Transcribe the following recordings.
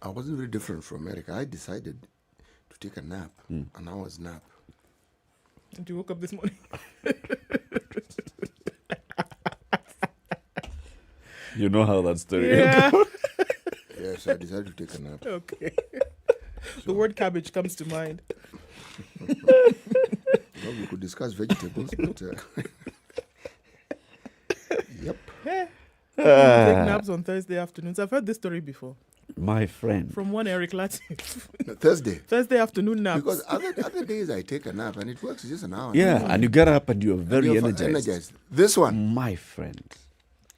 I wasn't very different from America. I decided to take a nap, an hour's nap. And you woke up this morning. You know how that story Yeah. Yes, I decided to take a nap. Okay. The word cabbage comes to mind. Well, we could discuss vegetables, but yep. Take naps on Thursday afternoons. I've heard this story before My friend. from one Eric Latif. Thursday. Thursday afternoon naps. Because other days I take a nap and it works just an hour. Yeah, and you get up and you're And very you're energized. This one. My friend.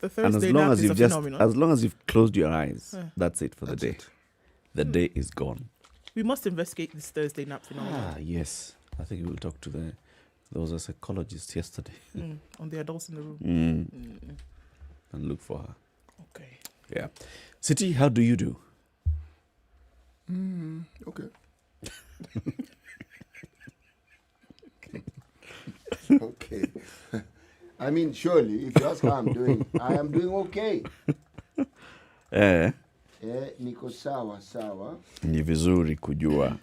The And Thursday as long nap as is you've a just phenomenon. as long as you've closed your eyes, Yeah. that's it for That's the day. it. The day is gone. We must investigate this Thursday nap phenomenon Yes. I think we'll talk to those are psychologists yesterday on the adults in the room. and look for her. Okay. Yeah. City, how do you do? Okay. Okay. I mean, surely, if you ask how I'm doing, I am doing okay. Niko sawa sawa. Ni vizuri kujua.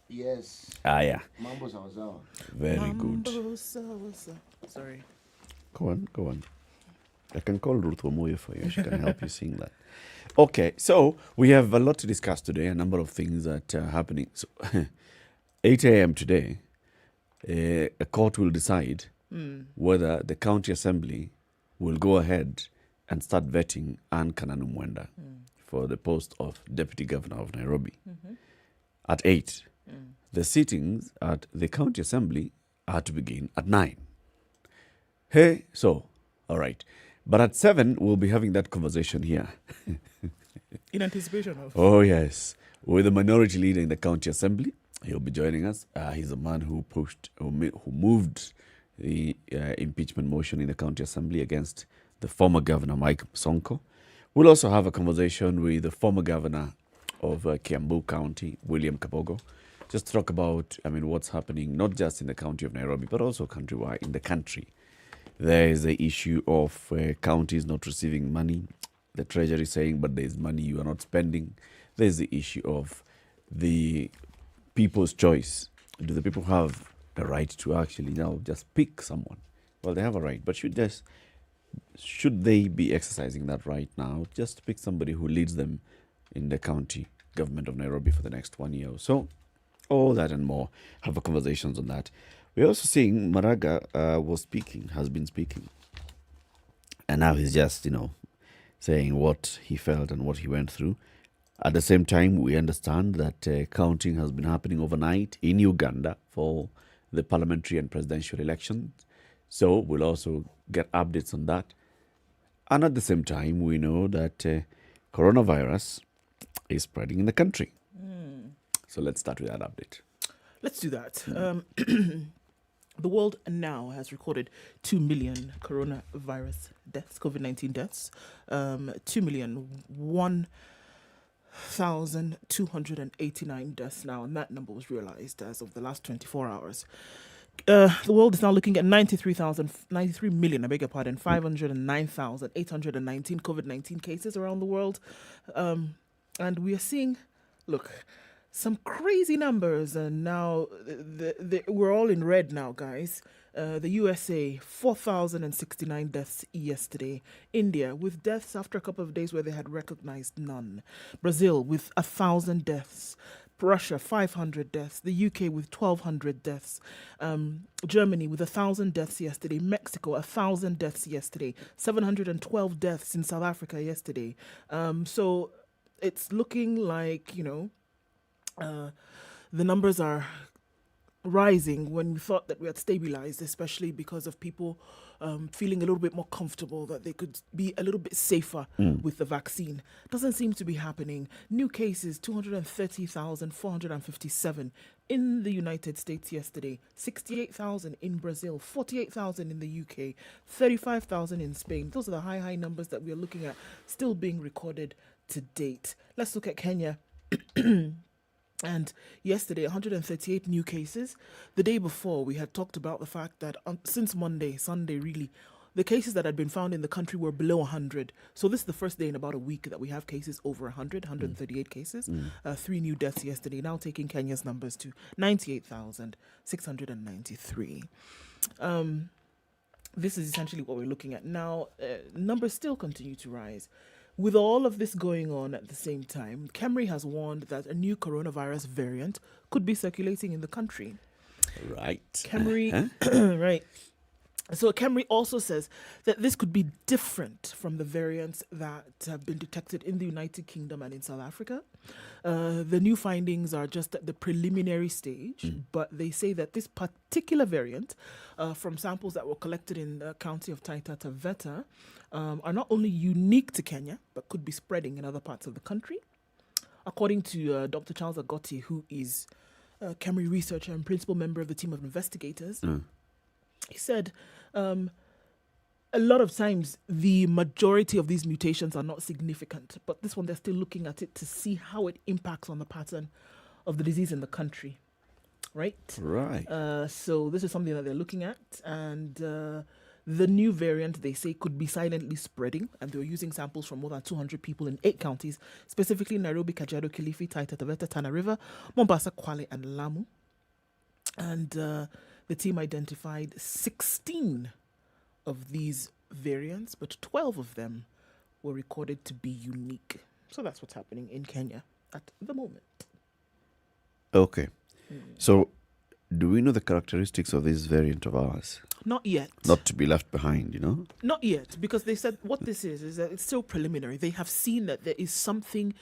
Yes. Aya. Mambo sawa sawa. Very good. Mambo sawa sawa. Sorry. Go on. I can call Ruth Wamoyo for you. She can help you sing that. Okay, so we have a lot to discuss today, a number of things that are happening. So, 8 a.m. today, a court will decide whether the county assembly will go ahead and start vetting Anne Kananu Mwenda for the post of deputy governor of Nairobi. At 8, the sittings at the county assembly are to begin at 9. Hey, so, all right. But at 7, we'll be having that conversation here. In anticipation of. Oh, yes. With the minority leader in the county assembly. He'll be joining us. He's a man who moved the impeachment motion in the county assembly against the former governor, Mike Sonko. We'll also have a conversation with the former governor of Kiambu County, William Kabogo, just to talk about, what's happening, not just in the county of Nairobi, but also countrywide in the country. There is the issue of counties not receiving money. The treasury saying, but there's money you are not spending. There's the issue of the people's choice. Do the people have the right to actually now just pick someone? Well, they have a right, but should they be exercising that right now? Just pick somebody who leads them in the county government of Nairobi for the next 1 year or so. All that and more. Have a conversations on that. We're also seeing Maraga has been speaking. And now he's just, saying what he felt and what he went through. At the same time, we understand that counting has been happening overnight in Uganda for the parliamentary and presidential elections. So we'll also get updates on that. And at the same time, we know that coronavirus is spreading in the country. So let's start with that update. Let's do that. The world now has recorded 2 million coronavirus deaths, COVID-19 deaths. 2,001,289 deaths now, and that number was realized as of the last 24 hours. The world is now looking at 93 million, 509,819 COVID-19 cases around the world. And we are seeing, some crazy numbers, and now we're all in red now, guys. The USA, 4,069 deaths yesterday. India, with deaths after a couple of days where they had recognized none. Brazil, with 1,000 deaths. Russia, 500 deaths. The UK with 1,200 deaths. Germany with 1,000 deaths yesterday. Mexico, 1,000 deaths yesterday. 712 deaths in South Africa yesterday. So it's looking like, the numbers are rising when we thought that we had stabilized, especially because of people feeling a little bit more comfortable that they could be a little bit safer with the vaccine. Doesn't seem to be happening. New cases, 230,457 in the United States yesterday, 68,000 in Brazil, 48,000 in the UK, 35,000 in Spain. Those are the high numbers that we are looking at still being recorded to date. Let's look at Kenya. And yesterday, 138 new cases. The day before, we had talked about the fact that since Sunday really, the cases that had been found in the country were below 100. So this is the first day in about a week that we have cases over 100, 138 cases. 3 new deaths yesterday, now taking Kenya's numbers to 98,693. This is essentially what we're looking at. Now, numbers still continue to rise. With all of this going on at the same time, Kemri has warned that a new coronavirus variant could be circulating in the country. Right. Kemri, right. So Kemri also says that this could be different from the variants that have been detected in the United Kingdom and in South Africa. The new findings are just at the preliminary stage, but they say that this particular variant, from samples that were collected in the county of Taita Taveta, are not only unique to Kenya, but could be spreading in other parts of the country. According to Dr. Charles Agoti, who is a Kemri researcher and principal member of the team of investigators, he said a lot of times the majority of these mutations are not significant, but this one they're still looking at it to see how it impacts on the pattern of the disease in the country. Right? Right. So this is something that they're looking at, and the new variant, they say, could be silently spreading, and they were using samples from more than 200 people in 8 counties, specifically Nairobi, Kajiado, Kilifi, Taita Taveta, Tana River, Mombasa, Kwale, and Lamu. And the team identified 16 of these variants, but 12 of them were recorded to be unique. So that's what's happening in Kenya at the moment. Okay. So, do we know the characteristics of this variant of ours? Not yet. Not to be left behind, you know? Not yet, because they said what this is that it's still preliminary. They have seen that there is something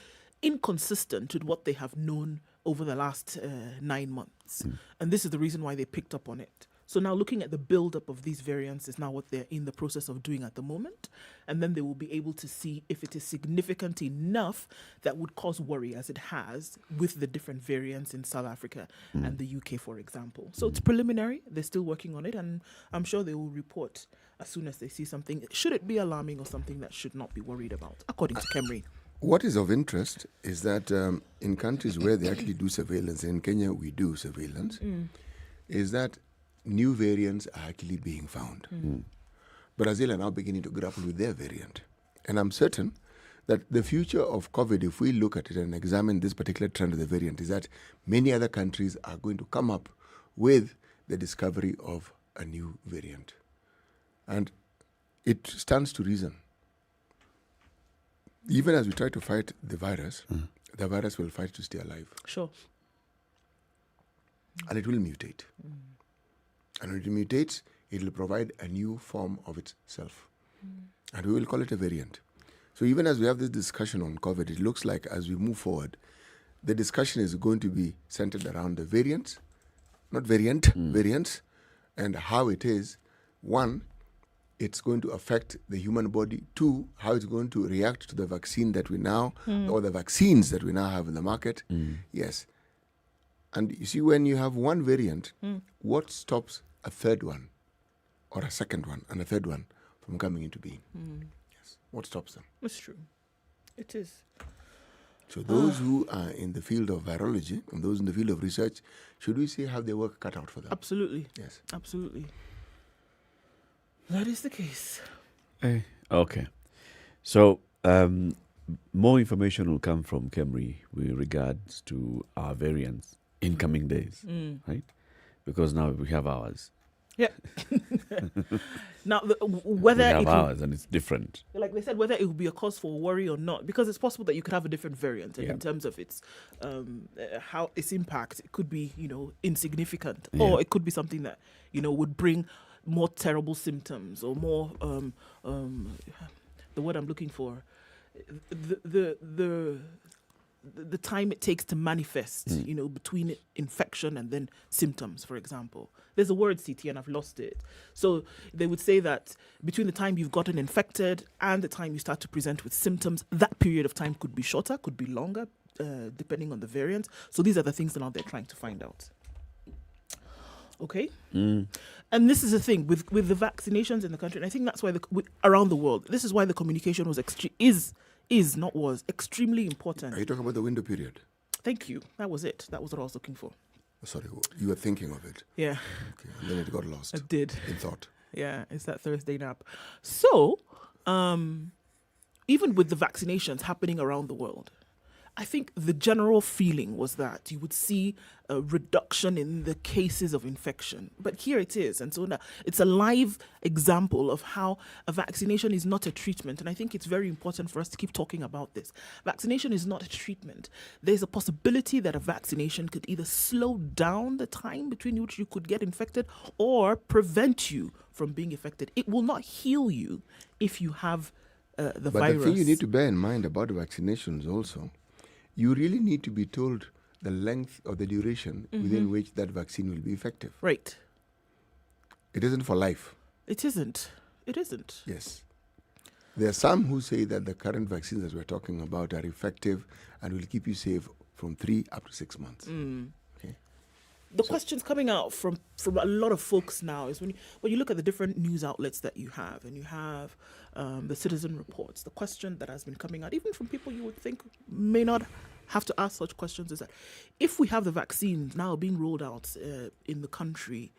inconsistent with what they have known over the last 9 months. And this is the reason why they picked up on it. So now looking at the build-up of these variants is now what they're in the process of doing at the moment. And then they will be able to see if it is significant enough that would cause worry, as it has with the different variants in South Africa and the UK, for example. So it's preliminary. They're still working on it. And I'm sure they will report as soon as they see something. Should it be alarming or something that should not be worried about, according to Kemri? What is of interest is that in countries where they actually do surveillance, in Kenya we do surveillance, is that new variants are actually being found. Brazil are now beginning to grapple with their variant. And I'm certain that the future of COVID, if we look at it and examine this particular trend of the variant, is that many other countries are going to come up with the discovery of a new variant. And it stands to reason. Even as we try to fight the virus will fight to stay alive. Sure. And it will mutate. And when it mutates, it will provide a new form of itself. And we will call it a variant. So even as we have this discussion on COVID, it looks like as we move forward, the discussion is going to be centered around the variants, not variants, and how it is. 1, it's going to affect the human body. 2, how it's going to react to the vaccine that we now, or the vaccines that we now have in the market. Yes. And you see, when you have one variant, what stops a third one, or a second one, and a third one from coming into being? Yes. What stops them? It's true. It is. So those who are in the field of virology and those in the field of research, should we say have their work cut out for them? Absolutely. Yes. Absolutely. That is the case. Okay. So, more information will come from Kemri with regards to our variants in coming days, right? Because now we have ours. Yeah. Now, whether we have it will, ours and it's different. like they said, whether it will be a cause for worry or not, because it's possible that you could have a different variant, and in terms of its how its impact, it could be insignificant, or it could be something that would bring more terrible symptoms or more the word I'm looking for, the time it takes to manifest, between infection and then symptoms, for example. There's a word, CT, and I've lost it. So they would say that between the time you've gotten infected and the time you start to present with symptoms, that period of time could be shorter, could be longer, depending on the variant. So these are the things that now they're trying to find out. Okay? And this is the thing with the vaccinations in the country, and I think that's why around the world, this is why the communication was extremely important. Are you talking about the window period? Thank you. That was it. That was what I was looking for. Sorry, you were thinking of it. Yeah. Okay, and then it got lost. It did. In thought. It's that Thursday nap. So, even with the vaccinations happening around the world, I think the general feeling was that you would see a reduction in the cases of infection. But here it is. And so now it's a live example of how a vaccination is not a treatment. And I think it's very important for us to keep talking about this. Vaccination is not a treatment. There's a possibility that a vaccination could either slow down the time between which you could get infected or prevent you from being affected. It will not heal you if you have the virus. But the thing you need to bear in mind about vaccinations also, you really need to be told the length or the duration within which that vaccine will be effective. Right. It isn't for life. It isn't. It isn't. Yes. There are some who say that the current vaccines that we're talking about are effective and will keep you safe from 3 up to 6 months. Okay. The questions coming out from a lot of folks now is when you look at the different news outlets that you have, and you have the citizen reports, the question that has been coming out, even from people you would think may not have to ask such questions, is that if we have the vaccines now being rolled out in the country,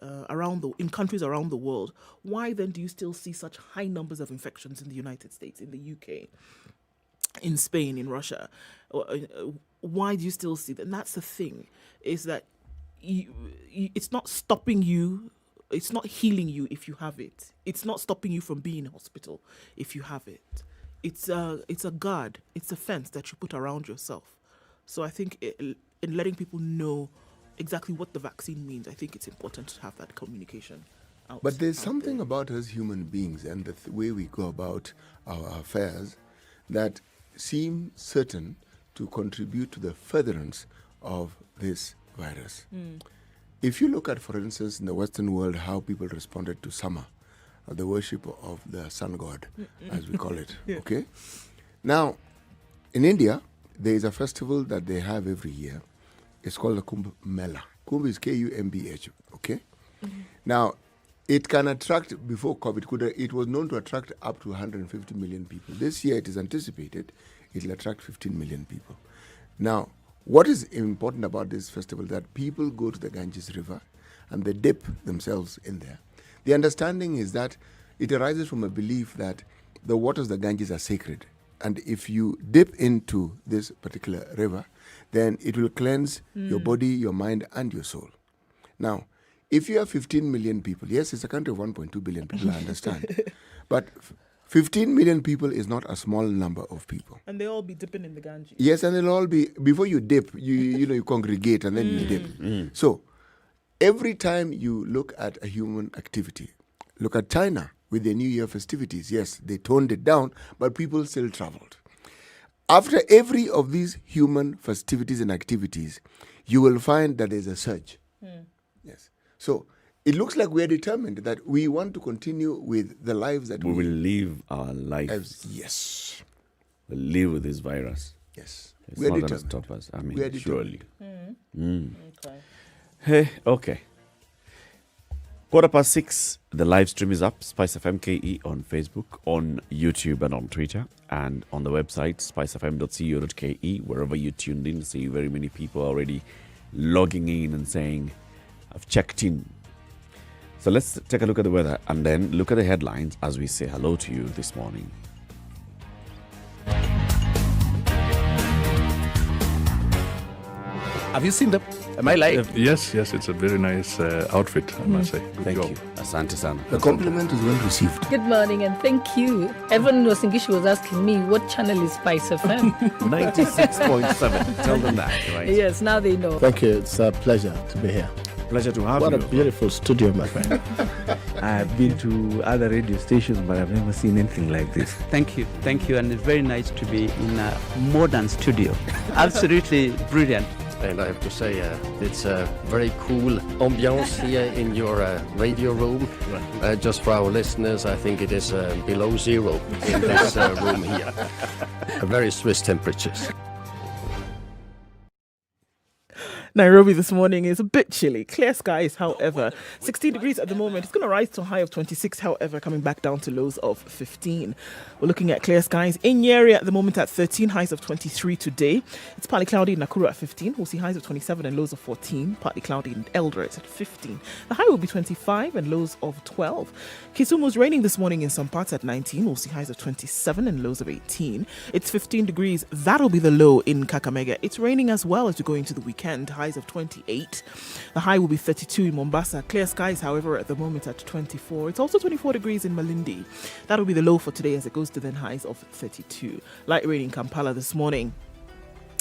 in countries around the world, why then do you still see such high numbers of infections in the United States, in the UK, in Spain, in Russia? Why do you still see that? And that's the thing, is that it's not stopping you. It's not healing you if you have it. It's not stopping you from being in hospital if you have it. It's a guard. It's a fence that you put around yourself. So I think in letting people know exactly what the vaccine means, I think it's important to have that communication out. But there's something about us human beings and the way we go about our affairs that seem certain to contribute to the furtherance of this virus. If you look at, for instance, in the Western world, how people responded to summer, the worship of the sun god, as we call it. Okay. Now, in India, there is a festival that they have every year. It's called the Kumbh Mela. Kumbh is Kumbh. Okay. Now, it can attract, before COVID, it was known to attract up to 150 million people. This year, it is anticipated it will attract 15 million people. Now, what is important about this festival is that people go to the Ganges River and they dip themselves in there. The understanding is that it arises from a belief that the waters of the Ganges are sacred. And if you dip into this particular river, then it will cleanse your body, your mind, and your soul. Now, if you have 15 million people, yes, it's a country of 1.2 billion people, I understand. But 15 million people is not a small number of people. And they all be dipping in the Ganges. Yes, and they'll all be, before you dip, you congregate and then you dip. So, every time you look at a human activity, look at China with their New Year festivities. Yes, they toned it down, but people still traveled. After every of these human festivities and activities, you will find that there's a surge. Yes. So, it looks like we're determined that we want to continue with the lives that we will live our lives. Yes. We'll live with this virus. Yes. It's We're not going to determined. stop us. I mean, We're surely. Okay. Hey, okay. 6:15, the live stream is up, Spice FM KE on Facebook, on YouTube and on Twitter, and on the website, spicefm.co.ke, wherever you tuned in. See very many people already logging in and saying, I've checked in. So let's take a look at the weather and then look at the headlines as we say hello to you this morning. Have you seen them? Am I lying? Yes, it's a very nice outfit, I must say. Good Thank job. you. Asante sana. The compliment is well received. Good morning and thank you. Evan Wasingishi was asking me what channel is Spice FM. 96.7. Tell them that, right? Yes, now they know. Thank you. It's a pleasure to be here. Pleasure to have What you. a beautiful studio, my friend. I've been to other radio stations, but I've never seen anything like this. Thank you, and it's very nice to be in a modern studio. Absolutely brilliant. And I have to say, it's a very cool ambiance here in your radio room. Just for our listeners, I think it is below zero in this room here. Very Swiss temperatures. Nairobi this morning is a bit chilly. Clear skies, however. 16 degrees at the moment. It's going to rise to a high of 26, however, coming back down to lows of 15. We're looking at clear skies in Nyeri at the moment at 13, highs of 23 today. It's partly cloudy in Nakuru at 15. We'll see highs of 27 and lows of 14. Partly cloudy in Eldoret at 15. The high will be 25 and lows of 12. Kisumu is raining this morning in some parts at 19. We'll see highs of 27 and lows of 18. It's 15 degrees. That'll be the low in Kakamega. It's raining as well as we go into the weekend. Highs of 28. The high will be 32 in Mombasa. Clear skies, however, at the moment at 24. It's also 24 degrees in Malindi. That'll be the low for today as it goes to then highs of 32. Light rain in Kampala this morning.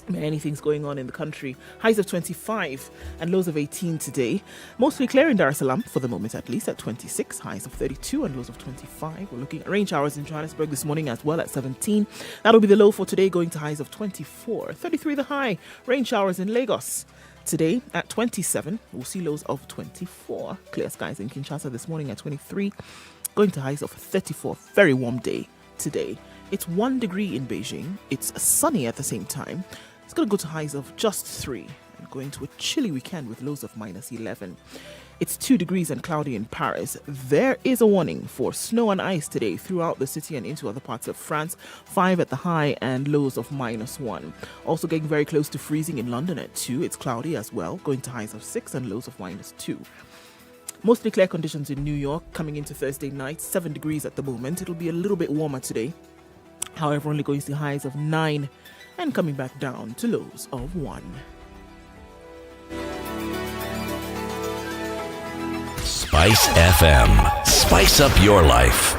Many things going on in the country. Highs of 25 and lows of 18 today. Mostly clear in Dar es Salaam for the moment, at least at 26. Highs of 32 and lows of 25. We're looking at rain showers in Johannesburg this morning as well at 17. That'll be the low for today, going to highs of 24. 33 the high. Rain showers in Lagos today at 27. We'll see lows of 24. Clear skies in Kinshasa this morning at 23. Going to highs of 34. Very warm day today. It's 1 degree in Beijing. It's sunny at the same time. It's going to go to highs of just 3 and go into a chilly weekend with lows of minus 11. It's 2 degrees and cloudy in Paris. There is a warning for snow and ice today throughout the city and into other parts of France. 5 at the high and lows of minus 1. Also getting very close to freezing in London at 2. It's cloudy as well, going to highs of 6 and lows of minus 2. Mostly clear conditions in New York coming into Thursday night. 7 degrees at the moment. It'll be a little bit warmer today. However, only going to highs of 9 and coming back down to lows of 1. Spice FM. Spice up your life.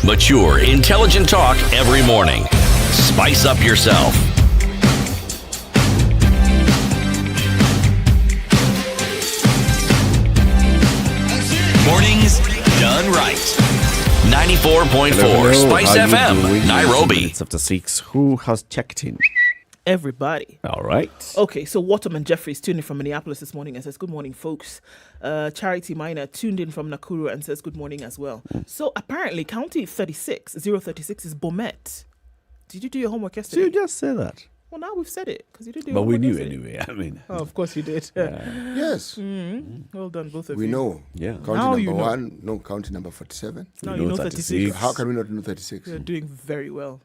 Mature, intelligent talk every morning. Spice up yourself. Mornings done right. 94.4 Spice FM, Nairobi. It's after 6. Who has checked in? Everybody. All right. Okay, so Waterman Jeffries tuned in from Minneapolis this morning and says, good morning, folks. Charity Minor tuned in from Nakuru and says, good morning as well. So apparently, County 36 is Bomet. Did you do your homework yesterday? So you just said that. Well, now we've said it because you did do your But we homework knew yesterday. anyway. I mean, Oh, of course you did. Yes. Well done, both of We you. know. Yeah. County Now number you know. 1, no, county number 47. Now You you know know 36. How can we not know 36? You're doing very well.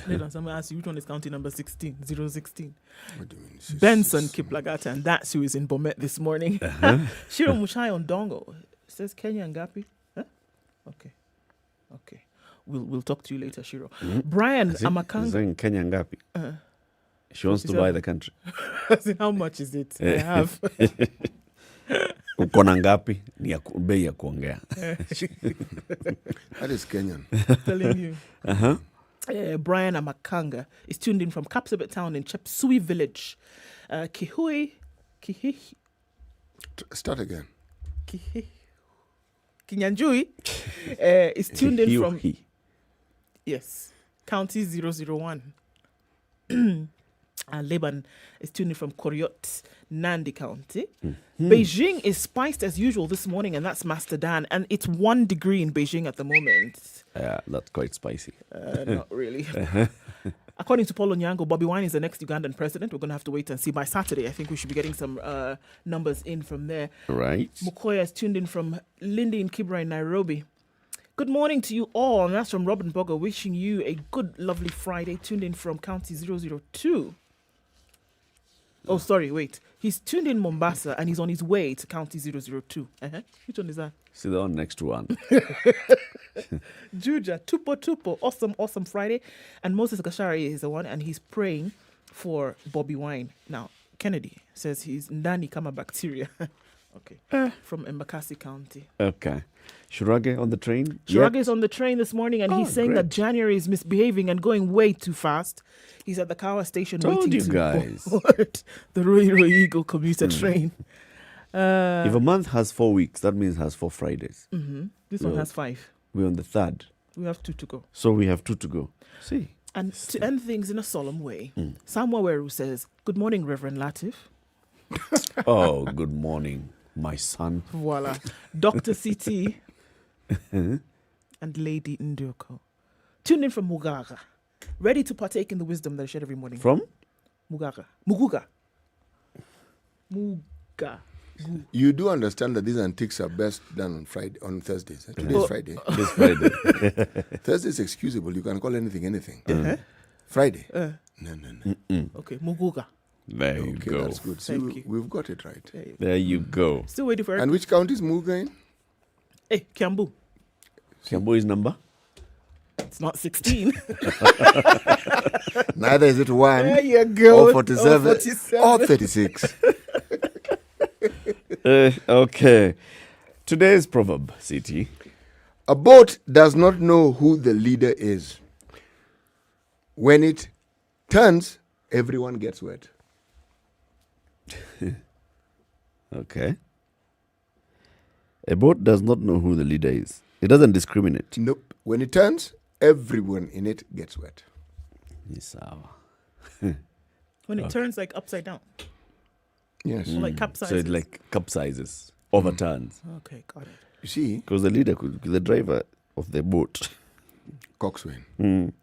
Later, someone asks you which one is county number 16, 016. What do you mean? Benson Kiplagata, and that's who is in Bomet this morning. Shiro Mushai on Dongo says Kenya and Gapi. Huh? Okay. We'll talk to you later, Shiro. Brian Amakanga. saying Kenya Ngapi. She wants to She buy said- the country. How much is it? I have. Uko na ngapi? Ni ya bei ya kuongea. That is Kenyan. Telling you. Uh-huh. Brian Amakanga is tuned in from Kapsabet town in Chepsui village. Kihui Start again. Kinyanjui is tuned in from yes, County 001. Leban is tuned in from Koriot, Nandi County. Beijing is spiced as usual this morning, and that's Master Dan. And it's 1 degree in Beijing at the moment. Yeah, that's quite spicy. Not really. According to Paulo Nyango, Bobby Wine is the next Ugandan president. We're going to have to wait and see. By Saturday, I think we should be getting some numbers in from there. Right. Mukoya is tuned in from Lindy in Kibra in Nairobi. Good morning to you all. And that's from Robin Bogger, wishing you a good, lovely Friday. Tuned in from County 002. Oh, sorry, wait. He's tuned in Mombasa and he's on his way to County 002. Which one is that? See the one next one. Juja, Tupo. Awesome Friday. And Moses Gashari is the one, and he's praying for Bobby Wine. Now, Kennedy says he's Ndani Kama bacteria. Okay. From Embakasi County. Okay. Shurage on the train? Shurage is on the train this morning, and he's saying that January is misbehaving and going way too fast. He's at the Kawa station Told waiting you to guys. board the Royal Eagle commuter train. If a month has 4 weeks, that means it has 4 Fridays. This one has 5. We're on the 3rd. We have 2 to go. So we have 2 to go. See. And to end things in a solemn way, Samuel Weru says, good morning, Reverend Latif. Oh, good morning, my son. Voila. Dr. CT and Lady Ndoko. Tuned in from Mugaga. Ready to partake in the wisdom that I share every morning. From? Mugaga. Muguga. Muga. You do understand that these antiques are best done on Friday, on Thursdays. Today's Friday. This Friday. Thursday is excusable. You can call anything. Friday. No. Okay, Muguga. There you Okay, go. that's good. See, Thank you. we've got it right. There you go. Still waiting for it. And which county is Muga in? Hey, Kiambu. Kiambu's number? It's not 16. Neither is it 1 There you go. or 47 or 36. Okay. Today's proverb, CT. A boat does not know who the leader is. When it turns, everyone gets wet. Okay. A boat does not know who the leader is. It doesn't discriminate. Nope. When it turns, everyone in it gets wet. Yes, When it turns like upside down. Yes. Or like capsizes. So it like capsizes, overturns. Okay, got it. You see, Because the leader, the driver of the boat, coxswain,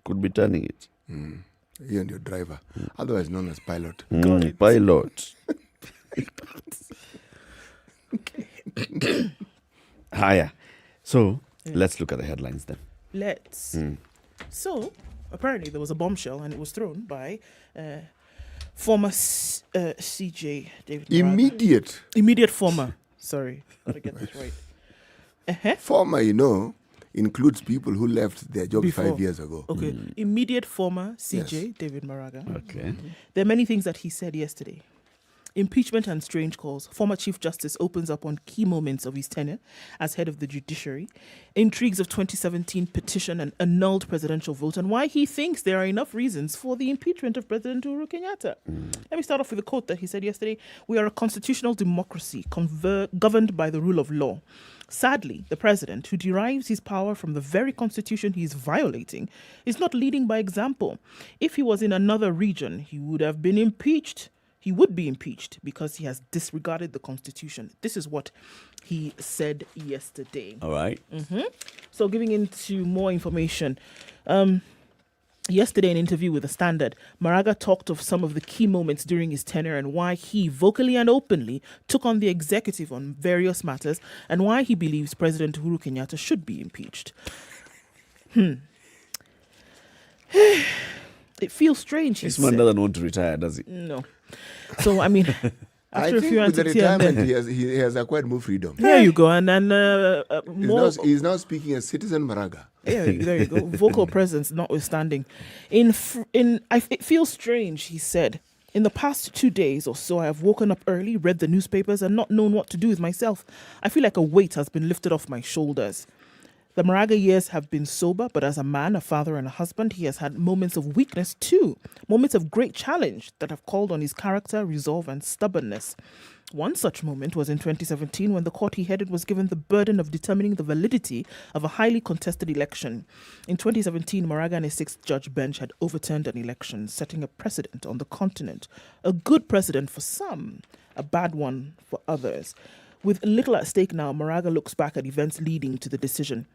could be turning it. you and your driver, otherwise known as pilot. Got it. Pilot. Higher. So let's look at the headlines then. Let's. So, apparently there was a bombshell and it was thrown by former CJ David Moraga. Immediate former. Sorry, gotta get this right. Former, includes people who left their job Before. 5 years ago. Okay. Immediate former CJ Yes. David Moraga. Okay. There are many things that he said yesterday. Impeachment and strange calls. Former Chief Justice opens up on key moments of his tenure as head of the judiciary. Intrigues of 2017 petition and annulled presidential vote, and why he thinks there are enough reasons for the impeachment of President Uhuru Kenyatta. Let me start off with a quote that he said yesterday. We are a constitutional democracy governed by the rule of law. Sadly, the president, who derives his power from the very constitution he is violating, is not leading by example. If he was in another region, he would have been impeached. He would be impeached because he has disregarded the Constitution. This is what he said yesterday. All right. So giving into more information, yesterday in an interview with The Standard, Moraga talked of some of the key moments during his tenure and why he vocally and openly took on the executive on various matters and why he believes President Uhuru Kenyatta should be impeached. It feels strange, he This man said. doesn't want to retire, does he? No. So, I mean, I after a think few with the antics here and retirement, there, he has acquired more freedom. there you go. And then He's now speaking as citizen Moraga. Yeah, there you go. Vocal presence notwithstanding. It feels strange, he said. In the past 2 days or so, I have woken up early, read the newspapers, and not known what to do with myself. I feel like a weight has been lifted off my shoulders. The Moraga years have been sober, but as a man, a father, and a husband, he has had moments of weakness too. Moments of great challenge that have called on his character, resolve, and stubbornness. One such moment was in 2017 when the court he headed was given the burden of determining the validity of a highly contested election. In 2017, Moraga and a sixth-judge bench had overturned an election, setting a precedent on the continent. A good precedent for some, a bad one for others. With little at stake now, Moraga looks back at events leading to the decision.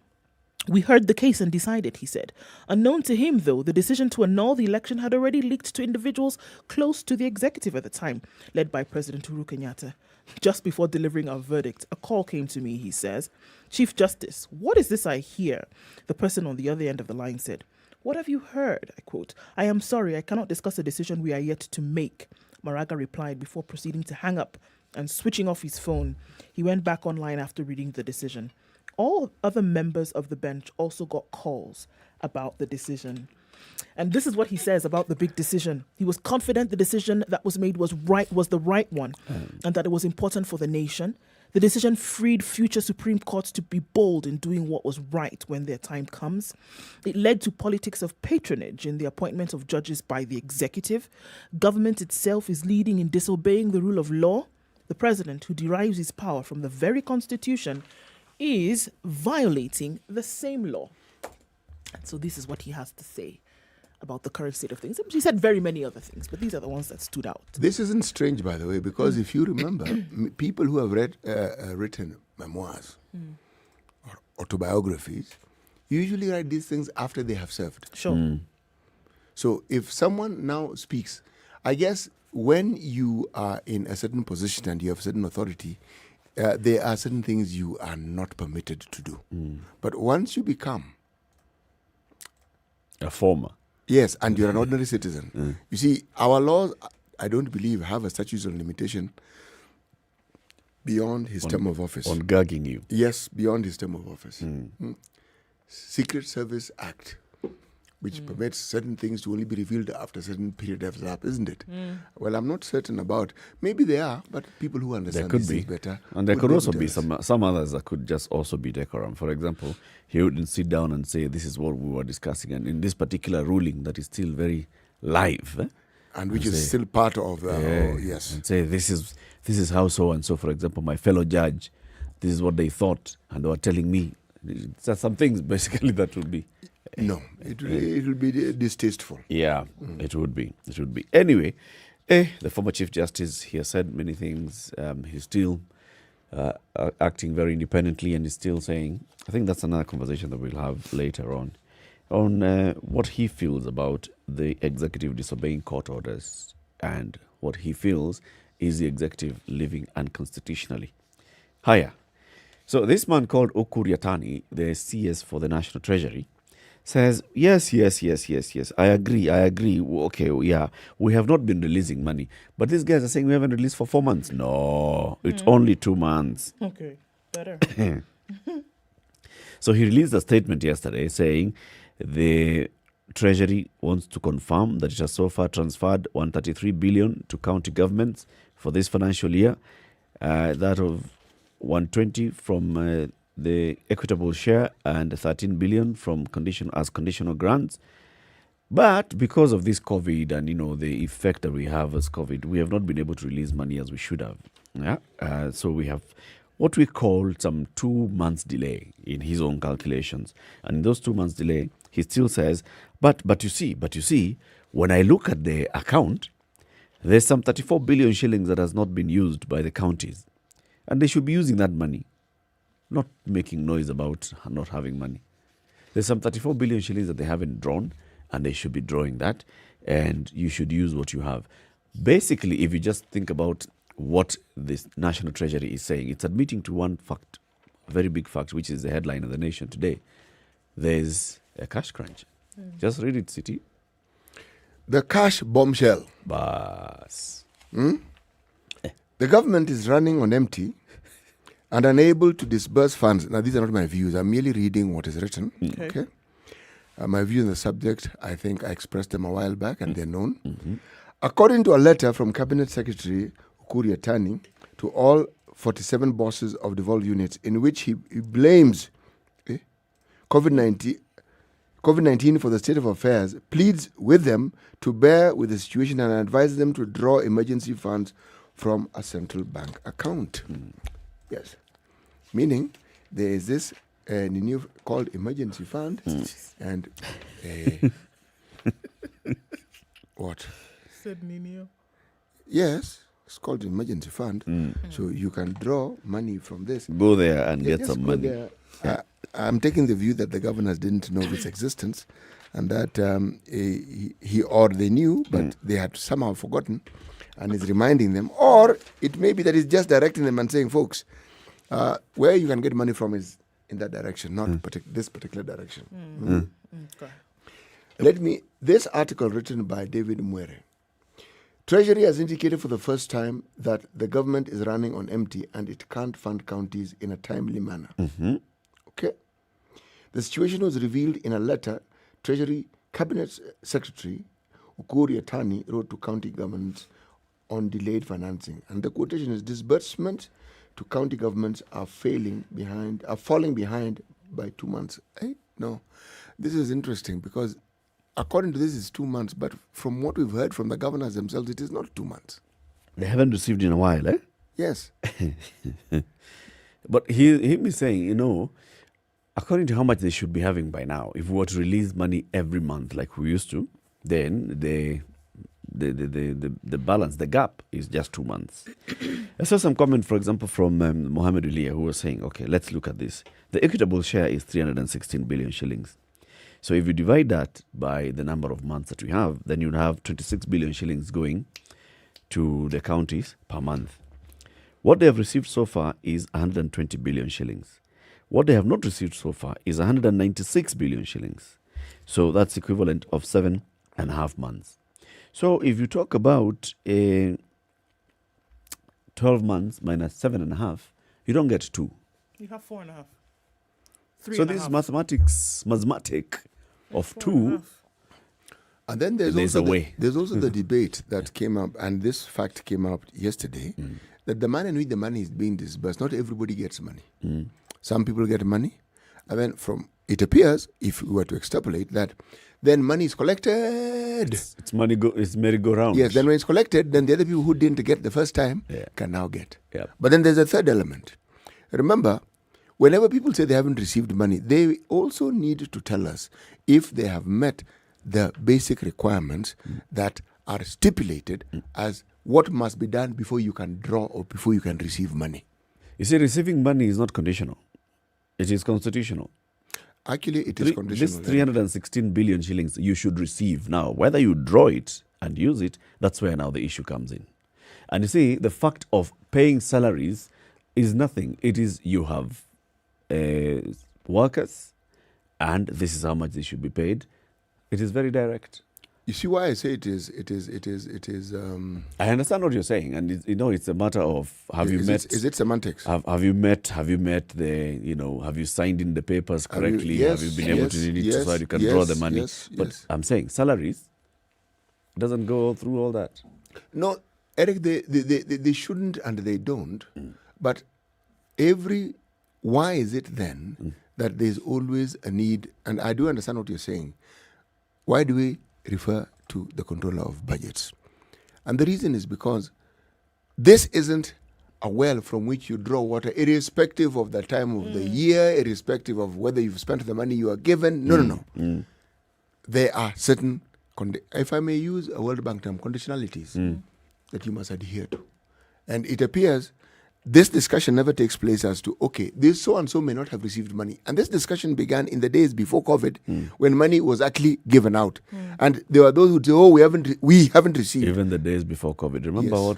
We heard the case and decided, he said. Unknown to him, though, the decision to annul the election had already leaked to individuals close to the executive at the time, led by President Uhuru Kenyatta. Just before delivering our verdict, a call came to me, he says. Chief Justice, what is this I hear? The person on the other end of the line said, what have you heard? I quote, I am sorry, I cannot discuss a decision we are yet to make. Moraga replied before proceeding to hang up and switching off his phone. He went back online after reading the decision. All other members of the bench also got calls about the decision. And this is what he says about the big decision. He was confident the decision that was made was the right one, and that it was important for the nation. The decision freed future Supreme Courts to be bold in doing what was right when their time comes. It led to politics of patronage in the appointment of judges by the executive. Government itself is leading in disobeying the rule of law. The president, who derives his power from the very constitution, is violating the same law. And so this is what he has to say about the current state of things. He said very many other things, but these are the ones that stood out. This isn't strange, by the way, because if you remember, people who have written memoirs or autobiographies usually write these things after they have served. Sure. So if someone now speaks I guess when you are in a certain position and you have certain authority, there are certain things you are not permitted to do. But once you become a former, yes, and you're an ordinary citizen, you see, our laws, I don't believe, have a statute of limitation beyond his term of office. On gagging you. Yes, beyond his term of office. Secret Service Act, which permits certain things to only be revealed after a certain period of lapse, isn't it? Well, I'm not certain about. Maybe they are, but people who understand there could this be better. And there could would also able be to some others that could just also be decorum. For example, he wouldn't sit down and say, this is what we were discussing. And in this particular ruling that is still very live. and which is still part of yes. And say, this is how so and so, for example, my fellow judge, this is what they thought. And they were telling me. There's some things basically that would be. No, it will be distasteful. Yeah, it would be. It would be. Anyway, the former Chief Justice, he has said many things. He's still acting very independently, and he's still saying, I think that's another conversation that we'll have later on what he feels about the executive disobeying court orders and what he feels is the executive living unconstitutionally. Higher. So this man called Ukur Yatani, the CS for the National Treasury, says, yes, I agree. Okay, yeah, we have not been releasing money. But these guys are saying we haven't released for 4 months. No, it's only 2 months. Okay, better. So he released a statement yesterday saying the Treasury wants to confirm that it has so far transferred 133 billion to county governments for this financial year, that of 120 from the equitable share and 13 billion from conditional grants. But because of this COVID and the effect that we have as COVID, we have not been able to release money as we should have. Yeah, so we have what we call some 2 months delay in his own calculations, and in those 2 months delay, he still says, but you see, when I look at the account, there's some 34 billion shillings that has not been used by the counties. And they should be using that money, not making noise about not having money. There's some 34 billion shillings that they haven't drawn, and they should be drawing that, and you should use what you have. Basically, if you just think about what this National Treasury is saying, it's admitting to one fact, a very big fact, which is the headline of the Nation today. There's a cash crunch. Just read it, City. The cash bombshell. Bas. The government is running on empty and unable to disburse funds. Now, these are not my views. I'm merely reading what is written. Okay. My views on the subject, I think I expressed them a while back, and they're known. According to a letter from Cabinet Secretary Ukur Yatani to all 47 bosses of devolved units, in which he blames COVID-19 for the state of affairs, pleads with them to bear with the situation and advises them to draw emergency funds from a central bank account. Yes. Meaning, there is this new called emergency fund, and what? Said Nino. Yes, it's called emergency fund. So you can draw money from this. Go there and get some money. I'm taking the view that the governors didn't know of its existence, and that he or they knew, but they had somehow forgotten, and is reminding them. Or it may be that he's just directing them and saying, folks, where you can get money from is in that direction, not this particular direction. This article written by David Mwere. Treasury has indicated for the first time that the government is running on empty and it can't fund counties in a timely manner. Okay. The situation was revealed in a letter Treasury Cabinet Secretary Ukur Yatani wrote to county governments on delayed financing. And the quotation is, disbursements to county governments are falling behind by 2 months. No. This is interesting because according to this, it's 2 months, but from what we've heard from the governors themselves, it is not 2 months. They haven't received in a while, eh? Yes. But he is saying, according to how much they should be having by now, if we were to release money every month like we used to, then the balance, the gap is just 2 months. I saw some comment, for example, from Mohammed Ulia, who was saying, okay, let's look at this. The equitable share is 316 billion shillings. So if you divide that by the number of months that we have, then you'd have 26 billion shillings going to the counties per month. What they have received so far is 120 billion shillings. What they have not received so far is 196 billion shillings. So that's equivalent of 7.5 months. So if you talk about 12 months minus 7.5, you don't get 2. You have 4.5. So this mathematic of 2. And then there's also the debate that came up, and this fact came up yesterday, that the manner in which the money is being disbursed, not everybody gets money. Some people get money, and then it appears, if we were to extrapolate, that then money is collected. It's merry-go-round. Yes, then when it's collected, then the other people who didn't get the first time can now get. But then there's a third element. Remember, whenever people say they haven't received money, they also need to tell us if they have met the basic requirements that are stipulated as what must be done before you can draw or before you can receive money. You see, receiving money is not conditional. It is constitutional. Actually, it is conditional. This 316 billion shillings you should receive now. Whether you draw it and use it, that's where now the issue comes in. And you see, the fact of paying salaries is nothing. It is you have workers, and this is how much they should be paid. It is very direct. You see why I say it is. I understand what you're saying, and it's a matter of have you met? Is it semantics? Have you met the have you signed in the papers correctly? Have you been able to read it so you can draw the money? But I'm saying salaries doesn't go through all that. No, Eric, they shouldn't and they don't. But why is it then that there's always a need? And I do understand what you're saying. Why do we refer to the controller of budgets? And the reason is because this isn't a well from which you draw water, irrespective of the time of the year, irrespective of whether you've spent the money you are given. No. There are certain, if I may use a World Bank term, conditionalities that you must adhere to. And it appears this discussion never takes place as to, okay, this so-and-so may not have received money. And this discussion began in the days before COVID when money was actually given out. And there were those who say, we haven't received. Even the days before COVID. Remember what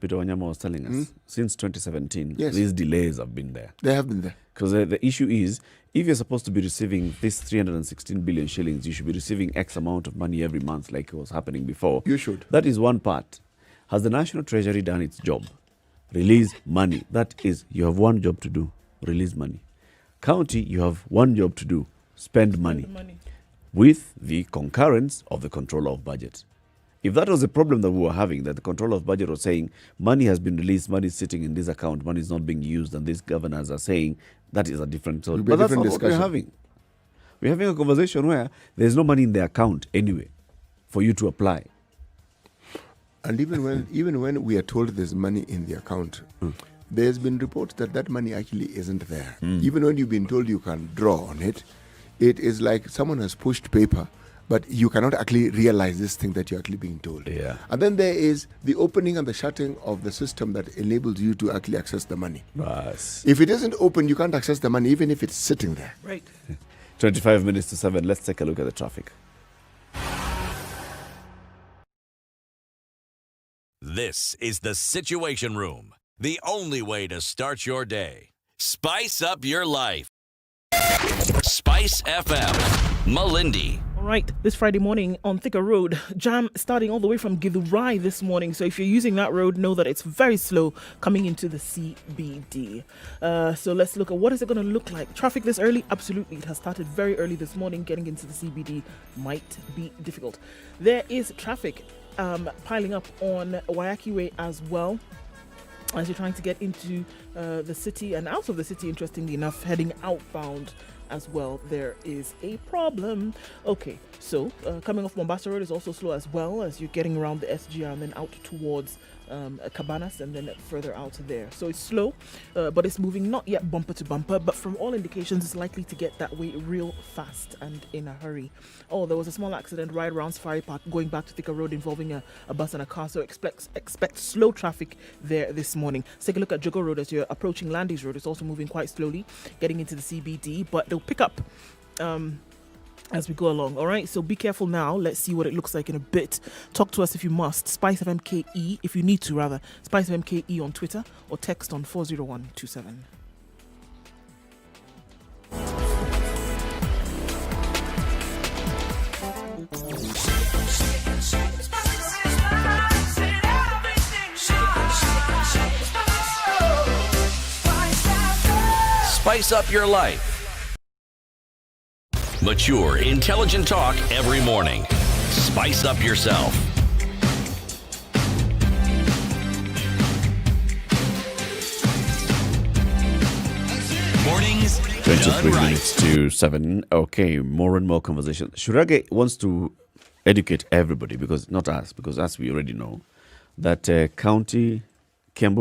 Peter Wanyama was telling us? Since 2017, these delays have been there. They have been there. Because the issue is, if you're supposed to be receiving this 316 billion shillings, you should be receiving X amount of money every month like it was happening before. You should. That is one part. Has the National Treasury done its job? Release money. That is, you have one job to do, release money. County, you have one job to do, spend money. With the concurrence of the controller of budget. If that was a problem that we were having, that the controller of budget was saying, money has been released, money is sitting in this account, money is not being used, and these governors are saying, that is a different story. But that's not what we're having. We're having a conversation where there's no money in the account anyway for you to apply. And even when we are told there's money in the account, there's been reports that money actually isn't there. Even when you've been told you can draw on it, it is like someone has pushed paper, but you cannot actually realize this thing that you're actually being told. Yeah. And then there is the opening and the shutting of the system that enables you to actually access the money. Yes. If it isn't open, you can't access the money, even if it's sitting there. Right. 25 minutes to 7. Let's take a look at the traffic. This is the Situation Room, the only way to start your day. Spice up your life. Spice FM, Malindi. All right, this Friday morning on Thika Road, jam starting all the way from Githurai this morning. So if you're using that road, know that it's very slow coming into the CBD. So let's look at what is it going to look like. Traffic this early? Absolutely. It has started very early this morning. Getting into the CBD might be difficult. There is traffic piling up on Wayaki Way as well, as you're trying to get into the city and out of the city, interestingly enough, heading outbound as well. There is a problem. Okay, so coming off Mombasa Road is also slow as well as you're getting around the SGR and then out towards Cabanas and then further out there. So it's slow, but it's moving not yet bumper to bumper, but from all indications it's likely to get that way real fast and in a hurry. Oh, there was a small accident right around Safari Park going back to Thika Road involving a bus and a car, so expect slow traffic there this morning. Let's take a look at Jogo Road as you're approaching Landis Road. It's also moving quite slowly getting into the CBD, but they'll pick up as we go along. All right, so be careful now. Let's see what it looks like in a bit. Talk to us if you must. Spice FM KE, if you need to, rather. Spice FM KE on Twitter or text on 40127. Spice up your life. Mature, intelligent talk every morning. Spice up yourself. Mornings 23 done right. minutes to 7. Okay, more and more conversation. Shurage wants to educate everybody, because not us, because as we already know, that Kiambu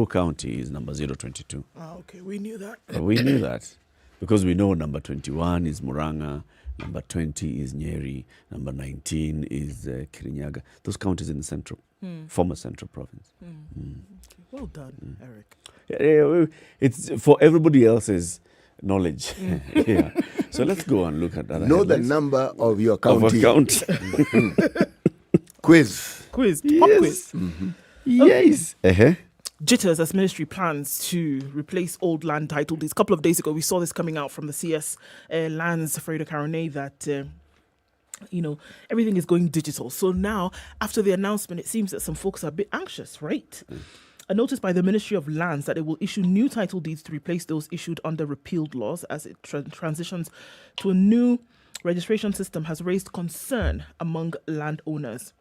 County is number 022. Okay, we knew that. We knew that because we know number 21 is Muranga, number 20 is Nyeri, number 19 is Kirinyaga. Those counties in the central, former central province. Okay. Well done, Eric. Yeah, it's for everybody else's knowledge. Yeah. So let's go and look at that. Know the number of your county. Count. Quiz. Pop quiz. Yes. Jitters as ministry plans to replace old land title deeds. A couple of days ago, we saw this coming out from the CS Lands, Freda Karone, that everything is going digital. So now, after the announcement, it seems that some folks are a bit anxious, right? A notice by the Ministry of Lands that it will issue new title deeds to replace those issued under repealed laws as it transitions to a new registration system has raised concern among landowners.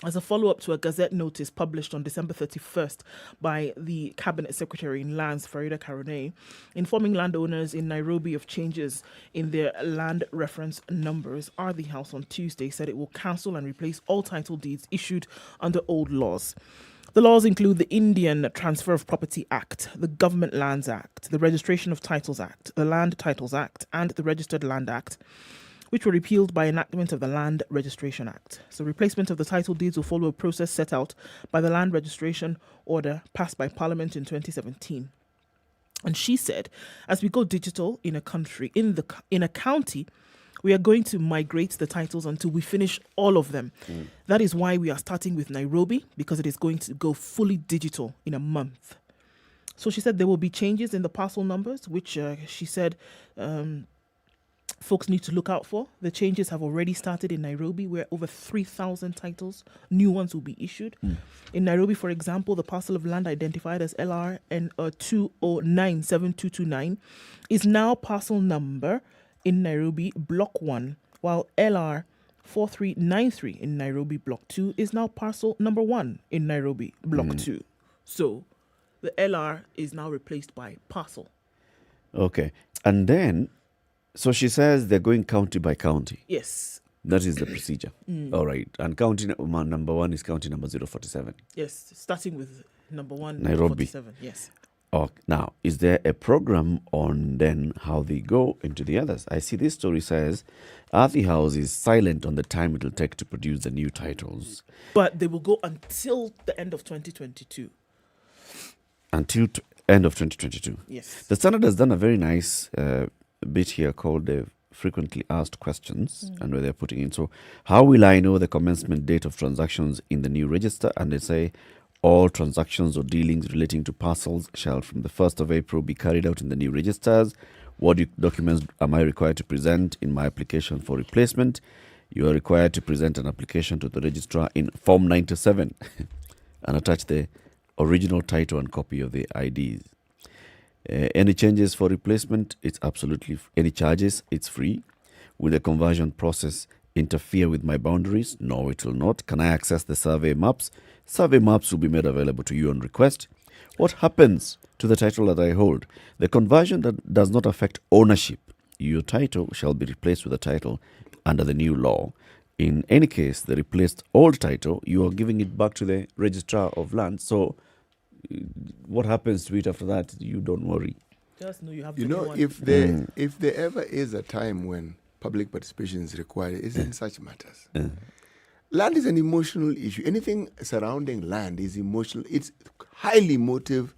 As a follow-up to a Gazette notice published on December 31st by the Cabinet Secretary in Lands, Freda Karone, informing landowners in Nairobi of changes in their land reference numbers, RD House on Tuesday said it will cancel and replace all title deeds issued under old laws. The laws include the Indian Transfer of Property Act, the Government Lands Act, the Registration of Titles Act, the Land Titles Act, and the Registered Land Act, which were repealed by enactment of the Land Registration Act. So replacement of the title deeds will follow a process set out by the Land Registration Order passed by Parliament in 2017. And she said, as we go digital in a country, in a county, we are going to migrate the titles until we finish all of them. That is why we are starting with Nairobi, because it is going to go fully digital in a month. So she said there will be changes in the parcel numbers, which she said folks need to look out for. The changes have already started in Nairobi, where over 3,000 titles, new ones will be issued. In Nairobi, for example, the parcel of land identified as LRN 2097229 is now parcel number in Nairobi Block 1, while LR 4393 in Nairobi Block 2 is now parcel number 1 in Nairobi Block 2. So the LR is now replaced by parcel. Okay. And then, so she says they're going county by county. Yes. That is the procedure. All right. And county number 1 is county number 047. Yes, starting with number 1, Nairobi. 47. Yes. Oh, now, is there a program on then how they go into the others? I see this story says Athi House is silent on the time it will take to produce the new titles. But they will go until the end of 2022. Until end of 2022. Yes. The Standard has done a very nice bit here called the frequently asked questions, and where they're putting in. So, how will I know the commencement date of transactions in the new register? And they say, all transactions or dealings relating to parcels shall from the 1st of April be carried out in the new registers. What documents am I required to present in my application for replacement? You are required to present an application to the registrar in Form 97 and attach the original title and copy of the IDs. Any changes for replacement, it's absolutely, any charges, it's free. Will the conversion process interfere with my boundaries? No, it will not. Can I access the survey maps? Survey maps will be made available to you on request. What happens to the title that I hold? The conversion that does not affect ownership. Your title shall be replaced with a title under the new law. In any case, the replaced old title, you are giving it back to the registrar of land. So what happens to it after that, you don't worry. Just know you have You to know, go if there ever is a time when public participation is required, it's in such matters. Land is an emotional issue. Anything surrounding land is emotional. It's highly emotive.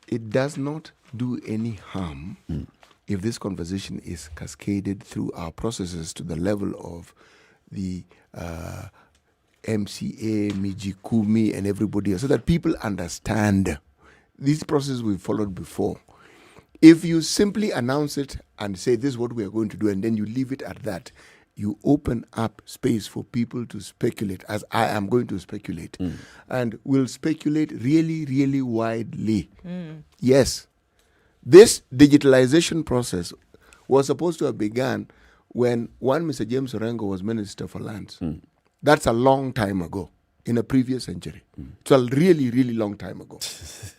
It does not do any harm if this conversation is cascaded through our processes to the level of the MCA, Mijikumi, and everybody else, so that people understand these processes we've followed before. If you simply announce it and say this is what we are going to do, and then you leave it at that, you open up space for people to speculate, as I am going to speculate, and will speculate really, really widely. Yes, this digitalization process was supposed to have begun when one Mr. James Orengo was Minister for Lands. That's a long time ago, in a previous century. It's a really, really long time ago.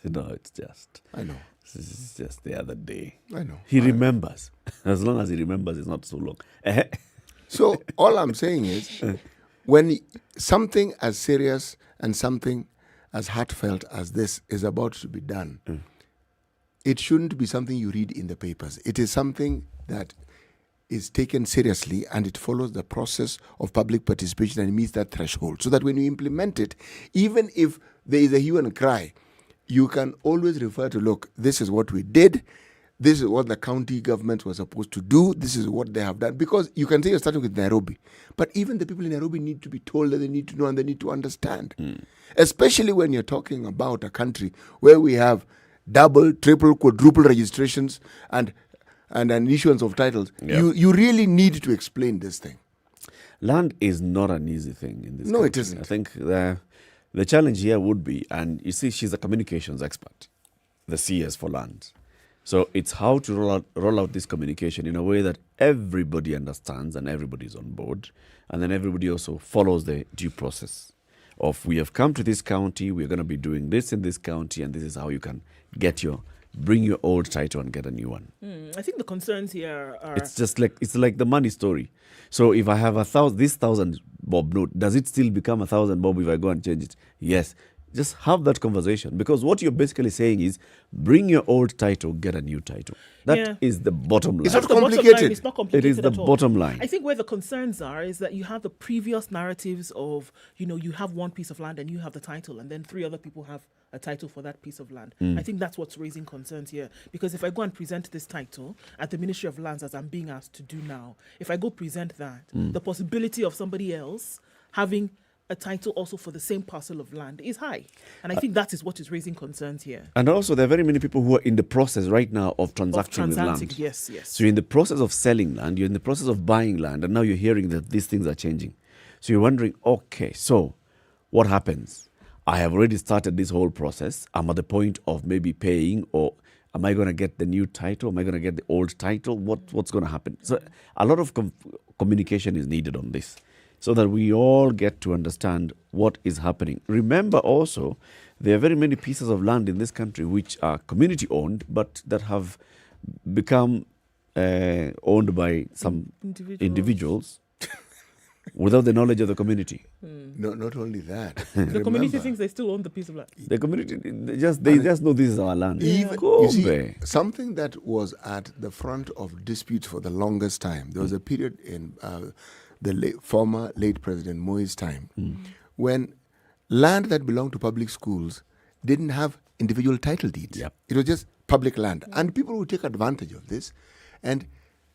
No, it's just. I know. It's just the other day. I know. He remembers. As long as he remembers, it's not so long. So all I'm saying is, when something as serious and something as heartfelt as this is about to be done, it shouldn't be something you read in the papers. It is something that is taken seriously, and it follows the process of public participation and meets that threshold. So that when you implement it, even if there is a hue and cry, you can always refer to, look, this is what we did. This is what the county government was supposed to do. This is what they have done. Because you can say you're starting with Nairobi, but even the people in Nairobi need to be told that they need to know and they need to understand. Especially when you're talking about a country where we have double, triple, quadruple registrations and an issuance of titles. Yep. You really need to explain this thing. Land is not an easy thing in this No, country. it isn't. I think the challenge here would be, and you see, she's a communications expert, the CS for land. So it's how to roll out this communication in a way that everybody understands and everybody's on board, and then everybody also follows the due process of, we have come to this county, we're going to be doing this in this county, and this is how you can bring your old title and get a new one. I think the concerns here are... It's like the money story. So if I have 1,000 bob note, does it still become 1,000 bob if I go and change it? Yes. Just have that conversation, because what you're basically saying is, bring your old title, get a new title. That is the bottom line. It's not The bottom complicated. line, it's not complicated It is the at all. bottom line. I think where the concerns are is that you have the previous narratives of, you have one piece of land and you have the title, and then 3 other people have a title for that piece of land. I think that's what's raising concerns here. Because if I go and present this title at the Ministry of Lands, as I'm being asked to do now, if I go present that, the possibility of somebody else having a title also for the same parcel of land is high. And I think that is what is raising concerns here. And also, there are very many people who are in the process right now of transacting with land. Yes. So you're in the process of selling land, you're in the process of buying land, and now you're hearing that these things are changing. So you're wondering, okay, so what happens? I have already started this whole process. I'm at the point of maybe paying, or am I going to get the new title? Am I going to get the old title? What's going to happen? So a lot of communication is needed on this, so that we all get to understand what is happening. Remember also, there are very many pieces of land in this country which are community-owned, but that have become owned by some individuals without the knowledge of the community. No, not only that. The community thinks they still own the piece of land. The community, they just know this is our land. You see, something that was at the front of disputes for the longest time, there was a period in... the former late President Moi's time, when land that belonged to public schools didn't have individual title deeds. It was just public land. And people would take advantage of this and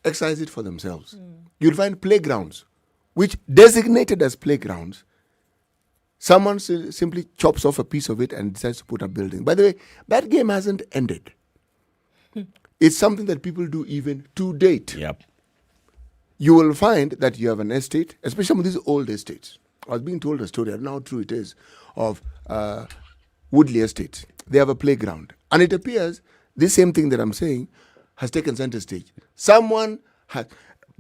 excise it for themselves. You'll find playgrounds, which designated as playgrounds, someone simply chops off a piece of it and decides to put a building. By the way, that game hasn't ended. It's something that people do even to date. You will find that you have an estate, especially some of these old estates. I was being told a story, I don't know how true it is, of Woodley Estate. They have a playground. And it appears this same thing that I'm saying has taken center stage.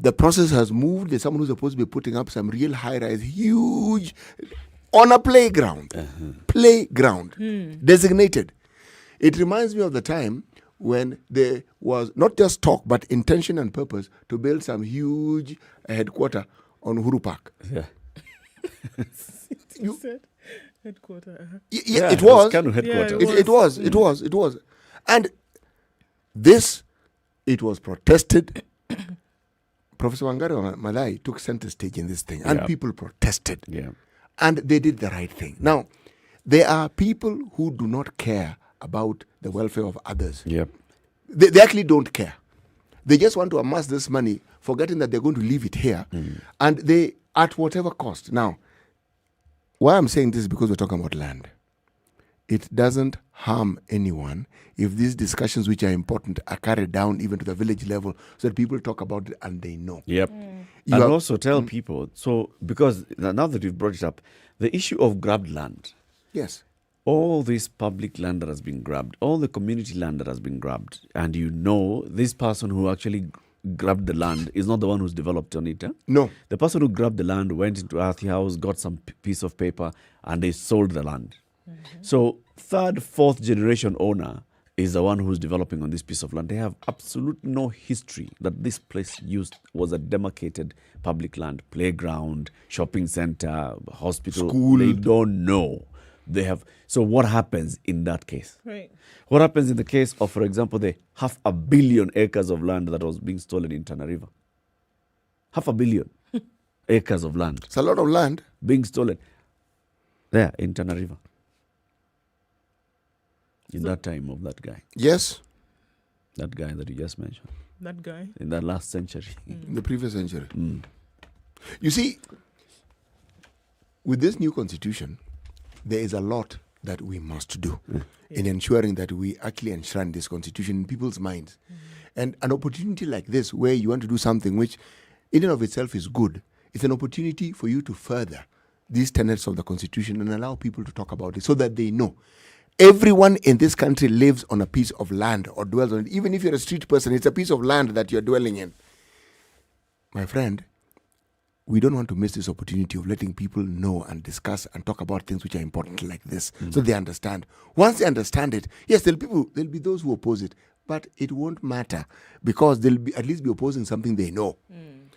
The process has moved. There's someone who's supposed to be putting up some real high-rise, huge, on a playground. Playground. Designated. It reminds me of the time when there was not just talk, but intention and purpose to build some huge headquarter on Uhuru Park. You said headquarter. It was. Kind of headquarters. It was. And this, it was protested. Professor Wangari Maathai took center stage in this thing, and people protested. And they did the right thing. Now, there are people who do not care about the welfare of others. They actually don't care. They just want to amass this money, forgetting that they're going to leave it here, and they at whatever cost. Now, why I'm saying this is because we're talking about land. It doesn't harm anyone if these discussions, which are important, are carried down even to the village level, so that people talk about it and they know. Yep. And also tell people, so because now that you've brought it up, the issue of grabbed land. Yes. All this public land that has been grabbed, all the community land that has been grabbed, and this person who actually grabbed the land is not the one who's developed on it. No. The person who grabbed the land went into Earthy House, got some piece of paper, and they sold the land. So third, fourth generation owner is the one who's developing on this piece of land. They have absolutely no history that this place was a demarcated public land, playground, shopping center, hospital. School. They don't know. They have. So what happens in that case? Right. What happens in the case of, for example, the 500 million acres of land that was being stolen in Tana River? 500 million acres of land. It's a lot of land being stolen there in Tana River. In that time of that guy. Yes. That guy that you just mentioned. That guy. In that last century. In the previous century. You see, with this new constitution, there is a lot that we must do in ensuring that we actually enshrine this constitution in people's minds. And an opportunity like this, where you want to do something which in and of itself is good, it's an opportunity for you to further these tenets of the constitution and allow people to talk about it so that they know. Everyone in this country lives on a piece of land or dwells on it. Even if you're a street person, it's a piece of land that you're dwelling in. My friend, we don't want to miss this opportunity of letting people know and discuss and talk about things which are important like this, so they understand. Once they understand it, yes, there'll be those who oppose it, but it won't matter because they'll at least be opposing something they know.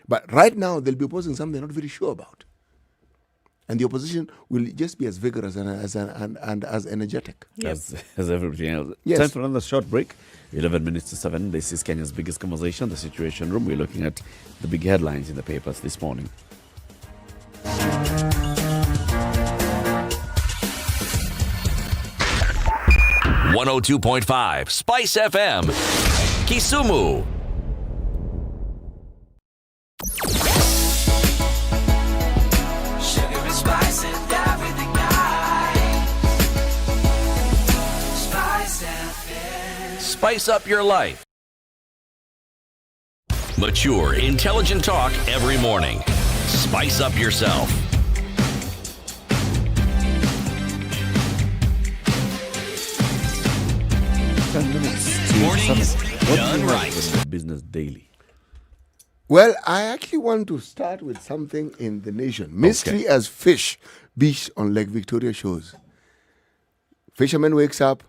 But right now, they'll be opposing something they're not very sure about. And the opposition will just be as vigorous and as energetic. As everything else. Yes. Time for another short break. 11 minutes to 7. This is Kenya's biggest conversation, the Situation Room. We're looking at the big headlines in the papers this morning. 102.5 Spice FM, Kisumu. Sugar and spice and everything nice. Spice FM. Spice up your life. Mature, intelligent talk every morning. Spice up yourself. Mornings done right. Business Daily. Well, I actually want to start with something in the nation. Mystery as fish beach on Lake Victoria shows. Fisherman wakes up,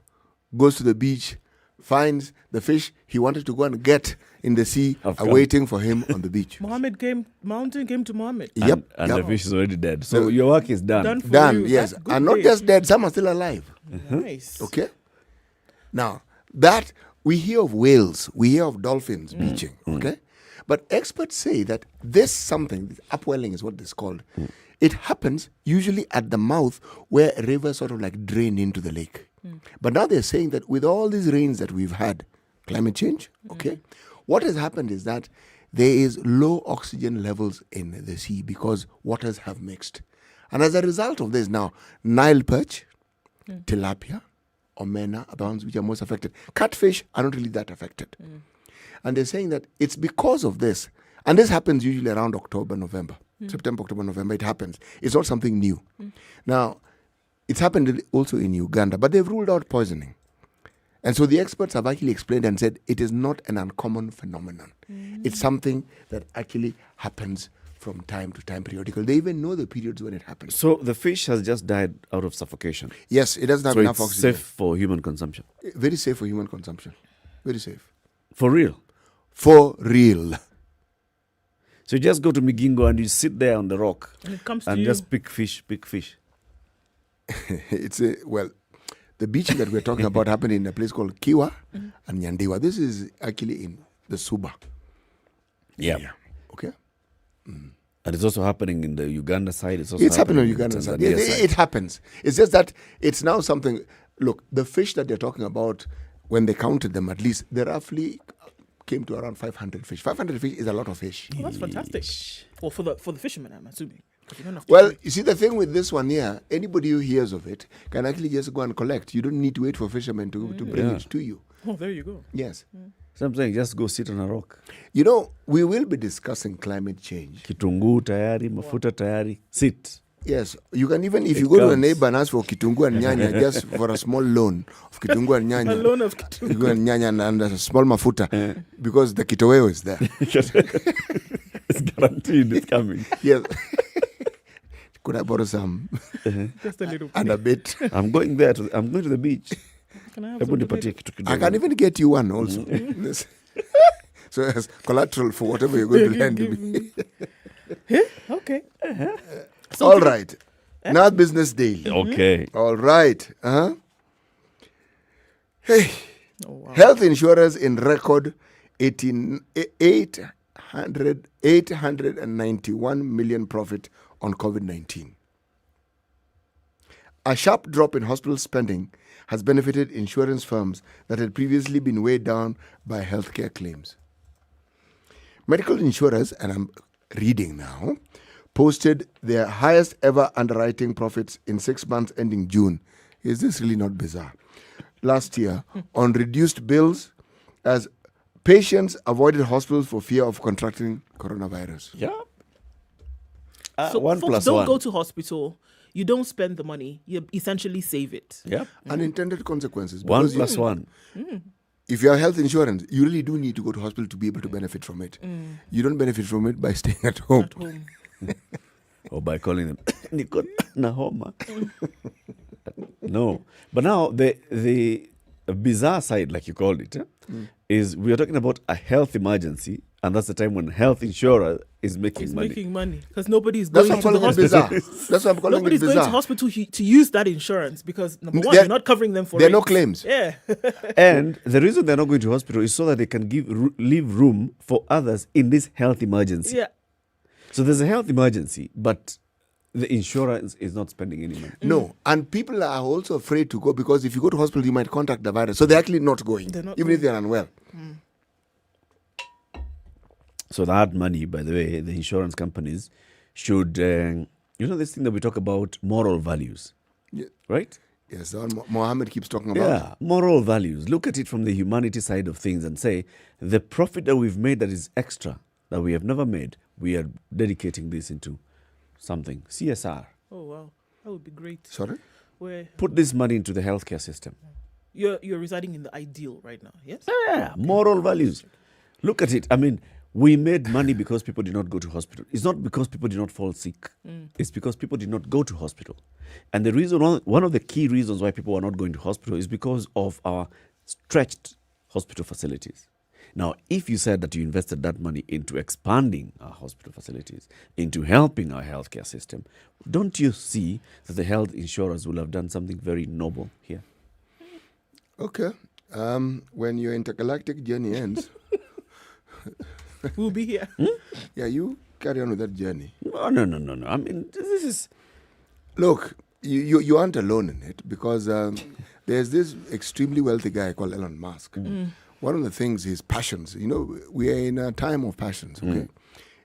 goes to the beach, finds the fish he wanted to go and get in the sea waiting for him on the beach. Mountain came to Muhammad. And the fish is already dead. So your work is done. Done, yes. And not just dead, some are still alive. Nice. Okay? Now, that we hear of whales, we hear of dolphins beaching, okay? But experts say that this upwelling is what it's called. It happens usually at the mouth where a river sort of like drain into the lake. But now they're saying that with all these rains that we've had, climate change, okay, what has happened is that there is low oxygen levels in the sea because waters have mixed. And as a result of this now, Nile perch, tilapia, omena are the ones which are most affected. Catfish are not really that affected. And they're saying that it's because of this. And this happens usually around October, November. September, October, November, it happens. It's not something new. Now, it's happened also in Uganda, but they've ruled out poisoning. And so the experts have actually explained and said it is not an uncommon phenomenon. It's something that actually happens from time to time, periodical. They even know the periods when it happens. So the fish has just died out of suffocation. Yes, it doesn't have enough oxygen. Safe for human consumption. Very safe for human consumption. Very safe. For real? For real. So you just go to Migingo and you sit there on the rock and it comes to and just pick fish. The beaching that we're talking about happened in a place called Kiwa and Nyandiwa. This is actually in the Suba. Yeah. Okay. And it's also happening in the Uganda side. It's happening on the Uganda side. It happens. It's just that it's now something. Look, the fish that they're talking about, when they counted them, at least they roughly came to around 500 fish. 500 fish is a lot of fish. Well, that's fantastic. Well, for the fishermen, I'm assuming. 'Cause you don't have to Well, do you see, the thing with this one here, anybody who hears of it can actually just go and collect. You don't need to wait for fishermen to bring it to you. it. Oh, there you go. Yes. So I'm saying just go sit on a rock. You know, we will be discussing climate change. Kitunguu tayari, mafuta tayari. Sit. Yes, you can even, if It you go to a comes. neighbor and ask for kitungu and nyanya, just for a small loan of kitungu and nyanya. A loan of kitungu. Kitungu and nyanya and a small mafuta, because the kitoweo is there. It's guaranteed it's coming. Yes. Could I borrow some? Just a little And a bit. I'm going there. I'm going to the beach. Can I have Hebu some nipatie tomato? kitu kidogo. I can even get you one also. Yes. So as collateral for whatever you're going to lend give me. Okay. All right. Now business daily. Okay. All right. Hey. Oh, wow. Health insurers in record 891 million profit on COVID-19. A sharp drop in hospital spending has benefited insurance firms that had previously been weighed down by healthcare claims. Medical insurers, and I'm reading now, posted their highest ever underwriting profits in 6 months ending June. Is this really not bizarre? Last year, on reduced bills, as patients avoided hospitals for fear of contracting coronavirus. Yeah. So one folks, plus don't one. go to hospital. You don't spend the money. You essentially save it. Yep. Unintended consequences. One because plus one. if you have health insurance, you really do need to go to hospital to be able to benefit from it. You don't benefit from it by staying at home. At home. Or by calling them Niko na homa. No. But now the bizarre side, like you called it, is we are talking about a health emergency, and that's the time when health insurer is making money. Making money because nobody's That's going why I'm to the calling it hospital. bizarre. That's why I'm calling it Nobody's going bizarre. to hospital to use that insurance because number one, There- you're not covering them for there are no rates. claims. Yeah. And the reason they're not going to hospital is so that they can leave room for others in this health emergency. Yeah. So there's a health emergency, but the insurance is not spending any money. No, and people are also afraid to go because if you go to hospital, you might contract the virus. So they're actually not going, They're not even if they're unwell. So that money, by the way, the insurance companies should, this thing that we talk about, moral values, Yeah. right? Yes, the one Mohammed keeps talking about. Yeah, moral values. Look at it from the humanity side of things and say, the profit that we've made that is extra, that we have never made, we are dedicating this into something. CSR. Oh wow, that would be great. Sorry? Where Put this money into the healthcare system. you're residing in the ideal right now, yes? Yeah, moral values. Look at it. I mean, we made money because people did not go to hospital. It's not because people did not fall sick. It's because people did not go to hospital. And the reason, one of the key reasons why people are not going to hospital is because of our stretched hospital facilities. Now, if you said that you invested that money into expanding our hospital facilities, into helping our healthcare system, don't you see that the health insurers will have done something very noble here? Okay. When your intergalactic journey ends, We'll be here. yeah, you carry on with that journey. No. I mean, this is... Look, you aren't alone in it because there's this extremely wealthy guy called Elon Musk. One of the things, his passions, we are in a time of passions, okay,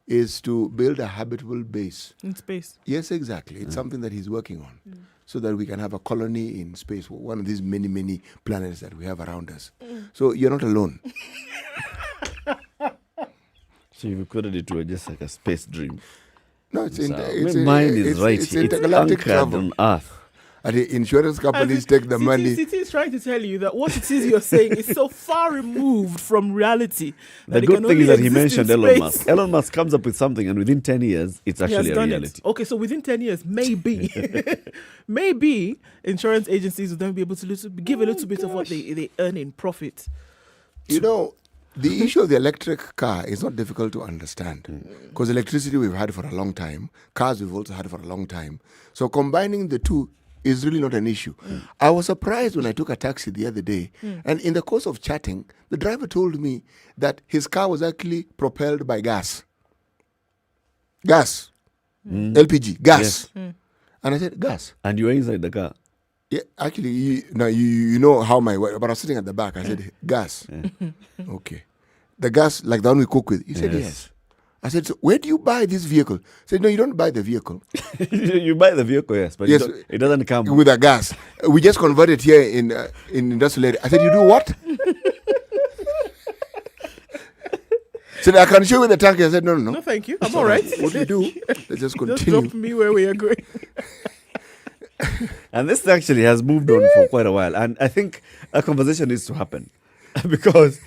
is to build a habitable base. In space. Yes, exactly. It's something that he's working on so that we can have a colony in space, one of these many, many planets that we have around us. So you're not alone. So you've equated it to just like a space dream. No, it's mine is right it's here. It's intergalactic anchored travel. on Earth. And the insurance companies take the money. CT is trying to tell you that what it is you're saying is so far removed from reality. The that it good can thing only is that he exist in mentioned Elon space. Musk. Elon Musk comes up with something, and within 10 years, it's He has actually a done reality. it. Okay, so within 10 years, maybe, maybe insurance agencies will then be able to give a little bit of what they earn in profit. The issue of the electric car is not difficult to understand because electricity we've had for a long time, cars we've also had for a long time. So combining the two is really not an issue. I was surprised when I took a taxi the other day, and in the course of chatting, the driver told me that his car was actually propelled by gas. Gas. LPG. Gas. Yes. And I said, gas. And you were inside the car. Yeah, actually, you know how but I was sitting at the back. I said, gas. Okay. the gas like the one we cook with? He said, yes. I said, so where do you buy this vehicle? He said, no, you don't buy the vehicle. You buy the vehicle, yes, but yes, it doesn't come with a gas. We just convert it here in industrial area. I said, you do what? Said, I can show you the tank. I said, no. No, thank you. I'm all right. What do you do? Let's just continue. Just drop me where we are going. And this actually has moved on for quite a while. And I think a conversation needs to happen because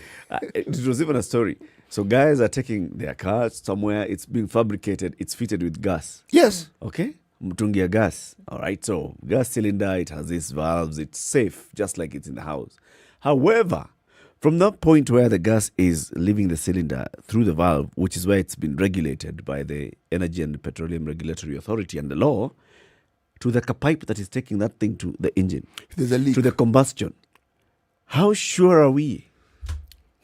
it was even a story. So guys are taking their cars somewhere. It's being fabricated. It's fitted with gas. Yes. Okay. Mtungia gas. All right. So gas cylinder, it has these valves. It's safe, just like it's in the house. However, from that point where the gas is leaving the cylinder through the valve, which is where it's been regulated by the Energy and Petroleum Regulatory Authority and the law, to the pipe that is taking that thing to the engine, there's a leak, to the combustion. How sure are we?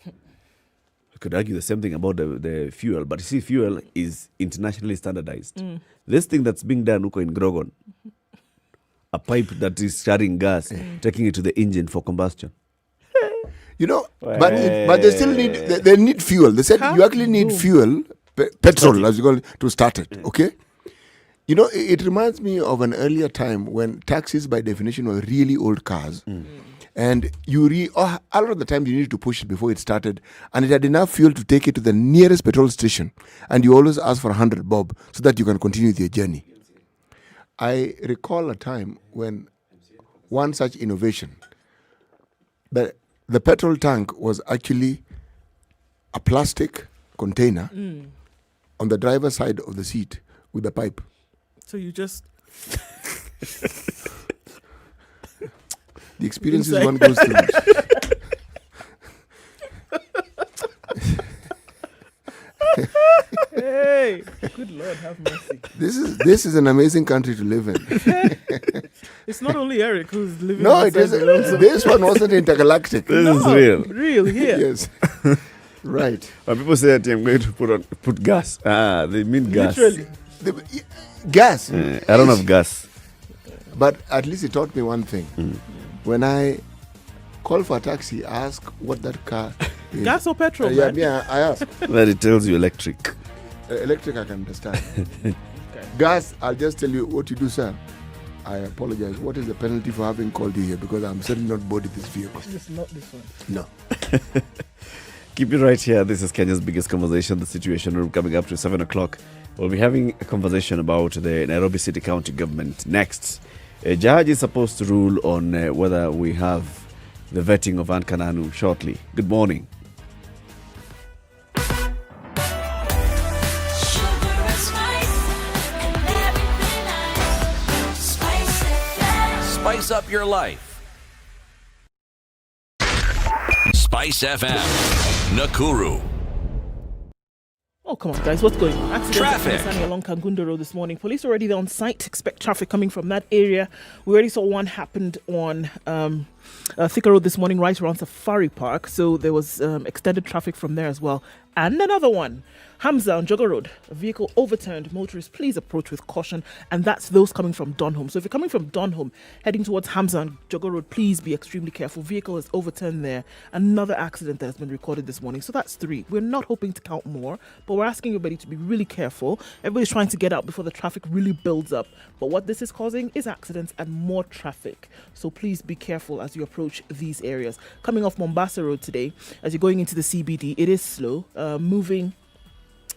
I could argue the same thing about the fuel, but you see, fuel is internationally standardized. This thing that's being done in Grogon, a pipe that is carrying gas, taking it to the engine for combustion. You know, but they still need fuel. They said you actually need fuel, petrol, as you call it, to start it. Okay. You know, it reminds me of an earlier time when taxis, by definition, were really old cars. And a lot of the time you needed to push it before it started. And it had enough fuel to take it to the nearest petrol station. And you always ask for 100 bob so that you can continue with your journey. I recall a time when one such innovation, the petrol tank was actually a plastic container on the driver's side of the seat with a pipe. So you just... The experiences one goes through. Hey, good Lord, have mercy. This is an amazing country to live in. It's not only Eric who's living. No, it isn't. This one wasn't intergalactic. This is real. Real here. Yes. Right. When people say that I'm going to put gas, they mean gas. Literally. Gas. I don't have gas. But at least it taught me one thing. When I call for a taxi, I ask what that car is. Gas or petrol? Yeah, I ask. Well, it tells you electric. Electric, I can understand. Gas, I'll just tell you what you do, sir. I apologize. What is the penalty for having called you here? Because I'm certainly not boarding this vehicle. Just not this one. No. Keep it right here. This is Kenya's biggest conversation, the Situation Room, coming up to 7 o'clock. We'll be having a conversation about the Nairobi City County government next. A judge is supposed to rule on whether we have the vetting of Ann Kananu shortly. Good morning. Spice up your life. Spice FM, Nakuru. Oh, come on, guys. What's going on? Traffic. Standing along Kangundo Road this morning. Police are already there on site. Expect traffic coming from that area. We already saw one happened on Thika Road this morning, right around Safari Park. So there was extended traffic from there as well. And another one. Hamza on Jogger Road, a vehicle overturned. Motorists, please approach with caution. And that's those coming from Donholm. So if you're coming from Donholm, heading towards Hamza on Jogger Road, please be extremely careful. Vehicle is overturned there. Another accident that has been recorded this morning. So that's 3. We're not hoping to count more, but we're asking everybody to be really careful. Everybody's trying to get out before the traffic really builds up. But what this is causing is accidents and more traffic. So please be careful as you approach these areas. Coming off Mombasa Road today, as you're going into the CBD, it is slow, moving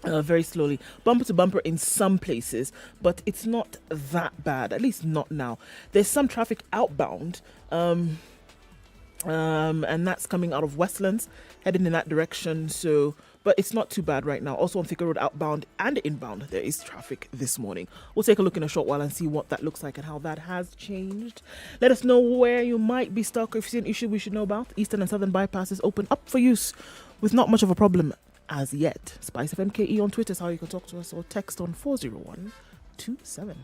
very slowly, bumper to bumper in some places, but it's not that bad, at least not now. There's some traffic outbound, and that's coming out of Westlands, heading in that direction. So, but it's not too bad right now. Also on Thika Road outbound and inbound, there is traffic this morning. We'll take a look in a short while and see what that looks like and how that has changed. Let us know where you might be stuck, or if you see an issue we should know about. Eastern and Southern bypasses open up for use with not much of a problem as yet. Spice FM KE on Twitter is how you can talk to us, or text on 40127.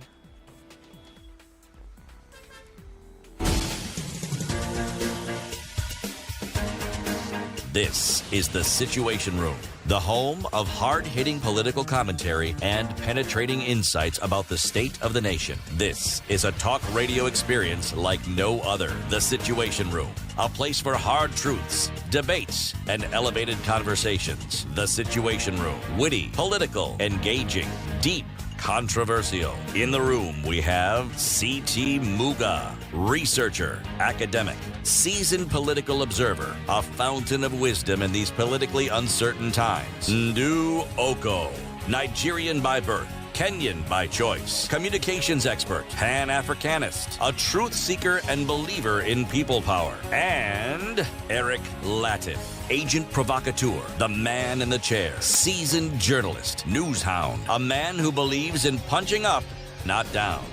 This is The Situation Room, the home of hard-hitting political commentary and penetrating insights about the state of the nation. This is a talk radio experience like no other. The Situation Room, a place for hard truths, debates, and elevated conversations. The Situation Room, witty, political, engaging, deep, controversial. In the room, we have C.T. Muga, researcher, academic, seasoned political observer, a fountain of wisdom in these politically uncertain times. Ndu Oko, Nigerian by birth, Kenyan by choice, communications expert, Pan-Africanist, a truth seeker and believer in people power, and Eric Latif, agent provocateur, the man in the chair, seasoned journalist, news hound, a man who believes in punching up, not down.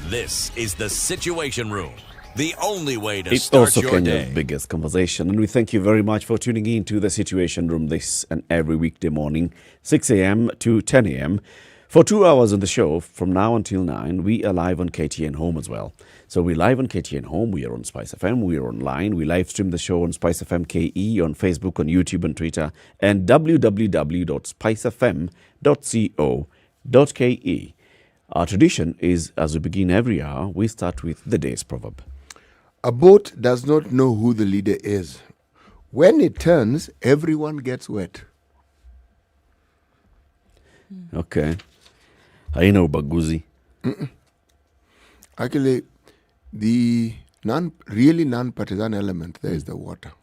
This is The Situation Room, the only way to It's start also your Kenya's day. biggest conversation, and we thank you very much for tuning in to The Situation Room this and every weekday morning, 6 a.m. to 10 a.m. For 2 hours on the show, from now until 9, we are live on KTN Home as well. So we're live on KTN Home, we are on Spice FM, we are online, we live stream the show on Spice FM KE, on Facebook, on YouTube and Twitter, and www.spicefm.co.ke. Our tradition is, as we begin every hour, we start with the day's proverb. A boat does not know who the leader is. When it turns, everyone gets wet. Okay. Haina ubaguzi. Actually, the non-partisan element there is the water.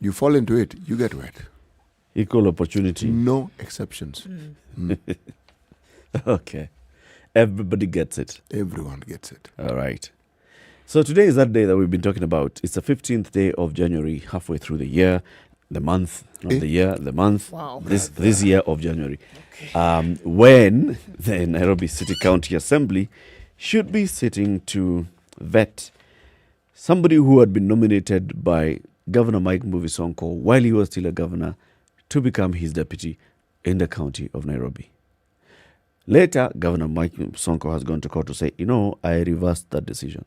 You fall into it, you get wet. Equal opportunity. No exceptions. Okay. Everybody gets it. Everyone gets it. All right. So today is that day that we've been talking about. It's the 15th day of January, halfway through the year, the month, not the year, the month. Wow. This year of January. When the Nairobi City County Assembly should be sitting to vet somebody who had been nominated by Governor Mike Mbuvi Sonko while he was still a governor to become his deputy in the county of Nairobi. Later, Governor Mike Sonko has gone to court to say, I reversed that decision.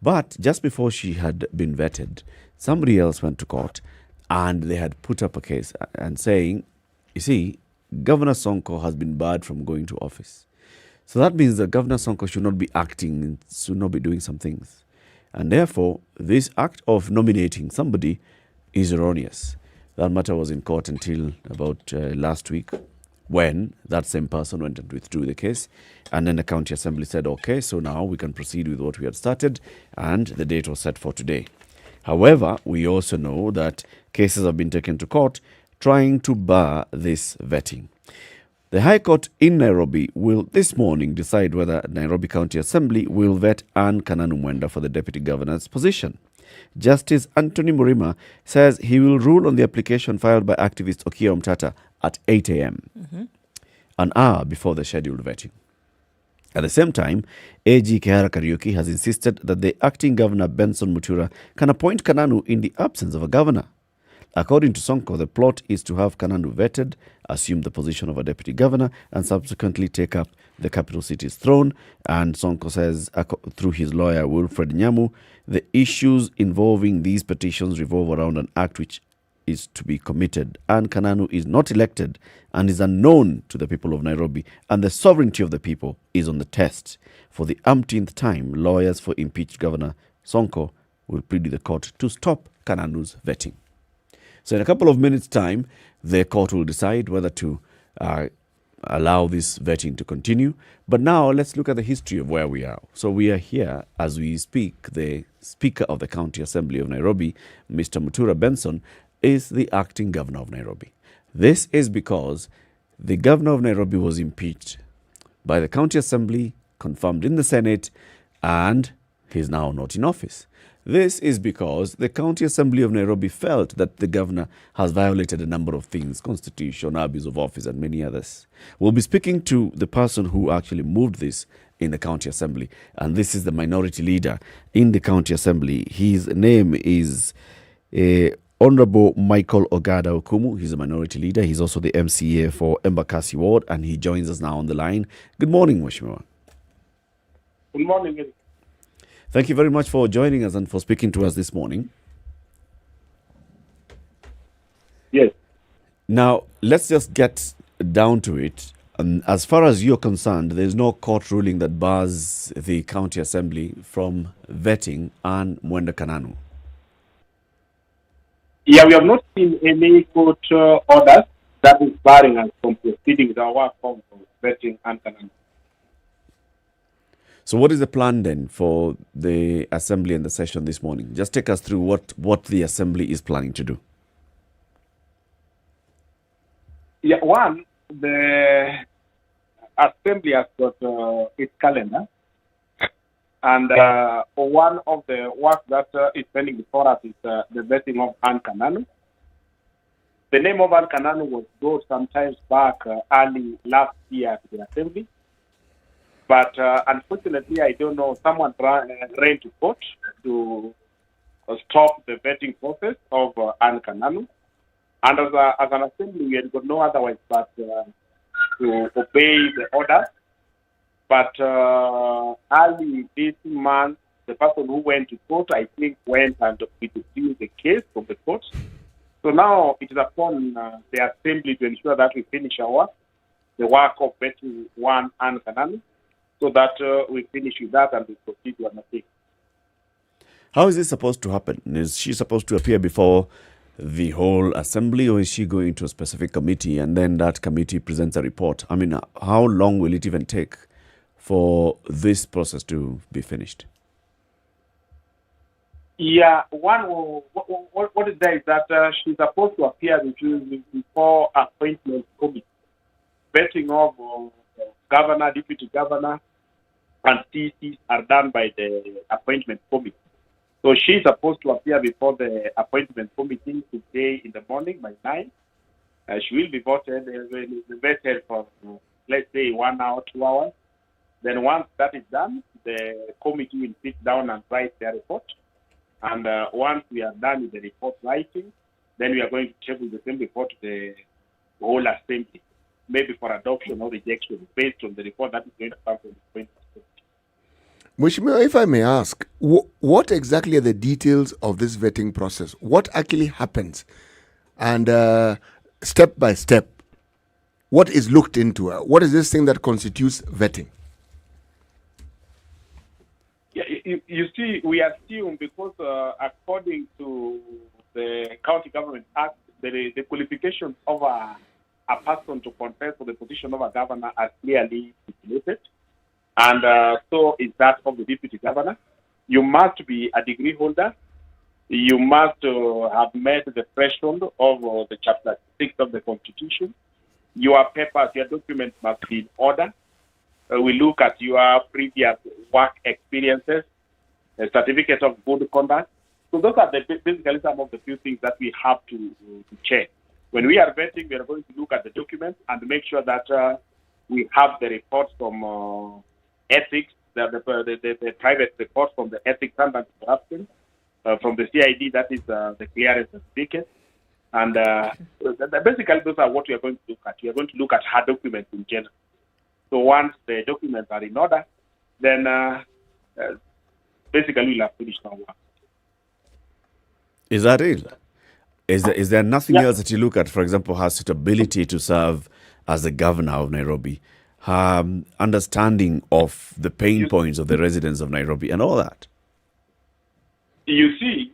But just before she had been vetted, somebody else went to court and they had put up a case and saying, you see, Governor Sonko has been barred from going to office. So that means that Governor Sonko should not be acting, should not be doing some things. And therefore, this act of nominating somebody is erroneous. That matter was in court until about last week, when that same person went and withdrew the case. And then the county assembly said, okay, so now we can proceed with what we had started, and the date was set for today. However, we also know that cases have been taken to court trying to bar this vetting. The High Court in Nairobi will this morning decide whether Nairobi County Assembly will vet Anne Kananu Mwenda for the deputy governor's position. Justice Anthony Murima says he will rule on the application filed by activist Okiya Omtata at 8 a.m., an hour before the scheduled vetting. At the same time, AG Kehara Kariuki has insisted that the acting governor Benson Mutura can appoint Kananu in the absence of a governor. According to Sonko, the plot is to have Kananu vetted, assume the position of a deputy governor, and subsequently take up the capital city's throne. And Sonko says, through his lawyer Wilfred Nyamu, the issues involving these petitions revolve around an act which is to be committed. And Kananu is not elected and is unknown to the people of Nairobi, and the sovereignty of the people is on the test. For the umpteenth time, lawyers for impeached Governor Sonko will plead with the court to stop Kananu's vetting. So in a couple of minutes' time, the court will decide whether to allow this vetting to continue. But now let's look at the history of where we are. So we are here as we speak. The Speaker of the County Assembly of Nairobi, Mr. Mutura Benson, is the acting governor of Nairobi. This is because the governor of Nairobi was impeached by the County Assembly, confirmed in the Senate, and he's now not in office. This is because the County Assembly of Nairobi felt that the governor has violated a number of things, constitution, abuse of office, and many others. We'll be speaking to the person who actually moved this in the County Assembly, and this is the minority leader in the County Assembly. His name is Honorable Michael Ogada Okumu. He's a minority leader. He's also the MCA for Embakasi Ward, and he joins us now on the line. Good morning, Mheshimiwa. Good morning. Thank you very much for joining us and for speaking to us this morning. Yes. Now, let's just get down to it. As far as you're concerned, there's no court ruling that bars the county assembly from vetting Anne Mwenda Kananu. Yeah, we have not seen any court orders that is barring us from proceeding with our work of vetting Anne Kananu. So what is the plan then for the assembly and the session this morning? Just take us through what the assembly is planning to do. Yeah, one, the assembly has got its calendar, and one of the work that is pending before us is the vetting of Anne Kananu. The name of Anne Kananu was brought sometimes back early last year to the assembly, but unfortunately, I don't know, someone ran to court to stop the vetting process of Anne Kananu. And as an assembly, we had got no otherwise but to obey the order. But early this month, the person who went to court, I think, went and withdrew the case from the court. So now it is upon the assembly to ensure that we finish the work of vetting one Anne Kananu, so that we finish with that and we proceed to another thing. How is this supposed to happen? Is she supposed to appear before the whole assembly, or is she going to a specific committee and then that committee presents a report? I mean, how long will it even take for this process to be finished? Yeah, what is there is that she's supposed to appear before appointment committee. Vetting of governor, deputy governor, and CCs are done by the appointment committee. So she's supposed to appear before the appointment committee today in the morning by 9. She will be vetted for, let's say, 1 hour, 2 hours. Then once that is done, the committee will sit down and write their report. And once we are done with the report writing, then we are going to table the same report to the whole assembly, maybe for adoption or rejection, based on the report that is going to come from the appointment committee. Mheshimiwa, if I may ask, what exactly are the details of this vetting process? What actually happens? And step by step, what is looked into? What is this thing that constitutes vetting? Yeah, you see, we assume because according to the County Government Act, the qualifications of a person to contest for the position of a governor are clearly stipulated. And so is that of the deputy governor. You must be a degree holder. You must have met the threshold of the Chapter 6 of the Constitution. Your papers, your documents must be in order. We look at your previous work experiences, a certificate of good conduct. So those are basically some of the few things that we have to check. When we are vetting, we are going to look at the documents and make sure that we have the reports from ethics, the private report from the ethics and anti-corruption, from the CID, that is the clearance certificate. And basically, those are what we are going to look at. We are going to look at her documents in general. So once the documents are in order, then basically we'll have finished our work. Is that it? Is there nothing else that you look at? For example, her suitability to serve as the governor of Nairobi, her understanding of the pain points of the residents of Nairobi, and all that? You see,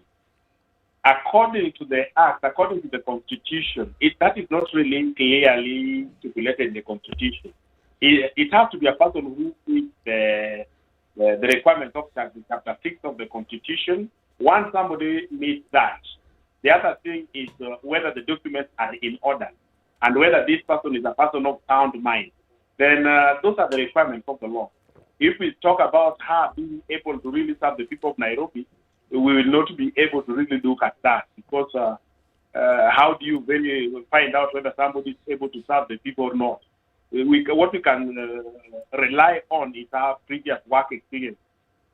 according to the Act, according to the Constitution, that is not really clearly stipulated in the Constitution. It has to be a person who meets the requirements of Chapter 6 of the Constitution. Once somebody meets that, the other thing is whether the documents are in order and whether this person is a person of sound mind. Then those are the requirements of the law. If we talk about her being able to really serve the people of Nairobi, we will not be able to really look at that, because how do you really find out whether somebody is able to serve the people or not? What we can rely on is her previous work experience.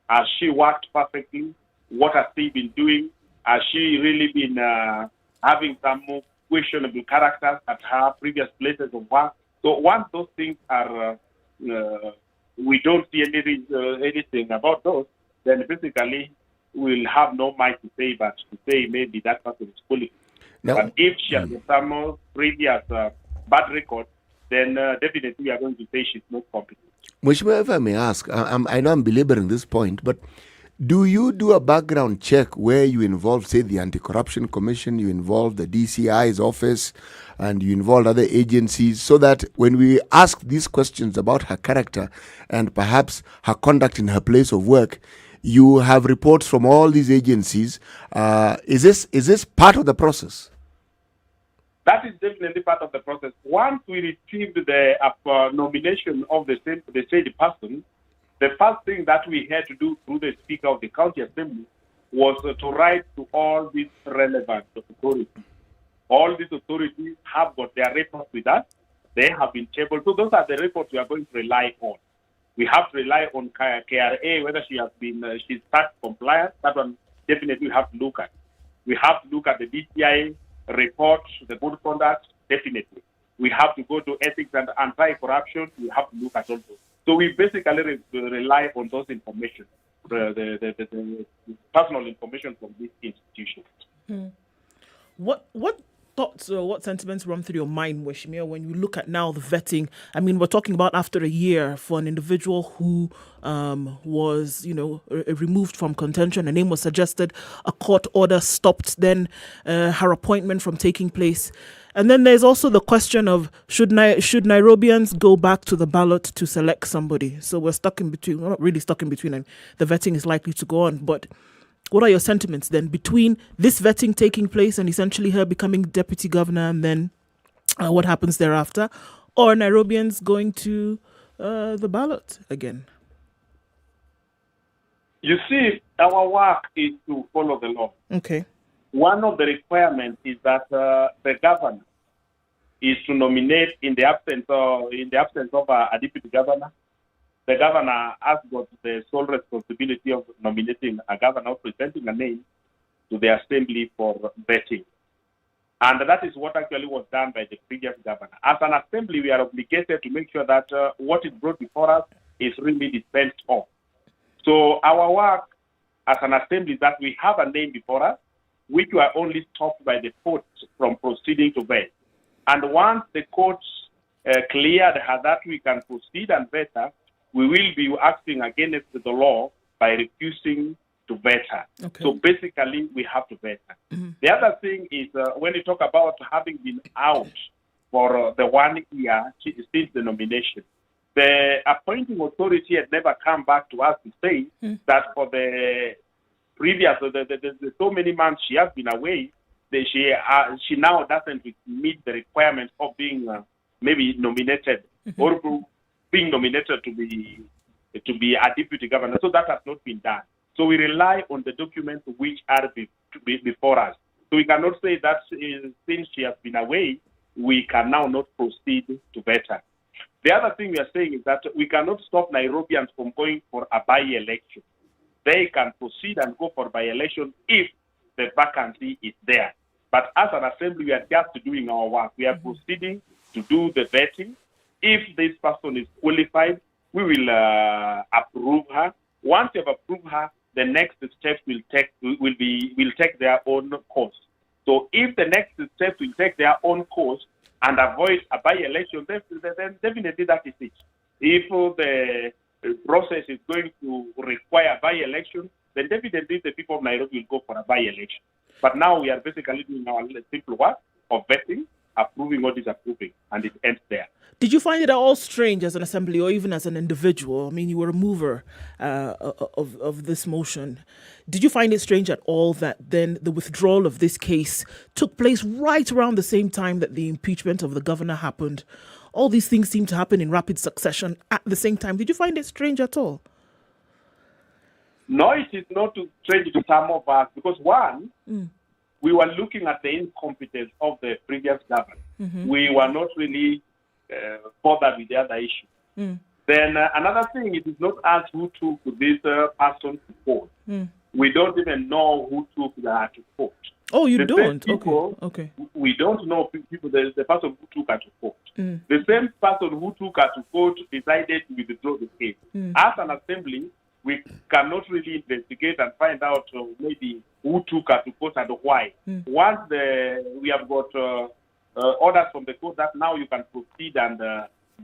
Has she worked perfectly? What has she been doing? Has she really been having some more questionable characters at her previous places of work? So once those things are, we don't see anything about those, then basically we'll have no mind to say, but to say maybe that person is fully. Now, but if she has some previous bad record, then definitely we are going to say she's not competent. Mheshimiwa, if I may ask, I know I'm belaboring this point, but do you do a background check where you involve, say, the Anti-Corruption Commission, you involve the DCI's office, and you involve other agencies, so that when we ask these questions about her character and perhaps her conduct in her place of work, you have reports from all these agencies? Is this part of the process? That is definitely part of the process. Once we received the nomination of the said person, the first thing that we had to do through the Speaker of the County Assembly was to write to all these relevant authorities. All these authorities have got their reports with us. They have been tabled. So those are the reports we are going to rely on. We have to rely on KRA, whether she has been, she's tax compliant. That one definitely we have to look at. We have to look at the DCI report, the good conduct, definitely. We have to go to ethics and anti-corruption. We have to look at all those. So we basically rely on those information, the personal information from these institutions. What thoughts or what sentiments run through your mind, Weshimia, when you look at now the vetting? I mean, we're talking about after a year for an individual who was, removed from contention. A name was suggested, a court order stopped then her appointment from taking place. And then there's also the question of should Nairobians go back to the ballot to select somebody? So we're stuck in between. We're not really stuck in between, and the vetting is likely to go on. But what are your sentiments then between this vetting taking place and essentially her becoming deputy governor, and then what happens thereafter, or Nairobians going to the ballot again? You see, our work is to follow the law. Okay. One of the requirements is that the governor is to nominate in the absence of a deputy governor. The governor has got the sole responsibility of nominating a governor, presenting a name to the assembly for vetting. And that is what actually was done by the previous governor. As an assembly, we are obligated to make sure that what is brought before us is really dispensed of. So our work as an assembly is that we have a name before us, which were only stopped by the court from proceeding to vet. And once the courts cleared her that we can proceed and vet her, we will be acting against the law by refusing to vet her. Okay. So basically, we have to vet her. Mm-hmm. The other thing is when you talk about having been out for the 1 year since the nomination, the appointing authority had never come back to us to say that for the previous, the so many months she has been away, she now doesn't meet the requirements of being maybe nominated or being nominated to be a deputy governor. So that has not been done. So we rely on the documents which are before us. So we cannot say that since she has been away, we can now not proceed to vet her. The other thing we are saying is that we cannot stop Nairobians from going for a by-election. They can proceed and go for by-election if the vacancy is there. But as an assembly, we are just doing our work. We are proceeding to do the vetting. If this person is qualified, we will approve her. Once you have approved her, the next steps will take their own course. So if the next steps will take their own course and avoid a by-election, then definitely that is it. If the process is going to require by-election, then definitely the people of Nairobi will go for a by-election. But now we are basically doing our simple work of vetting, approving or disapproving, and it ends there. Did you find it at all strange as an assembly or even as an individual? I mean, you were a mover of this motion. Did you find it strange at all that then the withdrawal of this case took place right around the same time that the impeachment of the governor happened? All these things seem to happen in rapid succession at the same time. Did you find it strange at all? No, it is not strange to some of us because one, we were looking at the incompetence of the previous governor. Mm-hmm. We were not really bothered with the other issue. Then another thing, it is not us who took this person to court. We don't even know who took her to court. Oh, you don't? People, okay. We don't know people. The person who took her to court. The same person who took her to court decided to withdraw the case. As an assembly, we cannot really investigate and find out maybe who took her to court and why. Once we have got orders from the court that now you can proceed and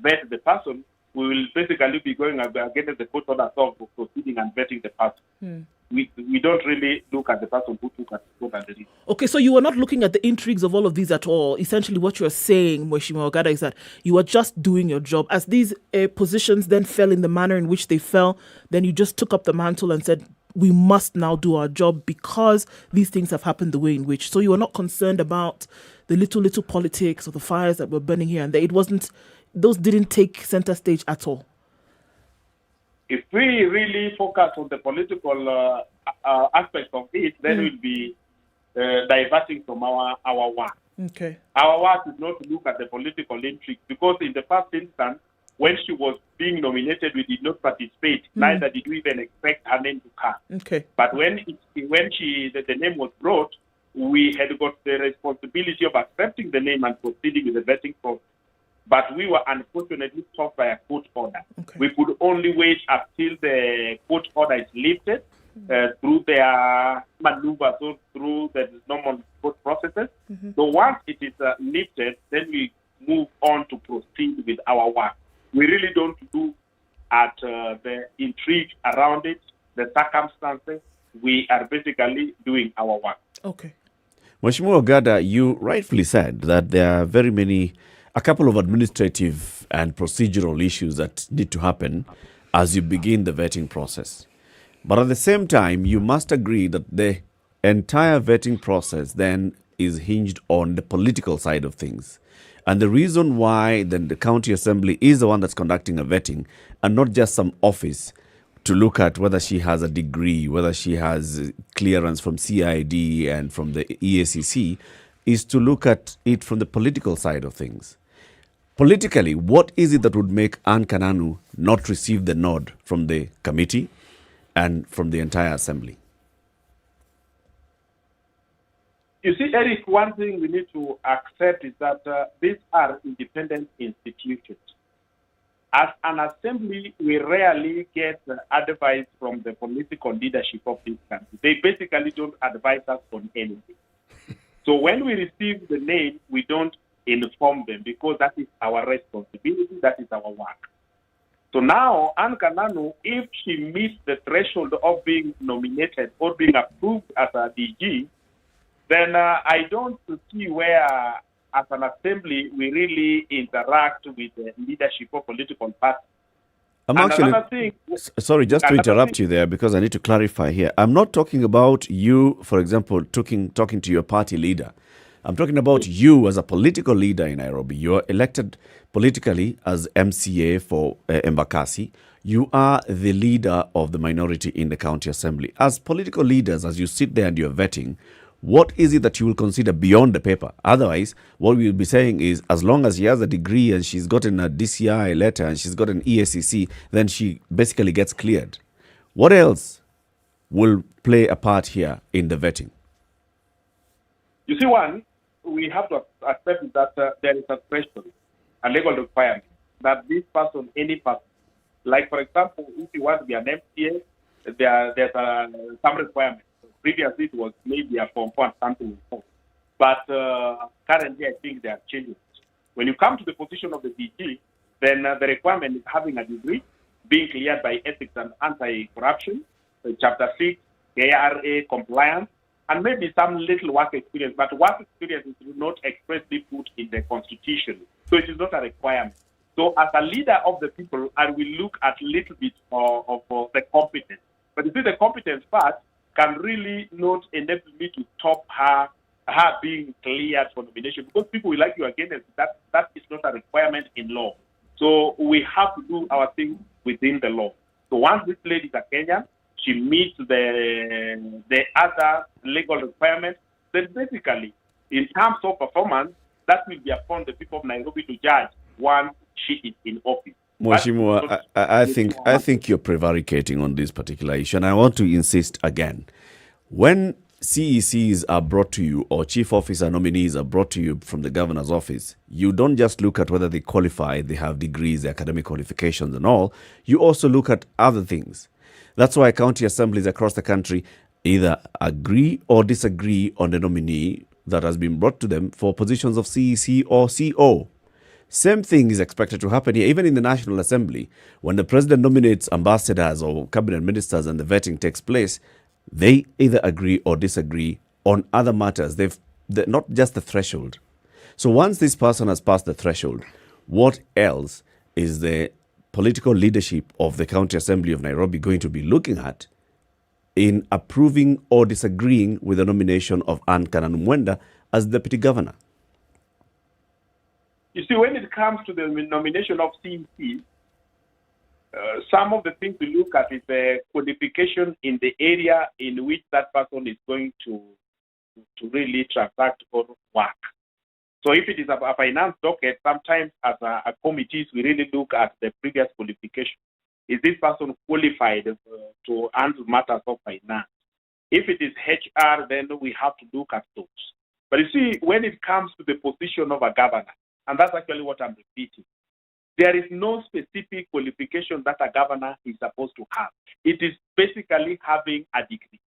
vet the person, we will basically be going against the court orders of proceeding and vetting the person. We don't really look at the person who took her to court and the reason. Okay, so you were not looking at the intrigues of all of these at all. Essentially, what you're saying, Mheshimiwa Ogada, is that you were just doing your job. As these positions then fell in the manner in which they fell, then you just took up the mantle and said, we must now do our job because these things have happened the way in which. So you were not concerned about the little politics or the fires that were burning here and there. Those didn't take center stage at all. If we really focus on the political aspect of it, then we'll be diverting from our work. Okay. Our work is not to look at the political intrigue, because in the first instance, when she was being nominated, we did not participate. Neither did we even expect her name to come. Okay. But when the name was brought, we had got the responsibility of accepting the name and proceeding with the vetting process. But we were unfortunately stopped by a court order. Okay. We could only wait until the court order is lifted through their maneuvers, so through the normal court processes. So once it is lifted, then we move on to proceed with our work. We really don't look at the intrigue around it, the circumstances. We are basically doing our work. Okay. Mheshimiwa Ogada, you rightfully said that there are a couple of administrative and procedural issues that need to happen as you begin the vetting process. But at the same time, you must agree that the entire vetting process then is hinged on the political side of things. And the reason why then the county assembly is the one that's conducting a vetting and not just some office to look at whether she has a degree, whether she has clearance from CID and from the EACC, is to look at it from the political side of things. Politically, what is it that would make Anne Kananu not receive the nod from the committee and from the entire assembly? You see, Eric, one thing we need to accept is that these are independent institutions. As an assembly, we rarely get advice from the political leadership of this country. They basically don't advise us on anything. So when we receive the name, we don't inform them, because that is our responsibility, that is our work. So now, Anne Kananu, if she meets the threshold of being nominated or being approved as a DG, then I don't see where, as an assembly, we really interact with the leadership of political parties. Sorry, just to interrupt you there, because I need to clarify here. I'm not talking about you, for example, talking to your party leader. I'm talking about you as a political leader in Nairobi. You are elected politically as MCA for Embakasi. You are the leader of the minority in the county assembly. As political leaders, as you sit there and you're vetting, what is it that you will consider beyond the paper? Otherwise, what we will be saying is, as long as she has a degree and she's gotten a DCI letter and she's got an EACC, then she basically gets cleared. What else will play a part here in the vetting? You see, one, we have to accept that there is a threshold, a legal requirement, that this person, any person, like, for example, if you want to be an MCA, there's some requirement. Previously, it was maybe a Form 4 and something. But currently, I think they are changing. When you come to the position of the DG, then the requirement is having a degree, being cleared by ethics and anti-corruption, Chapter 6, KRA compliance, and maybe some little work experience. But work experience is not expressly put in the Constitution, so it is not a requirement. So as a leader of the people, I will look at a little bit of the competence. But you see, the competence part can really not enable me to stop her being cleared for nomination, because people will like you again. That is not a requirement in law. So we have to do our thing within the law. So once this lady is a Kenyan, she meets the other legal requirements, then basically, in terms of performance, that will be upon the people of Nairobi to judge once she is in office. Mheshimiwa, I think you're prevaricating on this particular issue, and I want to insist again. When CECs are brought to you, or chief officer nominees are brought to you from the governor's office, you don't just look at whether they qualify, they have degrees, academic qualifications and all. You also look at other things. That's why county assemblies across the country either agree or disagree on the nominee that has been brought to them for positions of CEC or CO. Same thing is expected to happen here, even in the National Assembly. When the president nominates ambassadors or cabinet ministers and the vetting takes place, they either agree or disagree on other matters. They're not just the threshold. So once this person has passed the threshold, what else is the political leadership of the County Assembly of Nairobi going to be looking at in approving or disagreeing with the nomination of Anne Kananu as deputy governor? You see, when it comes to the nomination of CEC, some of the things we look at is the qualification in the area in which that person is going to really transact or work. So if it is a finance docket, sometimes as a committees, we really look at the previous qualification. Is this person qualified to handle matters of finance? If it is HR, then we have to look at those. But you see, when it comes to the position of a governor, and that's actually what I'm repeating, there is no specific qualification that a governor is supposed to have. It is basically having a degree.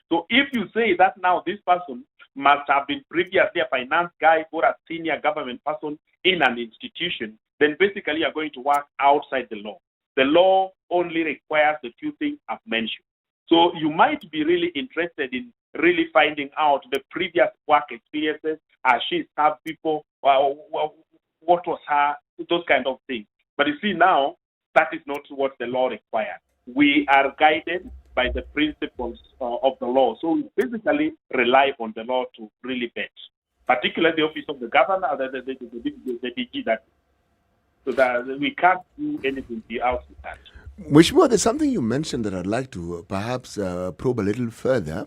So if you say that now this person must have been previously a finance guy or a senior government person in an institution, then basically you're going to work outside the law. The law only requires the few things I've mentioned. So you might be really interested in really finding out the previous work experiences, as she served people, what was her, those kind of things. But you see now, that is not what the law requires. We are guided by the principles of the law. So we basically rely on the law to really bet, particularly the office of the governor, the DG, that, so that we can't do anything else with that. Mheshimiwa, there's something you mentioned that I'd like to perhaps probe a little further.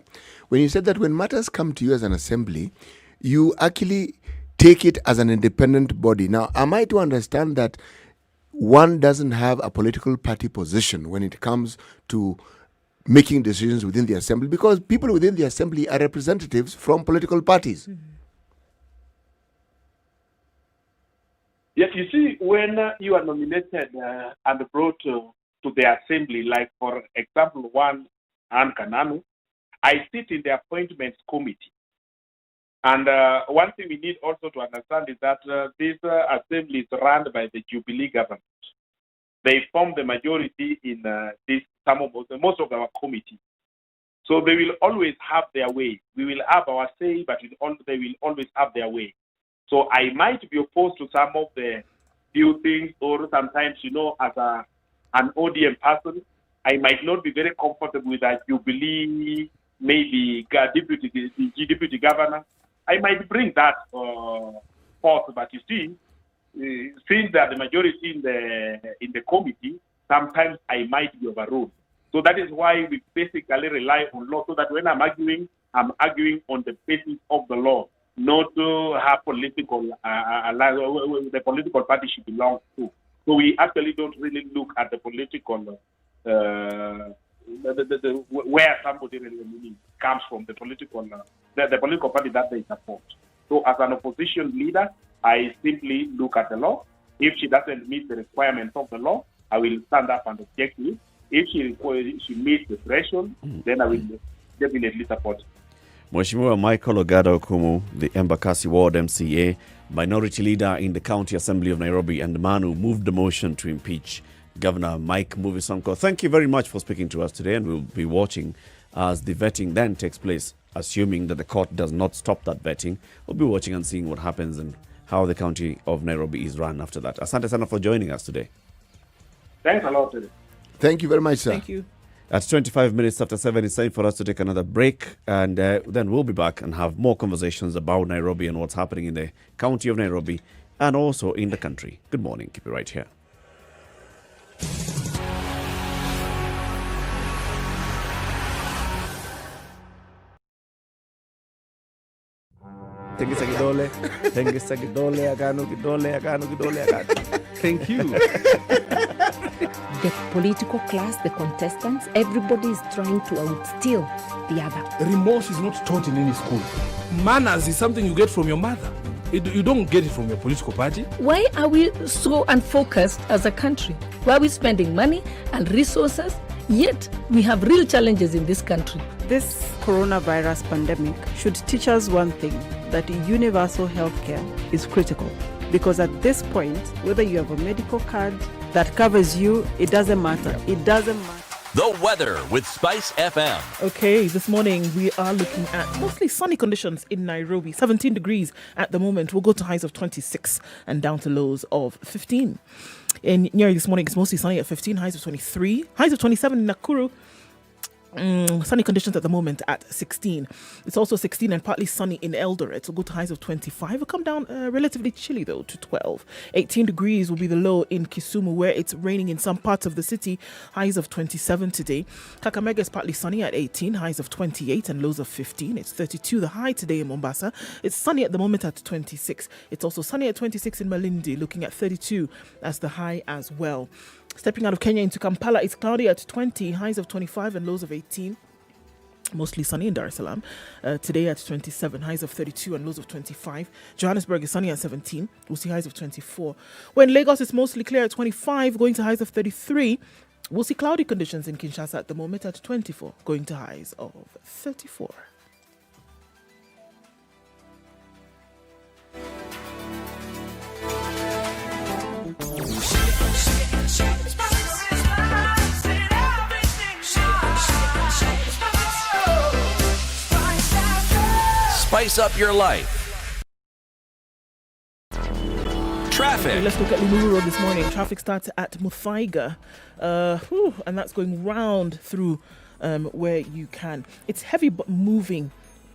When you said that when matters come to you as an assembly, you actually take it as an independent body. Now, am I to understand that one doesn't have a political party position when it comes to making decisions within the assembly? Because people within the assembly are representatives from political parties. Mm-hmm. Yes, you see, when you are nominated and brought to the assembly, like for example, one Anne Kananu, I sit in the appointments committee. And one thing we need also to understand is that this assembly is run by the Jubilee government. They form the majority in most of our committees. So they will always have their way. We will have our say, but they will always have their way. So I might be opposed to some of the few things, or sometimes, as an ODM person, I might not be very comfortable with a Jubilee, maybe deputy governor. I might bring that forth, but you see, since that the majority in the committee, sometimes I might be overruled. So that is why we basically rely on law, so that when I'm arguing on the basis of the law, not to have political, the political party should belong to. So we actually don't really look at the political, where somebody really comes from, the political party that they support. So as an opposition leader, I simply look at the law. If she doesn't meet the requirements of the law, I will stand up and object to it. If she meets the threshold, then I will definitely support it. Mheshimiwa Michael Ogada Okumu, the Embakasi Ward MCA, minority leader in the County Assembly of Nairobi, and the man who moved the motion to impeach Governor Mike Mbuvi Sonko. Thank you very much for speaking to us today, and we'll be watching as the vetting then takes place. Assuming that the court does not stop that vetting, we'll be watching and seeing what happens and how the County of Nairobi is run after that. Asante sana for joining us today. Thanks a lot today. Thank you very much, sir. Thank you. At 25 minutes after 7, it's time for us to take another break, and then we'll be back and have more conversations about Nairobi and what's happening in the County of Nairobi and also in the country. Good morning. Keep it right here. Thank you. The political class, the contestants, everybody is trying to outsteal the other. Remorse is not taught in any school. Manners is something you get from your mother. You don't get it from your political party. Why are we so unfocused as a country? Why are we spending money and resources, yet we have real challenges in this country? This coronavirus pandemic should teach us one thing, that universal healthcare is critical. Because at this point, whether you have a medical card that covers you, it doesn't matter. It doesn't matter. The weather with Spice FM. Okay, this morning we are looking at mostly sunny conditions in Nairobi. 17 degrees at the moment. We'll go to highs of 26 and down to lows of 15. In Nyeri this morning, it's mostly sunny at 15, highs of 23. Highs of 27 in Nakuru. Sunny conditions at the moment at 16. It's also 16 and partly sunny in Eldoret. So go to highs of 25. It'll come down relatively chilly though to 12. 18 degrees will be the low in Kisumu, where it's raining in some parts of the city. Highs of 27 today. Kakamega is partly sunny at 18. Highs of 28 and lows of 15. It's 32 the high today in Mombasa. It's sunny at the moment at 26. It's also sunny at 26 in Malindi, looking at 32 as the high as well. Stepping out of Kenya into Kampala, it's cloudy at 20, highs of 25 and lows of 18. Mostly sunny in Dar es Salaam. Today at 27, highs of 32 and lows of 25. Johannesburg is sunny at 17. We'll see highs of 24. When Lagos is mostly clear at 25, going to highs of 33. We'll see cloudy conditions in Kinshasa at the moment at 24, going to highs of 34. Spice up your life. Traffic. Okay, let's look at Limuru Road this morning. Traffic starts at Muthaiga, and that's going round through where you can. It's heavy but moving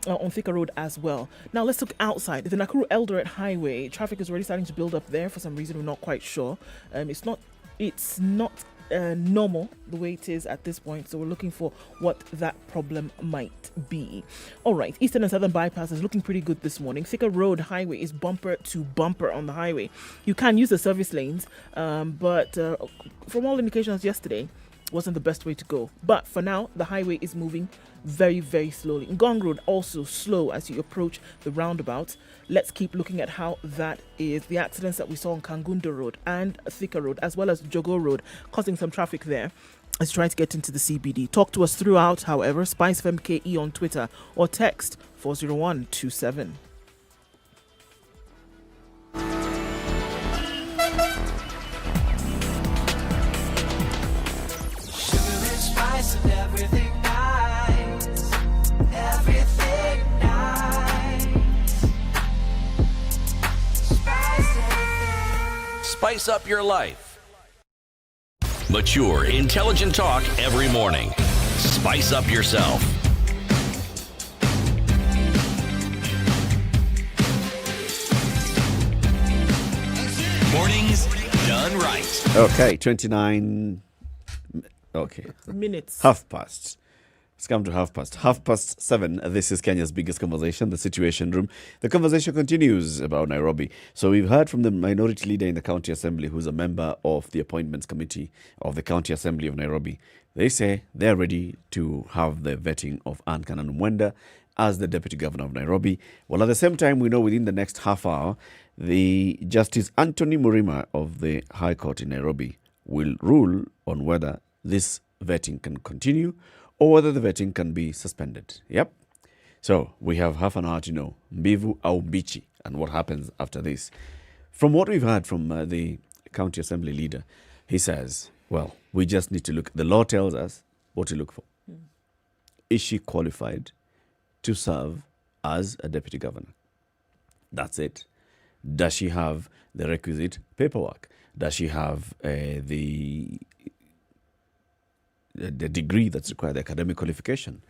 on Thika Road as well. Now let's look outside. The Nakuru Eldoret Highway, traffic is already starting to build up there for some reason we're not quite sure. It's not normal the way it is at this point, so we're looking for what that problem might be. All right, Eastern and Southern Bypass is looking pretty good this morning. Thika Road Highway is bumper to bumper on the highway. You can use the service lanes, but from all indications yesterday wasn't the best way to go. But for now, the highway is moving very, very slowly. Ngong Road also slow as you approach the roundabout. Let's keep looking at how that is. The accidents that we saw on Kangunda Road and Thika Road, as well as Jogo Road, causing some traffic there as you try to get into the CBD. Talk to us throughout, however, SpiceFMKE on Twitter or text 40127. And everything nice, everything nice. Spice up your life. Mature, intelligent talk every morning. Spice up yourself. Mornings done right. Okay, 29... Okay. Minutes. Half past. It's come to 7:30. This is Kenya's biggest conversation, the Situation Room. The conversation continues about Nairobi. So we've heard from the minority leader in the County Assembly, who's a member of the Appointments Committee of the County Assembly of Nairobi. They say they're ready to have the vetting of Anne Kanan Mwenda as the Deputy Governor of Nairobi. Well, at the same time, we know within the next half hour, the Justice Anthony Murima of the High Court in Nairobi will rule on whether this vetting can continue or whether the vetting can be suspended. Yep. So we have half an hour to know mbivu au mbichi and what happens after this. From what we've heard from the County Assembly leader, he says, well, we just need to look. The law tells us what to look for. Is she qualified to serve as a deputy governor? That's it. Does she have the requisite paperwork? Does she have the degree that's required, the academic qualification?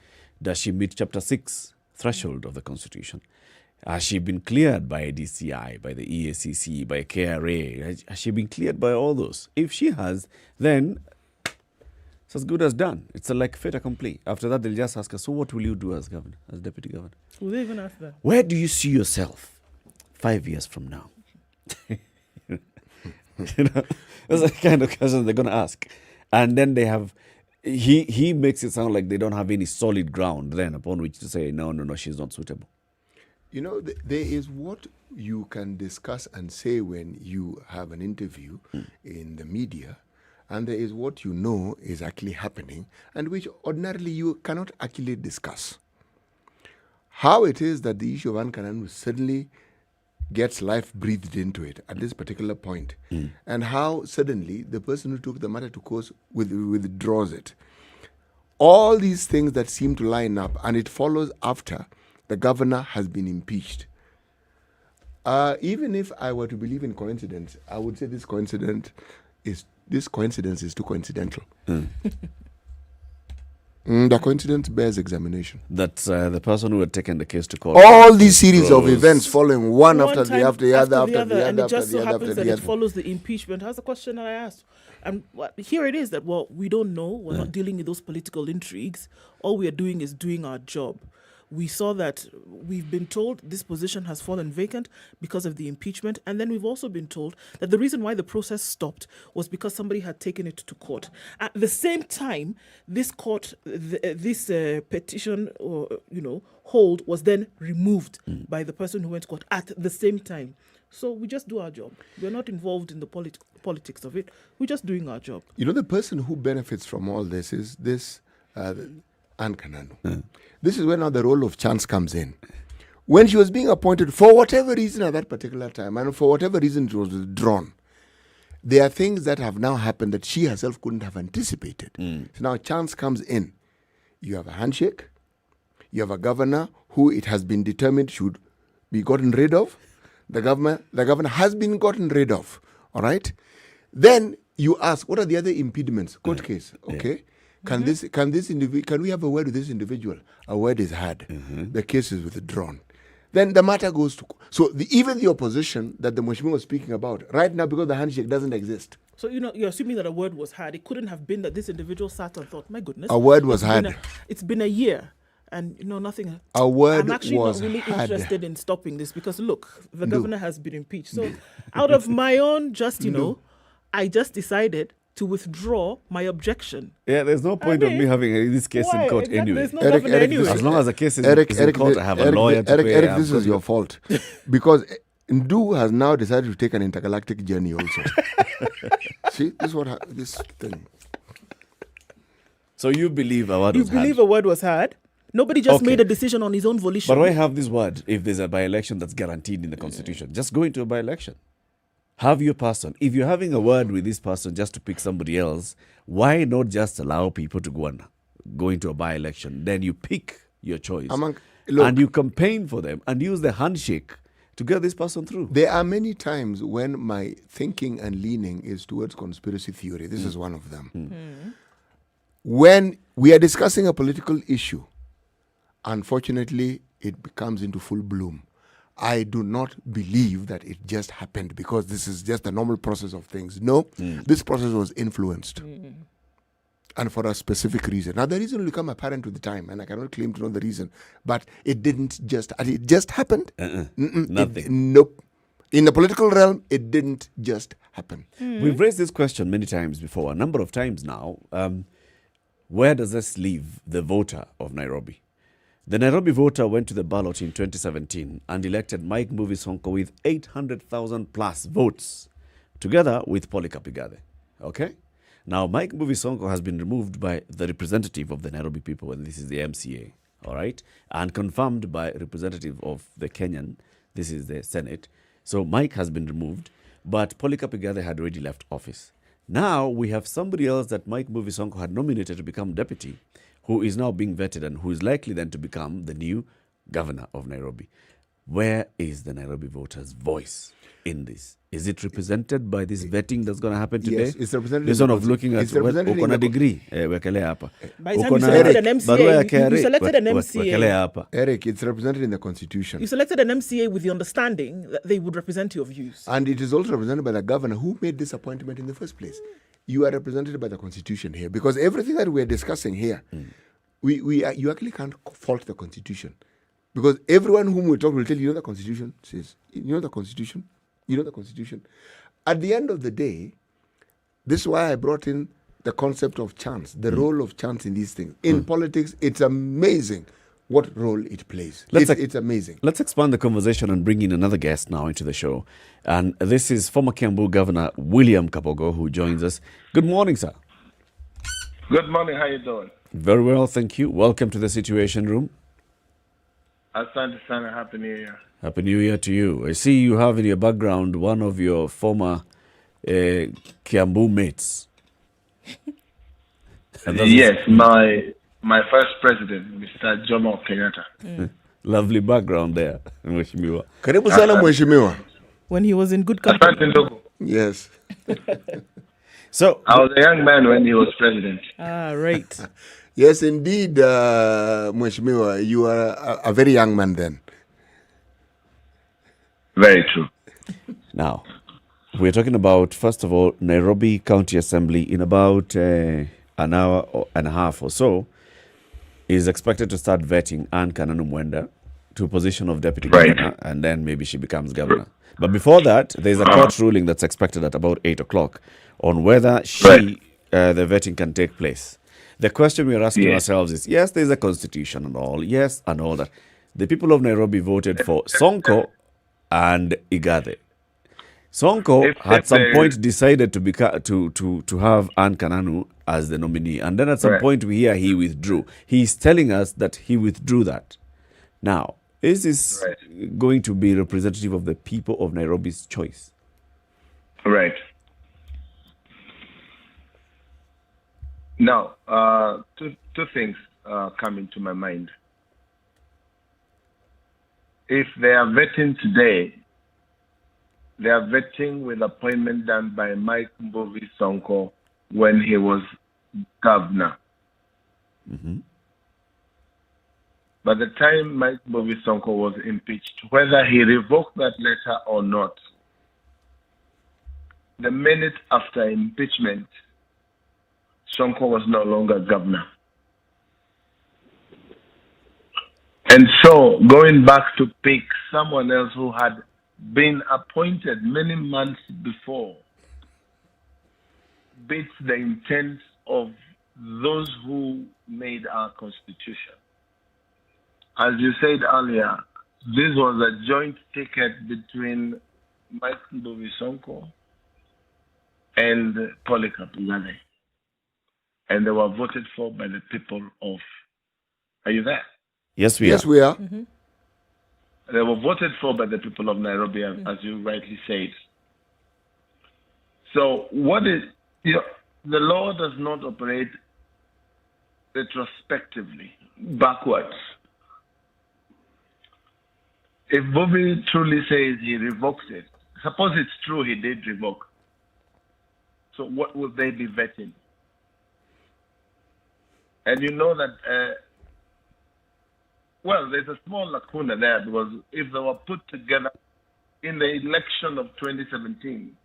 Does she meet Chapter 6 threshold of the Constitution? Has she been cleared by DCI, by the EACC, by KRA? Has she been cleared by all those? If she has, then it's as good as done. It's like fait accompli. After that, they'll just ask her, so what will you do as governor, as deputy governor? Will they even ask that? Where do you see yourself 5 years from now? That's the kind of question they're going to ask. And then they have... He makes it sound like they don't have any solid ground then upon which to say, no, she's not suitable. You know, there is what you can discuss and say when you have an interview in the media, and there is what you know is actually happening, and which ordinarily you cannot actually discuss. How it is that the issue of Ankananu suddenly gets life breathed into it at this particular point, and how suddenly the person who took the matter to court withdraws it. All these things that seem to line up, and it follows after the governor has been impeached. Even if I were to believe in coincidence, I would say this coincidence is too coincidental. The coincidence bears examination. That's the person who had taken the case to court. All these series of events following one after the other, and it just so happens that it follows the impeachment. That's the question that I asked. And here it is that, we don't know. We're not dealing with those political intrigues. All we are doing is doing our job. We saw that we've been told this position has fallen vacant because of the impeachment. And then we've also been told that the reason why the process stopped was because somebody had taken it to court. At the same time, this court, this petition or, hold was then removed by the person who went to court at the same time. So we just do our job. We're not involved in the politics of it. We're just doing our job. You know, the person who benefits from all this is this Ankananu. This is where now the role of chance comes in. When she was being appointed, for whatever reason at that particular time, and for whatever reason it was withdrawn, there are things that have now happened that she herself couldn't have anticipated. So now chance comes in. You have a handshake. You have a governor who it has been determined should be gotten rid of. The governor has been gotten rid of. All right? Then you ask, what are the other impediments? Court case. Okay. Can we have a word with this individual? A word is had. The case is withdrawn. Then the matter goes to... So even the opposition that the Mheshimiwa was speaking about, right now because the handshake doesn't exist. So, you're assuming that a word was had. It couldn't have been that this individual sat and thought, my goodness. A word was had. It's been a year. And, nothing... A word I'm actually was not really had. interested in stopping this because, look, the governor has been impeached. So, out of my own I just decided to withdraw my objection. Yeah, there's no point of me having this case in court anyway. There's no governor anyway. As long as the case is in court, I have a lawyer to pay. Eric, this is your fault. Because Ndu has now decided to take an intergalactic journey also. See, this thing. So you believe a word was had? You believe a word was had? Nobody just made a decision on his own volition. But why have this word if there's a by-election that's guaranteed in the Constitution? Just go into a by-election. Have your person. If you're having a word with this person just to pick somebody else, why not just allow people to go into a by-election? Then you pick your choice and you campaign for them and use the handshake to get this person through. There are many times when my thinking and leaning is towards conspiracy theory. This is one of them. When we are discussing a political issue, unfortunately, it comes into full bloom. I do not believe that it just happened because this is just a normal process of things. No, this process was influenced. And for a specific reason. Now, the reason will become apparent with the time, and I cannot claim to know the reason, but it just happened. Nothing. Nope. In the political realm, it didn't just happen. We've raised this question many times before, a number of times now. Where does this leave the voter of Nairobi? The Nairobi voter went to the ballot in 2017 and elected Mike Mbuvi Sonko with 800,000 plus votes, together with Polycarp Igathe. Okay? Now, Mike Mbuvi Sonko has been removed by the representative of the Nairobi people, and this is the MCA, all right? And confirmed by representative of the Kenyan, this is the Senate. So Mike has been removed, but Polycarp Igathe had already left office. Now we have somebody else that Mike Mbuvi Sonko had nominated to become deputy, who is now being vetted and who is likely then to become the new governor of Nairobi. Where is the Nairobi voters' voice in this? Is it represented by this vetting that's going to happen today? Yes, it's represented. This one of looking at ukona degree. By the time you selected an MCA, you selected an MCA. Eric, it's represented in the Constitution. You selected an MCA with the understanding that they would represent your views. And it is also represented by the governor who made this appointment in the first place. You are represented by the Constitution here because everything that we're discussing here, you actually can't fault the Constitution. Because everyone whom we talk will tell you, the Constitution says, you know the Constitution? You know the Constitution. At the end of the day, this is why I brought in the concept of chance, the role of chance in these things. In politics, it's amazing what role it plays. It's amazing. Let's expand the conversation and bring in another guest now into the show. And this is former Kiambu Governor William Kabogo, who joins us. Good morning, sir. Good morning. How you doing? Very well, thank you. Welcome to the Situation Room. Asante sana. Happy New Year. Happy New Year to you. I see you have in your background one of your former Kiambu mates. Yes, my first president, Mr. Jomo Kenyatta. Lovely background there, Mheshimiwa. Karibu sana Mheshimiwa. When he was in good company. Yes. So I was a young man when he was president. Ah, right. Yes, indeed, Mheshimiwa, you are a very young man then. Very true. Now, we're talking about, first of all, Nairobi County Assembly in about an hour and a half or so is expected to start vetting Anne Kananu Mwenda to a position of deputy governor, and then maybe she becomes governor. But before that, there's a court ruling that's expected at about 8 o'clock on whether the vetting can take place. The question we're asking ourselves is, yes, there's a constitution and all, yes, and all that. The people of Nairobi voted for Sonko and Igade. Sonko at some point decided to have Anne Kananu as the nominee, and then at some point we hear he withdrew. He's telling us that he withdrew that. Now, is this going to be representative of the people of Nairobi's choice? Right. Now, two things come into my mind. If they are vetting today, they are vetting with appointment done by Mike Mbovi Sonko when he was governor. Mm-hmm. By the time Mike Mbovi Sonko was impeached, whether he revoked that letter or not, the minute after impeachment, Sonko was no longer governor. And so, going back to pick someone else who had been appointed many months before beats the intent of those who made our constitution. As you said earlier, this was a joint ticket between Mike Mbovi Sonko and Polycarp Igade. And they were voted for by the people of... Are you there? Yes, we are. Yes, we are. Mm-hmm. They were voted for by the people of Nairobi, as you rightly said. So the law does not operate retrospectively, backwards. If Bobby truly says he revokes it, suppose it's true he did revoke, so what would they be vetting? And you know that, there's a small lacuna there, because if they were put together in the election of 2017,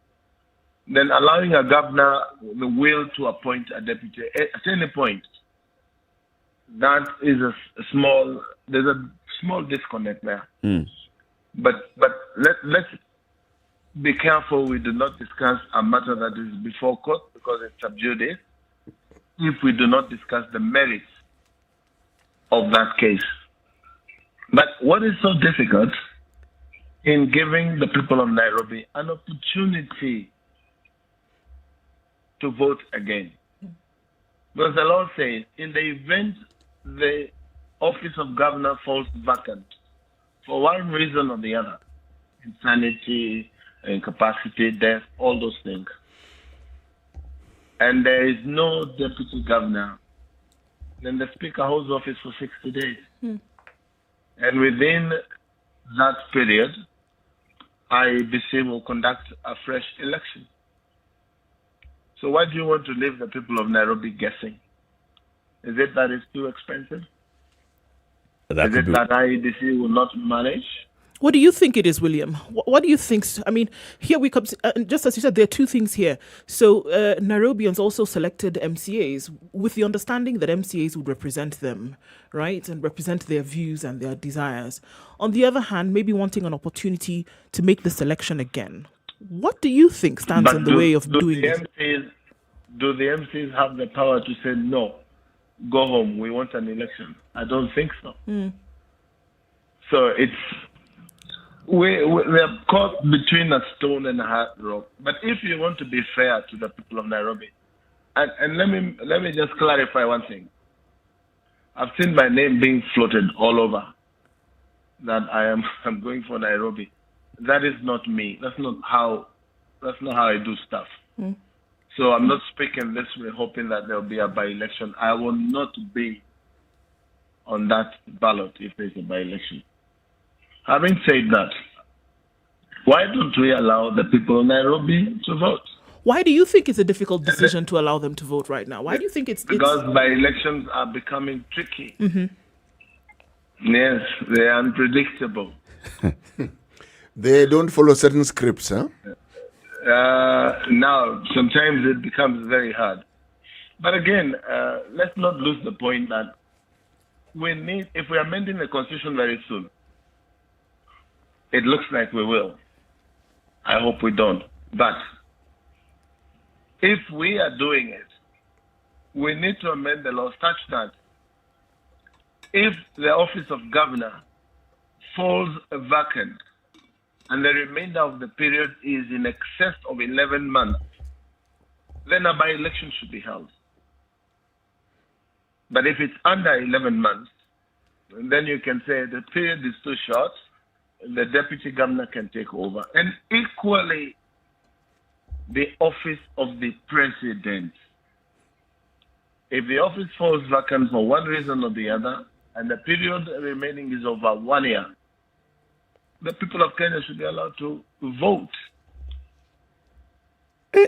then allowing a governor the will to appoint a deputy at any point, that is there's a small disconnect there. Mm. But let's be careful we do not discuss a matter that is before court, because it's sub judice, if we do not discuss the merits of that case. But what is so difficult in giving the people of Nairobi an opportunity to vote again? Because the law says, in the event the office of governor falls vacant for one reason or the other, insanity, incapacity, death, all those things, and there is no deputy governor, then the speaker holds office for 60 days. And within that period, IEBC will conduct a fresh election. So why do you want to leave the people of Nairobi guessing? Is it that it's too expensive? Is it that IEBC will not manage? What do you think it is, William? What do you think? I mean, here we come, just as you said, there are two things here. So Nairobians also selected MCAs with the understanding that MCAs would represent them, right? And represent their views and their desires. On the other hand, maybe wanting an opportunity to make the selection again. What do you think stands in the way of doing this? Do the MCs have the power to say, no, go home, we want an election. I don't think so. So we're caught between a stone and a hard rock. But if you want to be fair to the people of Nairobi, and let me just clarify one thing. I've seen my name being floated all over that I'm going for Nairobi. That is not me. That's not how I do stuff. So I'm not speaking this way, hoping that there'll be a by-election. I will not be on that ballot if there's a by-election. Having said that, why don't we allow the people of Nairobi to vote? Why do you think it's a difficult decision to allow them to vote right now? Why do you think it's... Because by-elections are becoming tricky. Yes, they are unpredictable. They don't follow certain scripts, huh? Now, sometimes it becomes very hard. But again, let's not lose the point that if we are amending the Constitution very soon, it looks like we will. I hope we don't. But if we are doing it, we need to amend the law such that if the office of governor falls vacant and the remainder of the period is in excess of 11 months, then a by-election should be held. But if it's under 11 months, then you can say the period is too short, the deputy governor can take over. And equally, the office of the president. If the office falls vacant for one reason or the other, and the period remaining is over 1 year, the people of Kenya should be allowed to vote.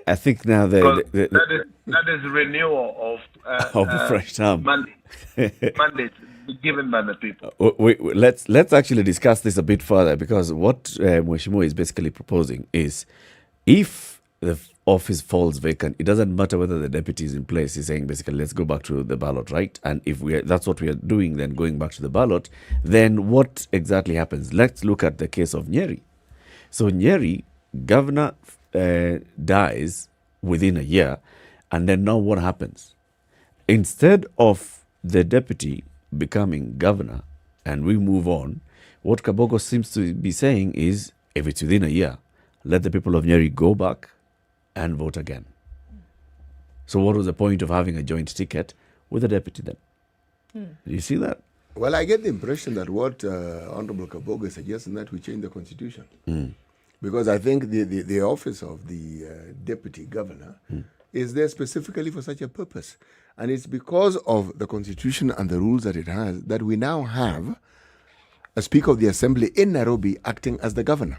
I think now that is renewal of a fresh term. Mandate given by the people. Let's actually discuss this a bit further, because what Mheshimiwa is basically proposing is, if the office falls vacant, it doesn't matter whether the deputy is in place. He's saying basically, let's go back to the ballot, right? And if that's what we are doing, then going back to the ballot, then what exactly happens? Let's look at the case of Nyeri. So Nyeri, governor dies within a year, and then now what happens? Instead of the deputy becoming governor and we move on, what Kabogo seems to be saying is, if it's within a year, let the people of Nyeri go back and vote again. So what was the point of having a joint ticket with a deputy then? Do you see that? Well, I get the impression that what Honorable Kabogo is suggesting, that we change the constitution. Because I think the office of the deputy governor is there specifically for such a purpose. And it's because of the constitution and the rules that it has that we now have a Speaker of the Assembly in Nairobi acting as the governor,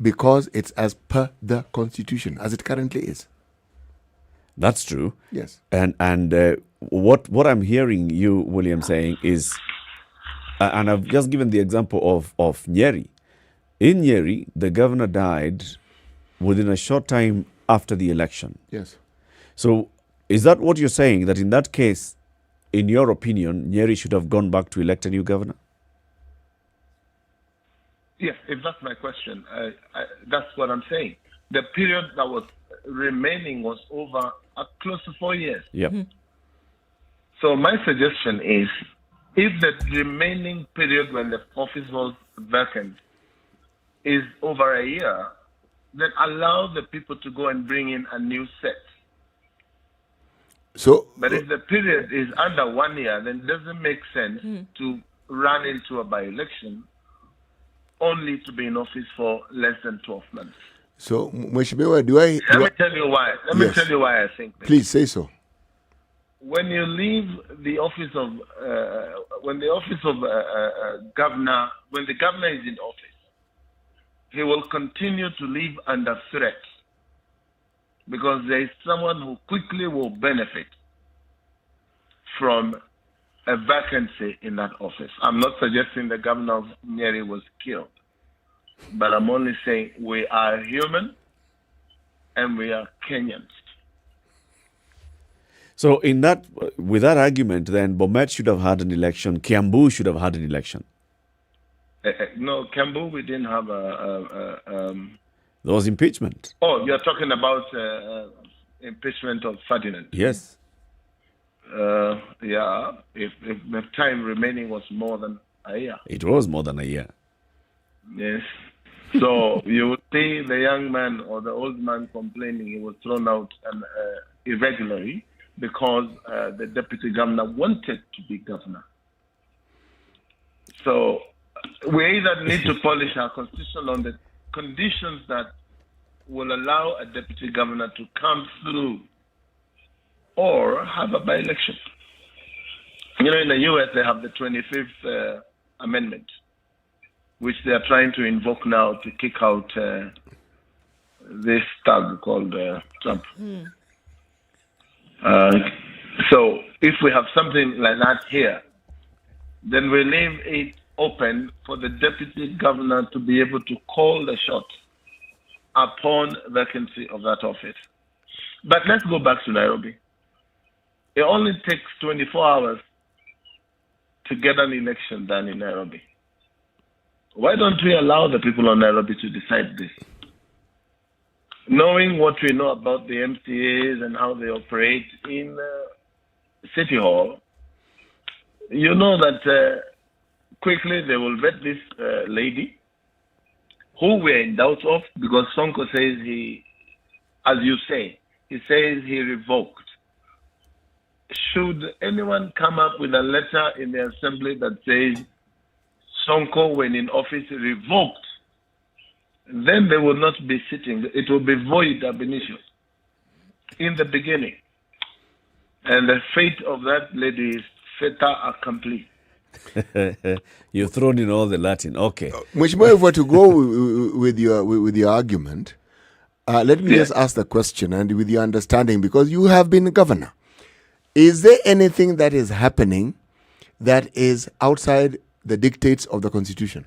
because it's as per the constitution, as it currently is. That's true. Yes. And what I'm hearing you, William, saying is, and I've just given the example of Nyeri. In Nyeri, the governor died within a short time after the election. Yes. So is that what you're saying, that in that case, in your opinion, Nyeri should have gone back to elect a new governor? Yes, if that's my question, that's what I'm saying. The period that was remaining was over close to 4 years. Yep. So my suggestion is, if the remaining period when the office was vacant is over a year, then allow the people to go and bring in a new set. But if the period is under 1 year, then it doesn't make sense to run into a by-election only to be in office for less than 12 months. So, Mheshimiwa, Let me tell you why. Let me tell you why I think this. Please say so. When you leave the office of, when the governor is in office, he will continue to live under threat, because there is someone who quickly will benefit from a vacancy in that office. I'm not suggesting the governor of Nyeri was killed, but I'm only saying we are human and we are Kenyans. So with that argument, then Bomet should have had an election, Kiambu should have had an election. No, Kiambu, we didn't have there was impeachment. Oh, you're talking about impeachment of Ferdinand. Yes. if the time remaining was more than a year. It was more than a year. Yes. So you would see the young man or the old man complaining he was thrown out irregularly because the deputy governor wanted to be governor. So we either need to polish our constitution on the conditions that will allow a deputy governor to come through or have a by-election. You know, in the U.S., they have the 25th Amendment, which they are trying to invoke now to kick out this thug called Trump. So if we have something like that here, then we leave it open for the deputy governor to be able to call the shots upon vacancy of that office. But let's go back to Nairobi. It only takes 24 hours to get an election done in Nairobi. Why don't we allow the people of Nairobi to decide this? Knowing what we know about the MCAs and how they operate in City Hall, you know that quickly they will vet this lady, who we're in doubt of, because Sonko says he, as you say, he says he revoked. Should anyone come up with a letter in the assembly that says Sonko, when in office, revoked, then they will not be sitting. It will be void ab initio in the beginning. And the fate of that lady is fait accompli. You've thrown in all the Latin. Okay. Mheshimiwa, if we're to go with your argument, let me just ask the question, and with your understanding, because you have been governor, is there anything that is happening that is outside the dictates of the Constitution?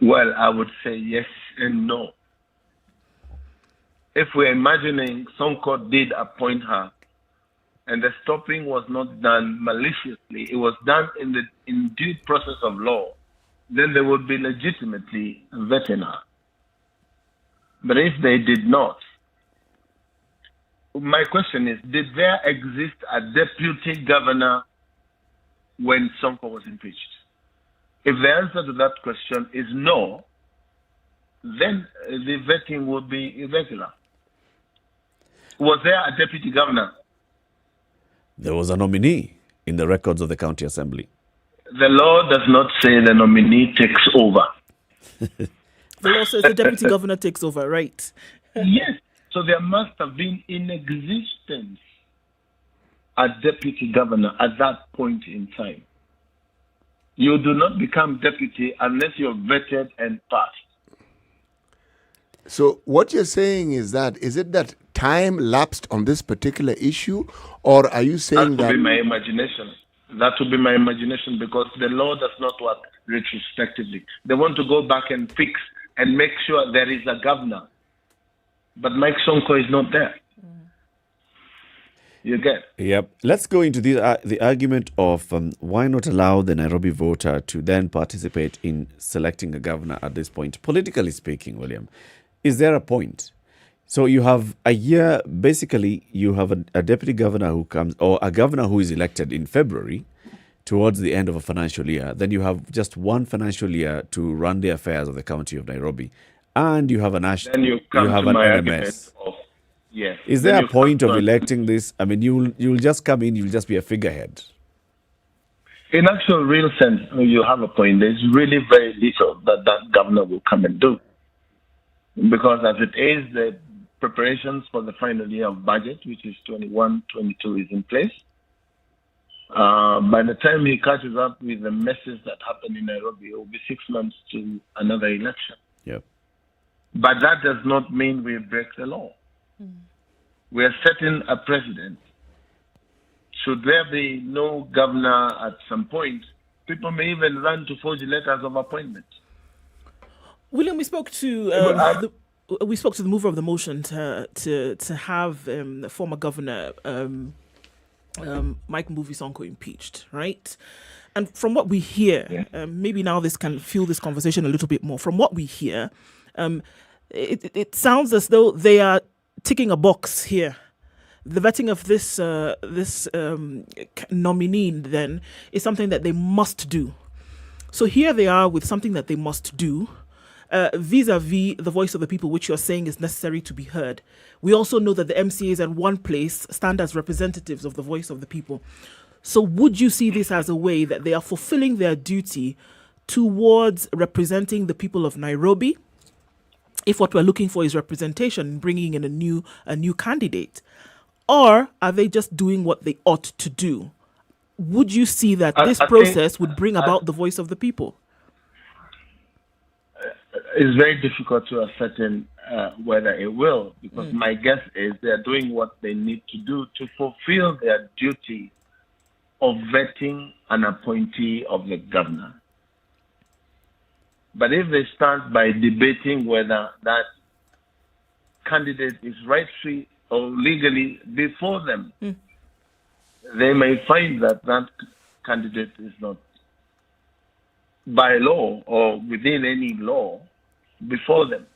Well, I would say yes and no. If we're imagining Sonko did appoint her, and the stopping was not done maliciously, it was done in due process of law, then they would be legitimately vetting her. But if they did not, my question is, did there exist a deputy governor when Sonko was impeached? If the answer to that question is no, then the vetting would be irregular. Was there a deputy governor? There was a nominee in the records of the county assembly. The law does not say the nominee takes over. The law says the deputy governor takes over, right? Yes. So there must have been in existence a deputy governor at that point in time. You do not become deputy unless you're vetted and passed. So what you're saying is it that time lapsed on this particular issue, or are you saying that would be my imagination? That would be my imagination, because the law does not work retrospectively. They want to go back and fix and make sure there is a governor. But Mike Sonko is not there. You get? Yep. Let's go into the argument of why not allow the Nairobi voter to then participate in selecting a governor at this point. Politically speaking, William, is there a point? So you have a year, basically you have a deputy governor who comes, or a governor who is elected in February towards the end of a financial year. Then you have just one financial year to run the affairs of the county of Nairobi. And you have a national, then you have an NMS. Yes. Is there a point of electing this? I mean, you'll just come in, you'll just be a figurehead. In actual real sense, you have a point. There's really very little that governor will come and do. Because as it is, the preparations for the final year of budget, which is 21-22, is in place. By the time he catches up with the messes that happen in Nairobi, it will be 6 months to another election. Yep. But that does not mean we break the law. We are setting a precedent. Should there be no governor at some point, people may even run to forge letters of appointment. William, we spoke to the mover of the motion to have the former governor Mike Mbuvi Sonko impeached, right? And from what we hear, maybe now this can fuel this conversation a little bit more. From what we hear, it sounds as though they are ticking a box here the vetting of this nominee then is something that they must do. So here they are with something that they must do, vis-a-vis the voice of the people, which you're saying is necessary to be heard. We also know that the MCAs at one place stand as representatives of the voice of the people. So would you see this as a way that they are fulfilling their duty towards representing the people of Nairobi, if what we're looking for is representation, bringing in a new candidate? Or are they just doing what they ought to do? Would you see that this process would bring about the voice of the people? It's very difficult to ascertain whether it will, because my guess is they're doing what they need to do to fulfill their duty of vetting an appointee of the governor. But if they start by debating whether that candidate is rightfully or legally before them, they may find that that candidate is not by law or within any law before them.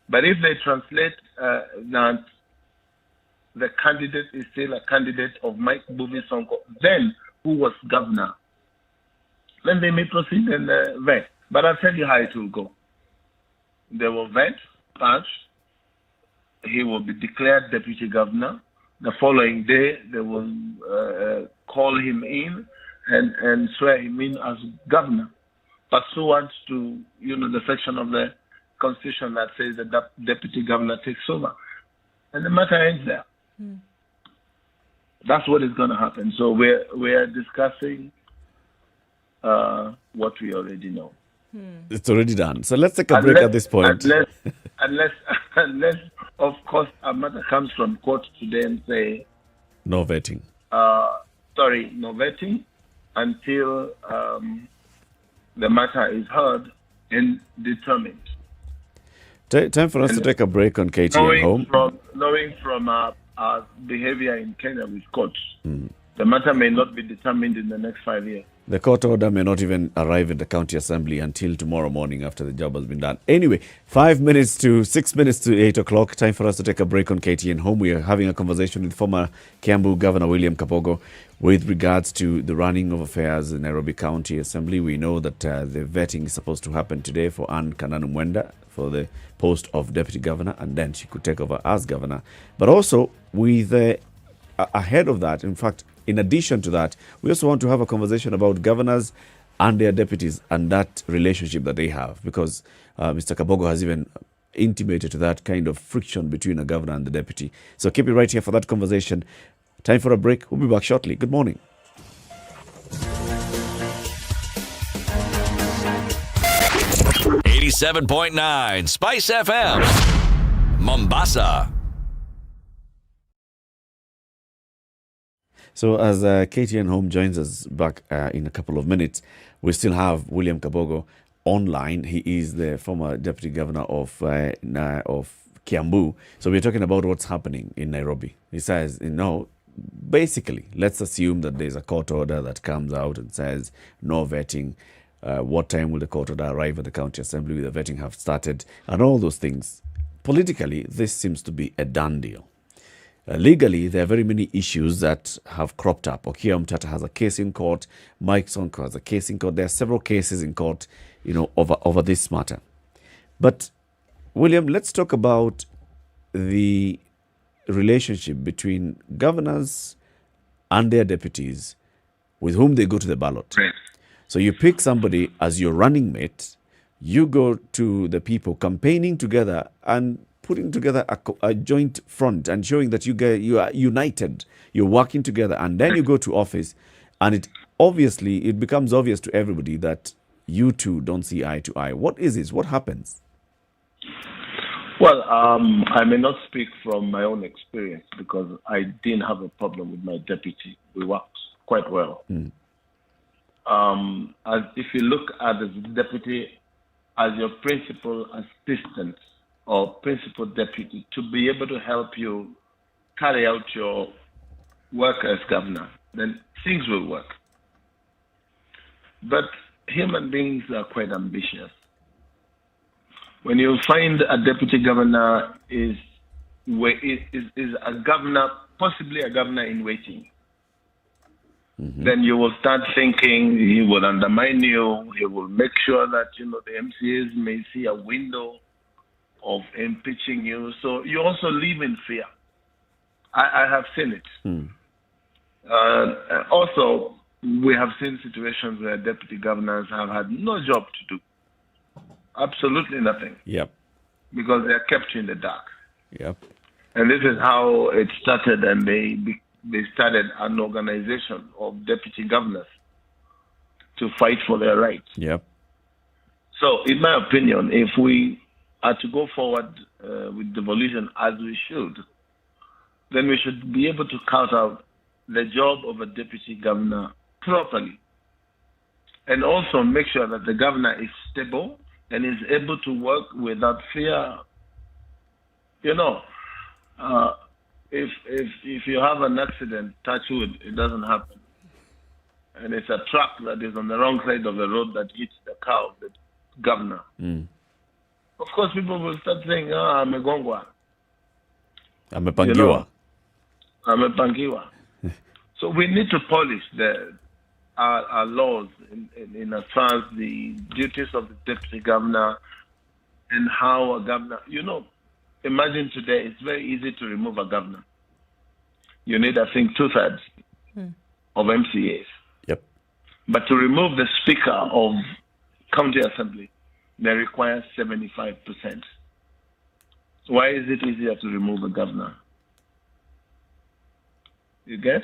But if they translate that the candidate is still a candidate of Mike Buvi Sonko, then who was governor, then they may proceed and vet. But I'll tell you how it will go. They will vet, patch, he will be declared deputy governor. The following day, they will call him in and swear him in as governor, pursuant to the section of the constitution that says the deputy governor takes over, and the matter ends there. That's what is going to happen. So we're discussing what we already know. It's already done. So let's take a break at this point. Unless, of course, a matter comes from court today and say no vetting. No vetting until the matter is heard and determined. Time for us to take a break on KTN Home. Knowing from our behavior in Kenya with courts, the matter may not be determined in the next 5 years. The court order may not even arrive at the county assembly until tomorrow morning after the job has been done. Anyway, 6 minutes to 8 o'clock. Time for us to take a break on KTN Home. We are having a conversation with former Kiambu Governor William Kabogo with regards to the running of affairs in Nairobi County Assembly. We know that the vetting is supposed to happen today for Anne Kananu Mwenda for the post of Deputy Governor, and then she could take over as Governor. But also, with ahead of that, in fact, in addition to that, we also want to have a conversation about governors and their deputies and that relationship that they have, because Mr. Kabogo has even intimated to that kind of friction between a governor and the deputy. So keep it right here for that conversation. Time for a break. We'll be back shortly. Good morning. .9 Spice FM, Mombasa. So as KTN Home joins us back in a couple of minutes, we still have William Kabogo online. He is the former Deputy Governor of Kiambu. So we're talking about what's happening in Nairobi. He says, basically, let's assume that there's a court order that comes out and says no vetting. What time will the court order arrive at the county assembly? Will the vetting have started? And all those things. Politically, this seems to be a done deal. Legally, there are very many issues that have cropped up. Okia Mtata has a case in court. Mike Sonko has a case in court. There are several cases in court, over this matter. But, William, let's talk about the relationship between governors and their deputies with whom they go to the ballot. So you pick somebody as your running mate, you go to the people campaigning together and putting together a joint front and showing that you are united, you're working together, and then you go to office, and it becomes obvious to everybody that you two don't see eye to eye. What is this? What happens? Well, I may not speak from my own experience because I didn't have a problem with my deputy. We worked quite well. As if you look at the deputy as your principal assistant or principal deputy to be able to help you carry out your work as governor, then things will work. But human beings are quite ambitious. When you find a deputy governor is is a governor, possibly a governor in waiting. Then you will start thinking he will undermine you. He will make sure that the MCAs may see a window of impeaching you. So you also live in fear. I have seen it. Also, we have seen situations where deputy governors have had no job to do, absolutely nothing. Yep. Because they are kept in the dark. Yep. And this is how it started, and they started an organization of deputy governors to fight for their rights. Yep. So, in my opinion, if we are to go forward with devolution as we should, then we should be able to carve out the job of a deputy governor properly, and also make sure that the governor is stable and is able to work without fear. If you have an accident, touch wood, it doesn't happen, and it's a truck that is on the wrong side of the road that hits the car of the governor. Of course, people will start saying, amegongwa. Amepangiwa. Amepangiwa. So we need to polish our laws in as far as the duties of the deputy governor and how a governor, imagine today it's very easy to remove a governor. You need, I think, 2/3 of MCAs. Yep. But to remove the speaker of county assembly, they require 75%. Why is it easier to remove a governor? You get?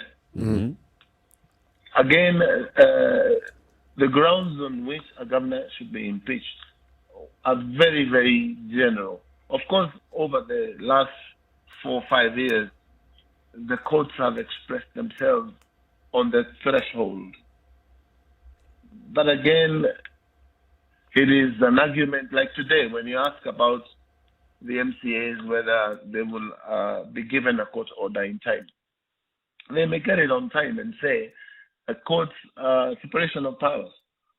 Again, the grounds on which a governor should be impeached are very, very general. Of course, over the last 4 or 5 years, the courts have expressed themselves on the threshold. But again, it is an argument like today when you ask about the MCAs whether they will be given a court order in time. They may get it on time and say a court's separation of powers.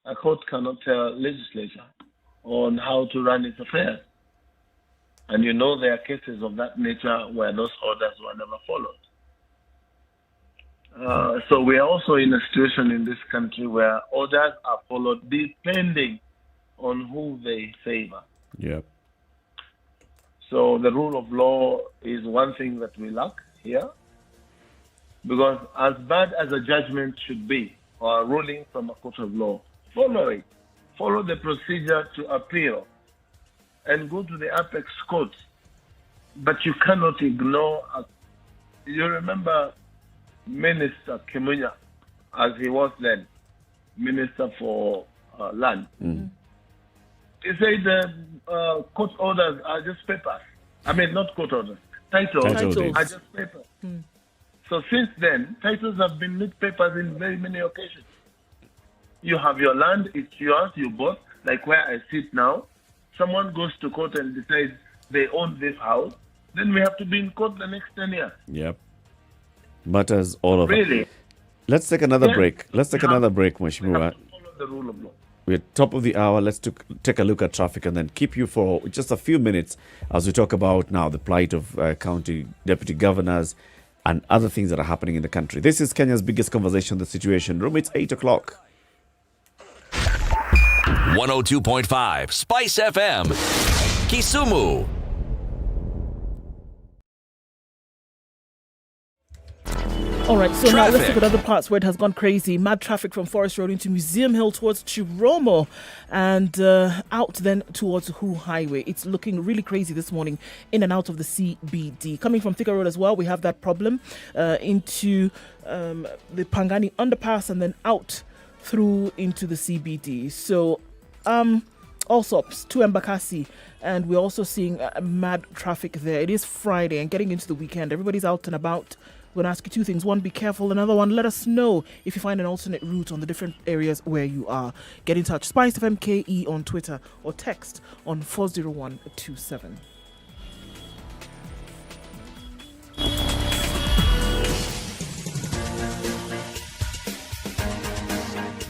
A court cannot tell legislature on how to run its affairs. And there are cases of that nature where those orders were never followed. So we are also in a situation in this country where orders are followed depending on who they favor. Yep. So the rule of law is one thing that we lack here. Because as bad as a judgment should be, or a ruling from a court of law, follow it. Follow the procedure to appeal and go to the apex court. But you cannot ignore. You remember Minister Kimunya, as he was then, Minister for Land. He said court orders are just papers. I mean, not court orders. Titles are just papers. So since then, titles have been lit papers in very many occasions. You have your land, it's yours, you bought, like where I sit now. Someone goes to court and decides they own this house, then we have to be in court the next 10 years. Yep. Matters all of Really? it. Let's take another break. Let's take another break, Mheshimiwa. Follow the rule of law. We're top of the hour. Let's take a look at traffic and then keep you for just a few minutes as we talk about now the plight of county deputy governors and other things that are happening in the country. This is Kenya's biggest conversation, The Situation Room. It's 8 o'clock. 102.5 Spice FM, Kisumu. All right, so now let's look at other parts where it has gone crazy. Mad traffic from Forest Road into Museum Hill towards Chiromo and out then towards Hu Highway. It's looking really crazy this morning in and out of the CBD. Coming from Thika Road as well, we have that problem into the Pangani underpass and then out through into the CBD. So Allsops to Embakasi, and we're also seeing mad traffic there. It is Friday and getting into the weekend. Everybody's out and about. We're going to ask you two things. One, be careful. Another one, let us know if you find an alternate route on the different areas where you are. Get in touch. Spice FM KE on Twitter or text on 40127.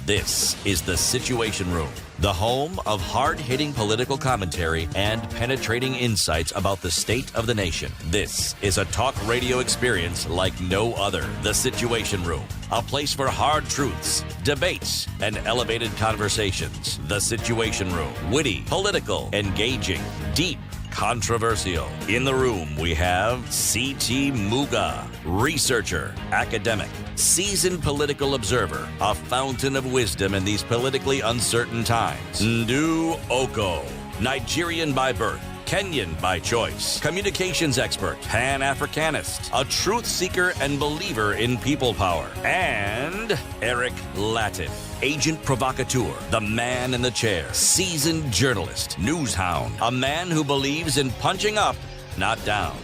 This is The Situation Room, the home of hard-hitting political commentary and penetrating insights about the state of the nation. This is a talk radio experience like no other. The Situation Room, a place for hard truths, debates, and elevated conversations. The Situation Room, witty, political, engaging, deep, controversial. In the room, we have C.T. Muga, researcher, academic, seasoned political observer, a fountain of wisdom in these politically uncertain times. Ndu Oko, Nigerian by birth, Kenyan by choice, communications expert, Pan-Africanist, a truth seeker and believer in people power, and Eric Latin, agent provocateur, the man in the chair, seasoned journalist, news hound, a man who believes in punching up, not down.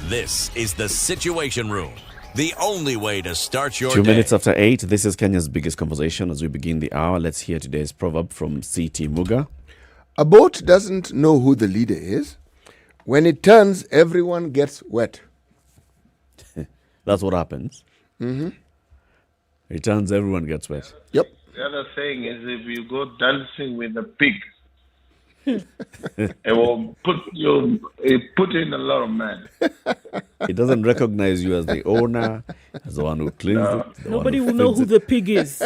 This is The Situation Room, the only way to start your 2 day. minutes after 8, this is Kenya's biggest conversation. As we begin the hour, let's hear today's proverb from C.T. Muga. A boat doesn't know who the leader is. When it turns, everyone gets wet. That's what happens. Mm-hmm. It turns, everyone gets wet. Yep. The other saying is if you go dancing with a pig, it will put in a lot of mud. It doesn't recognize you as the owner, as the one who cleans it. Nobody will know who the pig is.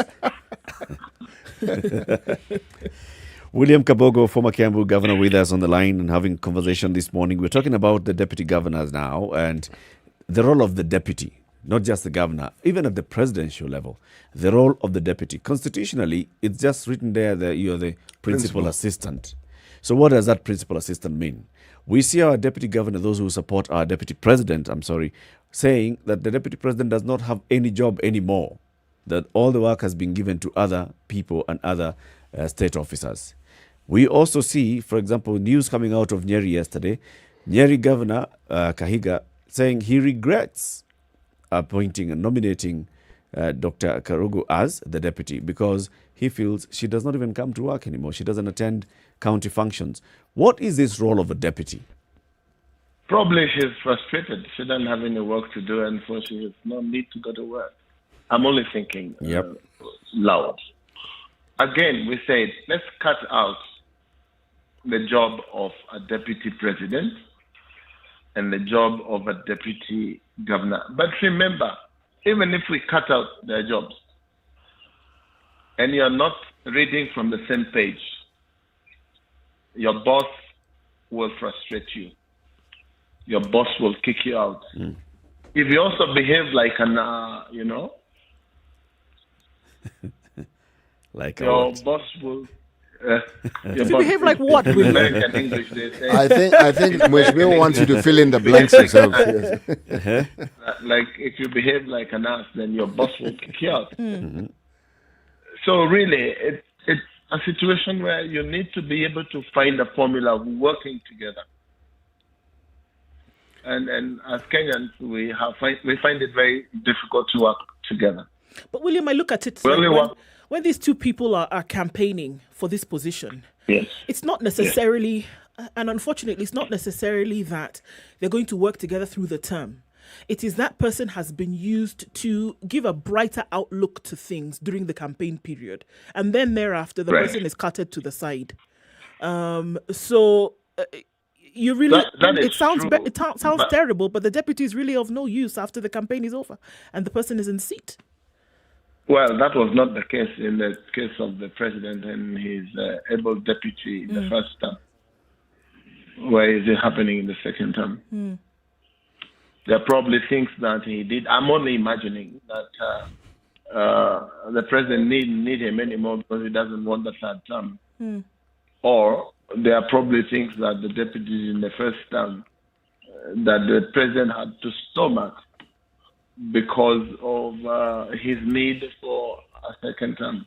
William Kabogo, former Kiambu governor, with us on the line and having conversation this morning. We're talking about the deputy governors now and the role of the deputy, not just the governor, even at the presidential level. The role of the deputy. Constitutionally, it's just written there that you're the principal assistant. So what does that principal assistant mean? We see our deputy governor, those who support our deputy president, saying that the deputy president does not have any job anymore, that all the work has been given to other people and other state officers. We also see, for example, news coming out of Nyeri yesterday, Nyeri Governor Kahiga saying he regrets appointing and nominating Dr. Karugu as the deputy because he feels she does not even come to work anymore. She doesn't attend county functions. What is this role of a deputy? Probably she's frustrated. She doesn't have any work to do and so she has no need to go to work. I'm only thinking loud. Again, we said, let's cut out the job of a deputy president and the job of a deputy governor. But remember, even if we cut out their jobs and you're not reading from the same page, your boss will frustrate you. Your boss will kick you out. If you also behave like an, like your boss will... you behave like what? American English, they say. I think Mweshmiwa wants you to fill in the blanks yourself. Like if you behave like an ass, then your boss will kick you out. Mm-hmm. So really, it's a situation where you need to be able to find a formula of working together. And as Kenyans, we find it very difficult to work together. But William, I look at it when these two people are campaigning for this position, it's not necessarily, and unfortunately, it's not necessarily that they're going to work together through the term. It is that person has been used to give a brighter outlook to things during the campaign period. And then thereafter, the person is carted to the side. You really, it sounds terrible, but the deputy is really of no use after the campaign is over and the person is in seat. Well, that was not the case in the case of the president and his able deputy in the first term. Where is it happening in the second term? There are probably things that he did. I'm only imagining that the president need him anymore because he doesn't want the third term. Or there are probably things that the deputy in the first term that the president had to stomach because of his need for a second term.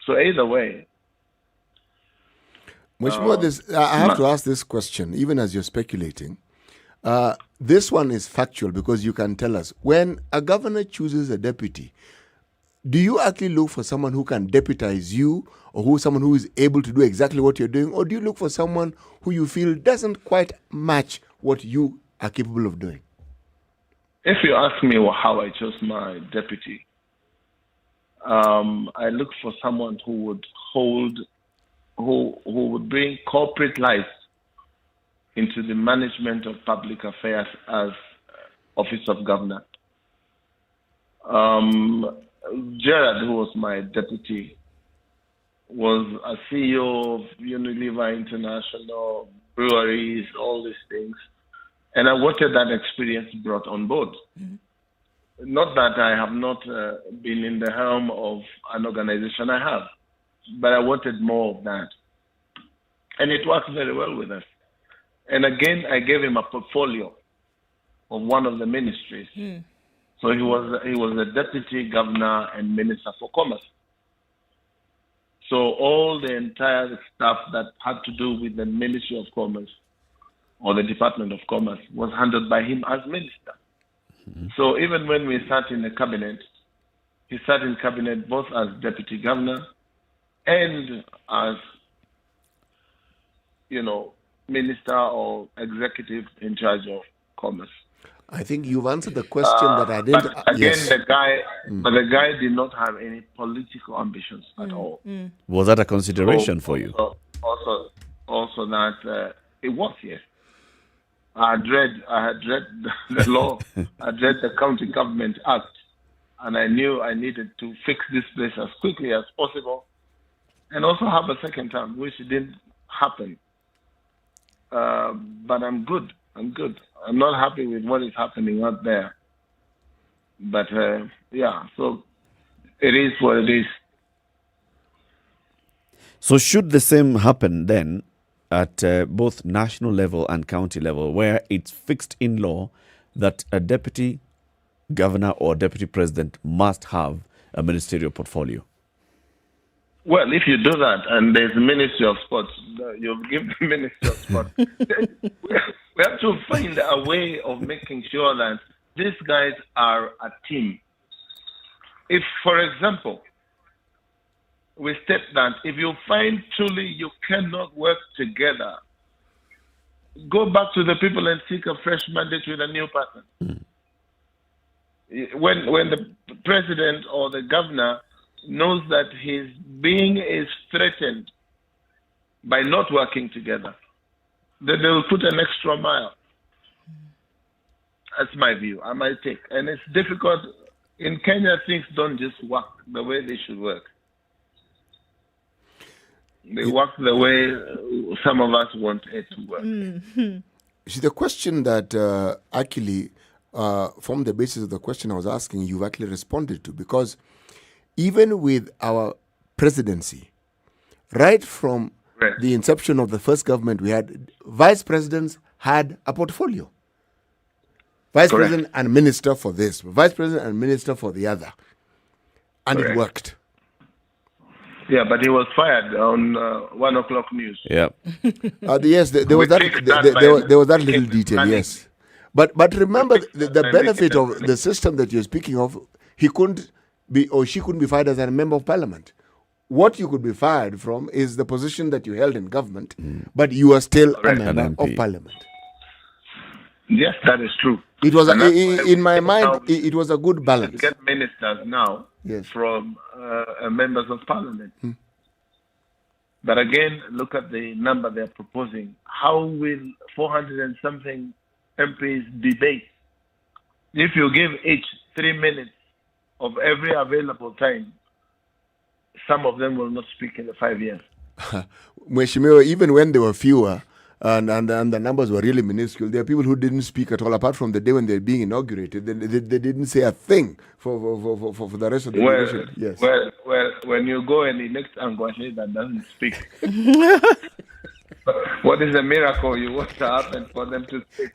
So either way. I have to ask this question, even as you're speculating. This one is factual because you can tell us, when a governor chooses a deputy, do you actually look for someone who can deputize you or someone who is able to do exactly what you're doing? Or do you look for someone who you feel doesn't quite match what you are capable of doing? If you ask me how I chose my deputy, I looked for someone who would bring corporate life into the management of public affairs as Office of Governor. Gerard, who was my deputy, was a CEO of Unilever International, breweries, all these things. And I wanted that experience brought on board. Not that I have not been in the helm of an organization, I have, but I wanted more of that. And it worked very well with us. And again, I gave him a portfolio of one of the ministries. So he was the deputy governor and minister for commerce. So all the entire stuff that had to do with the Ministry of Commerce or the Department of Commerce was handled by him as minister. So even when we sat in the cabinet, he sat in cabinet both as deputy governor and as, minister or executive in charge of commerce. I think you've answered the question that I didn't. But again, the guy did not have any political ambitions at all. Was that a consideration for you? Also that it was, yes. I had read the law. I had read the County Government Act, and I knew I needed to fix this place as quickly as possible, and also have a second term, which didn't happen. But I'm good. I'm not happy with what is happening out there. But so it is what it is. So should the same happen then at both national level and county level, where it's fixed in law that a deputy governor or deputy president must have a ministerial portfolio? Well, if you do that, and there's a Ministry of Sports, you give the Ministry of Sports. We have to find a way of making sure that these guys are a team. If, for example, we state that if you find truly you cannot work together, go back to the people and seek a fresh mandate with a new person. When the president or the governor knows that his being is threatened by not working together, then they will put an extra mile. That's my view, I might take. And it's difficult. In Kenya, things don't just work the way they should work. They work the way some of us want it to work. See, the question that actually, from the basis of the question I was asking, you've actually responded to, because even with our presidency, right from the inception of the first government, we had vice presidents had a portfolio. Vice president and minister for this, vice president and minister for the other. And it worked. Yeah, but he was fired on 1 o'clock news. Yeah. Yes, there was that little detail, yes. But remember, the benefit of the system that you're speaking of, he couldn't be, or she couldn't be fired as a member of parliament. What you could be fired from is the position that you held in government, but you are still a member of parliament. Yes, that is true. It was, in my mind, it was a good balance. You get ministers now from members of parliament. But again, look at the number they're proposing. How will 400 and something MPs debate if you give each 3 minutes of every available time? Some of them will not speak in the 5 years. Mheshimiwa, even when there were fewer and the numbers were really minuscule, there are people who didn't speak at all, apart from the day when they're being inaugurated. They didn't say a thing for the rest of the duration. Yes. Well, when you go and elect Angwashe that doesn't speak, what is the miracle you want to happen for them to speak?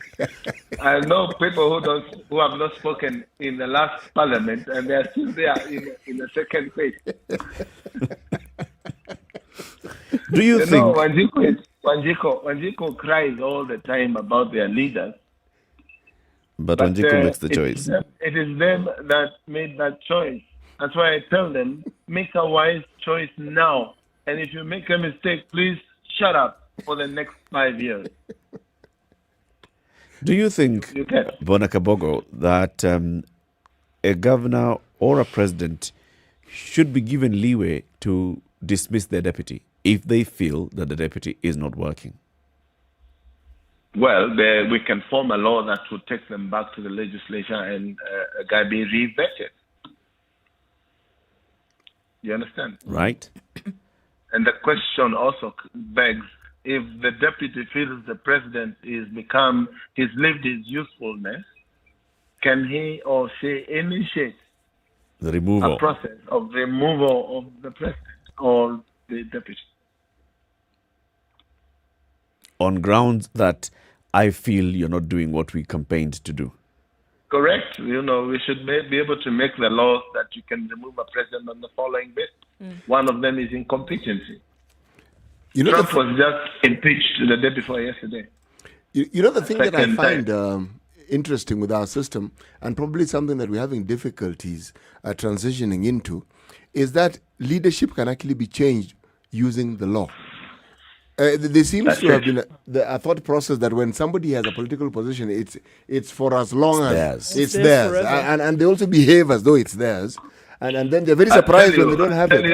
I know people who have not spoken in the last parliament, and they are still there in the second phase. Do you think? Wanjiko cries all the time about their leaders. But Wanjiko makes the choice. It is them that made that choice. That's why I tell them, make a wise choice now. And if you make a mistake, please shut up for the next 5 years. Do you think, Bonakabogo, that a governor or a president should be given leeway to dismiss their deputy if they feel that the deputy is not working? Well, we can form a law that would take them back to the legislature and a guy be re-vetted. You understand? Right. And the question also begs, if the deputy feels the president he's lived his usefulness, can he or she initiate the removal, a process of removal of the president or the deputy? On grounds that I feel you're not doing what we campaigned to do. Correct. We should be able to make the laws that you can remove a president on the following bit. One of them is incompetency. Trump was just impeached the day before yesterday. The thing that I find interesting with our system, and probably something that we're having difficulties transitioning into, is that leadership can actually be changed using the law. There seems to have been a thought process that when somebody has a political position, it's for as long as it's theirs. And they also behave as though it's theirs. And then they're very surprised when they don't have it.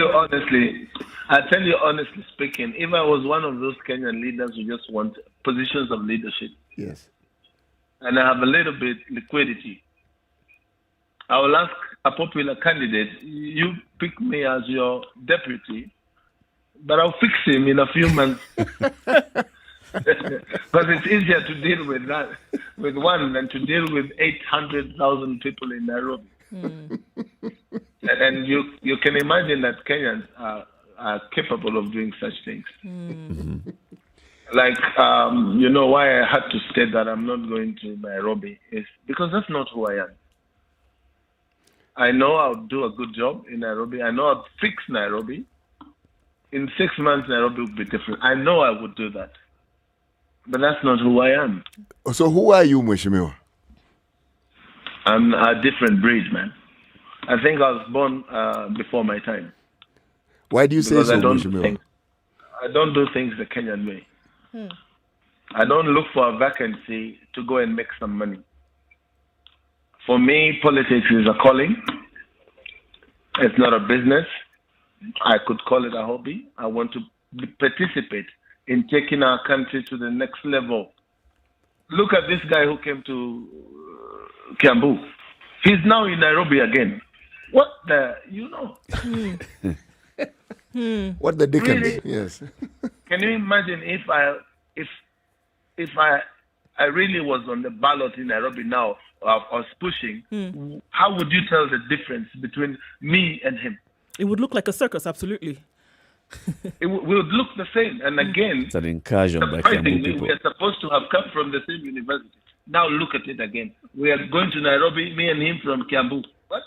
I tell you honestly speaking, if I was one of those Kenyan leaders who just want positions of leadership, yes, and I have a little bit liquidity, I will ask a popular candidate, you pick me as your deputy, but I'll fix him in a few months. Because it's easier to deal with that, with one, than to deal with 800,000 people in Nairobi. And you can imagine that Kenyans are capable of doing such things. Like, why I had to state that I'm not going to Nairobi is because that's not who I am. I know I'll do a good job in Nairobi. I know I'll fix Nairobi. In 6 months, Nairobi will be different. I know I would do that. But that's not who I am. So who are you, Mheshimiwa? I'm a different breed, man. I think I was born before my time. Why do you say so, Mheshimiwa? I don't do things the Kenyan way. I don't look for a vacancy to go and make some money. For me, politics is a calling. It's not a business. I could call it a hobby. I want to participate in taking our country to the next level. Look at this guy who came to Kiambu. He's now in Nairobi again. What the, What the dickens? Really? Yes. Can you imagine if I really was on the ballot in Nairobi now, I was pushing, how would you tell the difference between me and him? It would look like a circus, absolutely. It would look the same. And again, it's an incursion by Kiambu people. We are supposed to have come from the same university. Now look at it again. We are going to Nairobi, me and him from Kiambu. What?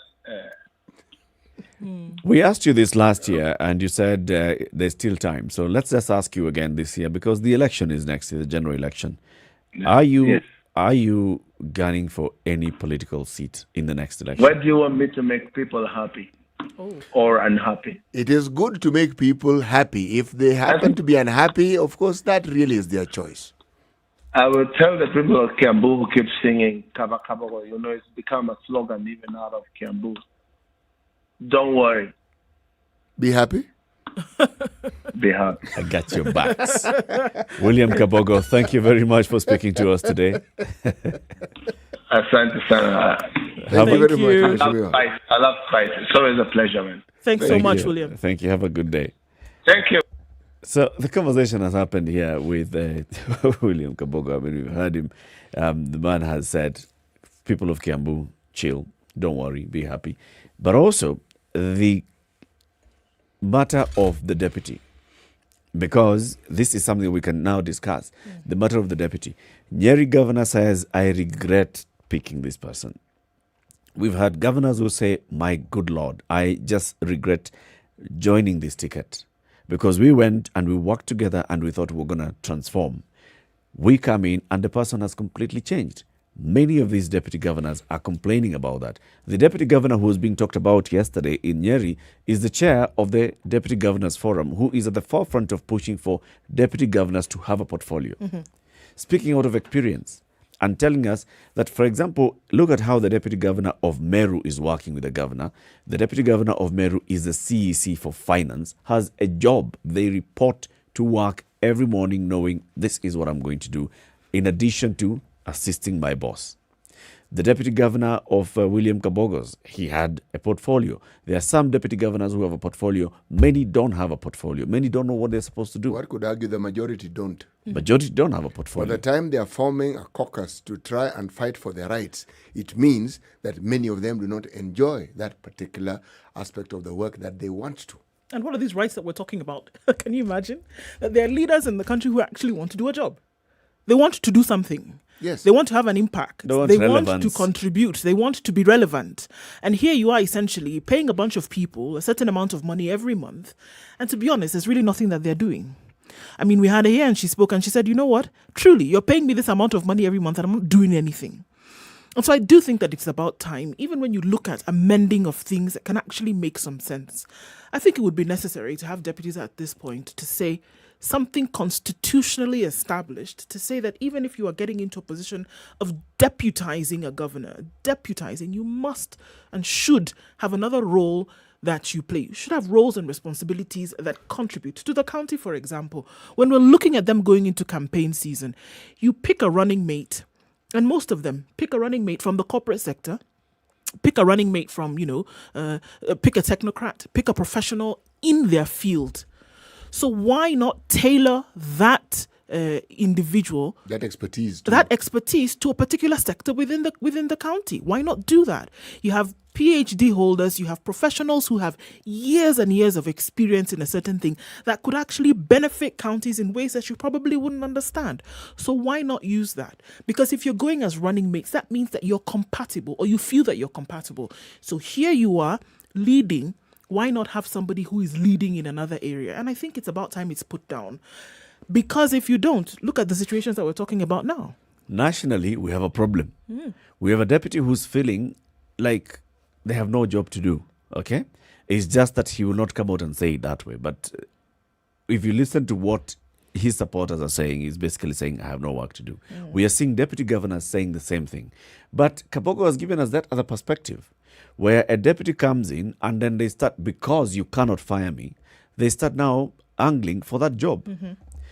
We asked you this last year, and you said there's still time. So let's just ask you again this year, because the election is next year, the general election. Are you gunning for any political seat in the next election? Why do you want me to make people happy or unhappy? It is good to make people happy. If they happen to be unhappy, of course, that really is their choice. I will tell the people of Kiambu who keep singing Kaba Kaba, it's become a slogan even out of Kiambu. Don't worry. Be happy? Be happy. I got your backs. William Kabogo, thank you very much for speaking to us today. Asante sana. Thank you very much. I love fight. It's always a pleasure, man. Thanks so much, William. Thank you. Have a good day. Thank you. So the conversation has happened here with William Kabogo. I mean, we've heard him. The man has said, people of Kiambu, chill, don't worry, be happy. But also the matter of the deputy, because this is something we can now discuss. The matter of the deputy. Nyeri governor says, I regret picking this person. We've had governors who say, my good Lord, I just regret joining this ticket. Because we went and we worked together and we thought we were going to transform. We come in and the person has completely changed. Many of these deputy governors are complaining about that. The deputy governor who was being talked about yesterday in Nyeri is the chair of the Deputy Governors Forum, who is at the forefront of pushing for deputy governors to have a portfolio. Speaking out of experience, and telling us that, for example, look at how the deputy governor of Meru is working with the governor. The deputy governor of Meru is the CEC for finance, has a job. They report to work every morning knowing this is what I'm going to do, in addition to assisting my boss. The deputy governor of William Kabogos, he had a portfolio. There are some deputy governors who have a portfolio. Many don't have a portfolio. Many don't know what they're supposed to do. One could argue the majority don't. Majority don't have a portfolio. By the time they are forming a caucus to try and fight for their rights, it means that many of them do not enjoy that particular aspect of the work that they want to. And what are these rights that we're talking about? Can you imagine? That there are leaders in the country who actually want to do a job. They want to do something. Yes. They want to have an impact. They want want relevance. to contribute. They want to be relevant. And here you are essentially paying a bunch of people a certain amount of money every month. And to be honest, there's really nothing that they're doing. I mean, we had her here and she spoke and she said, you know what? Truly, you're paying me this amount of money every month and I'm not doing anything. And so I do think that it's about time, even when you look at amending of things that can actually make some sense. I think it would be necessary to have deputies at this point to say something constitutionally established, to say that even if you are getting into a position of deputizing a governor, you must and should have another role that you play. You should have roles and responsibilities that contribute to the county, for example. When we're looking at them going into campaign season, you pick a running mate, and most of them pick a running mate from the corporate sector, pick a running mate from, pick a technocrat, pick a professional in their field. So why not tailor that individual, that expertise to a particular sector within the county? Why not do that? You have PhD holders, you have professionals who have years and years of experience in a certain thing that could actually benefit counties in ways that you probably wouldn't understand. So why not use that? Because if you're going as running mates, that means that you're compatible, or you feel that you're compatible. So here you are leading. Why not have somebody who is leading in another area? And I think it's about time it's put down. Because if you don't, look at the situations that we're talking about now. Nationally, we have a problem. We have a deputy who's feeling like they have no job to do, okay? It's just that he will not come out and say it that way. But if you listen to what his supporters are saying, he's basically saying, I have no work to do. We are seeing deputy governors saying the same thing. But Kabogo has given us that other perspective, where a deputy comes in and then they start, because you cannot fire me, they start now angling for that job.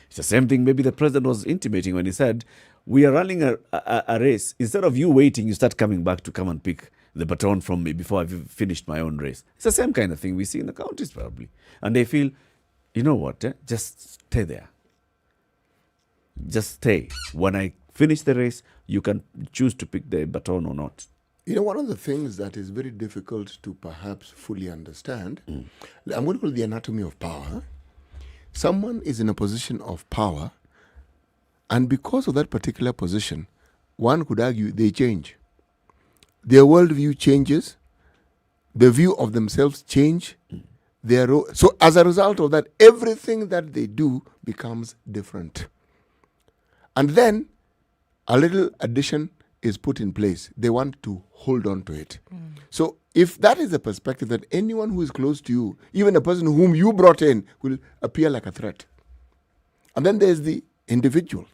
It's the same thing maybe the president was intimating when he said, we are running a race. Instead of you waiting, you start coming back to come and pick the baton from me before I've finished my own race. It's the same kind of thing we see in the counties probably. And they feel, you know what, just stay there. Just stay. When I finish the race, you can choose to pick the baton or not. You know, one of the things that is very difficult to perhaps fully understand, I'm going to call it the anatomy of power. Someone is in a position of power, and because of that particular position, one could argue they change. Their worldview changes, the view of themselves change, so as a result of that, everything that they do becomes different. And then a little addition is put in place. They want to hold on to it. So if that is the perspective, that anyone who is close to you, even a person whom you brought in, will appear like a threat. And then there's the individual.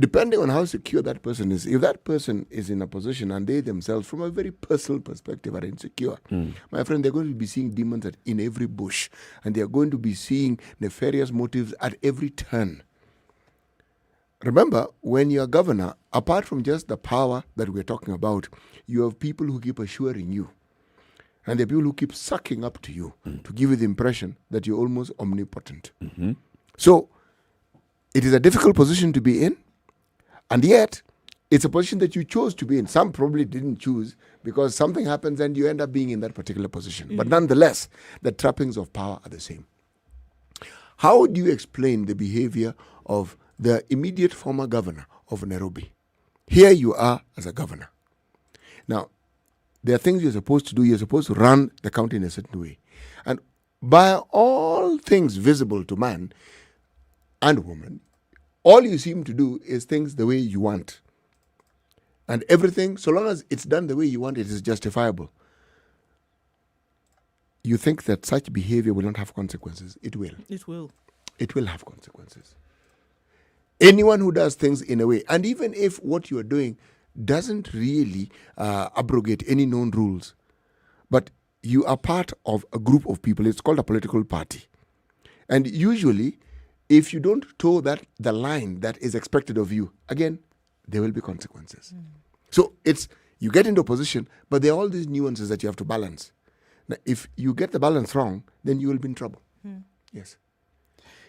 Depending on how secure that person is, if that person is in a position and they themselves, from a very personal perspective, are insecure, my friend, they're going to be seeing demons in every bush, and they're going to be seeing nefarious motives at every turn. Remember, when you're governor, apart from just the power that we're talking about, you have people who keep assuring you. And there are people who keep sucking up to you to give you the impression that you're almost omnipotent. So, it is a difficult position to be in. And yet, it's a position that you chose to be in. Some probably didn't choose because something happens and you end up being in that particular position. But nonetheless, the trappings of power are the same. How do you explain the behavior of the immediate former governor of Nairobi? Here you are as a governor. Now, there are things you're supposed to do. You're supposed to run the county in a certain way. And by all things visible to man and woman, all you seem to do is things the way you want. And everything, so long as it's done the way you want, it is justifiable. You think that such behavior will not have consequences. It will. It will. It will have consequences. Anyone who does things in a way, and even if what you are doing doesn't really abrogate any known rules, but you are part of a group of people, it's called a political party. And usually, if you don't toe the line that is expected of you, again, there will be consequences. So you get into a position, but there are all these nuances that you have to balance. Now, if you get the balance wrong, then you will be in trouble. Yes.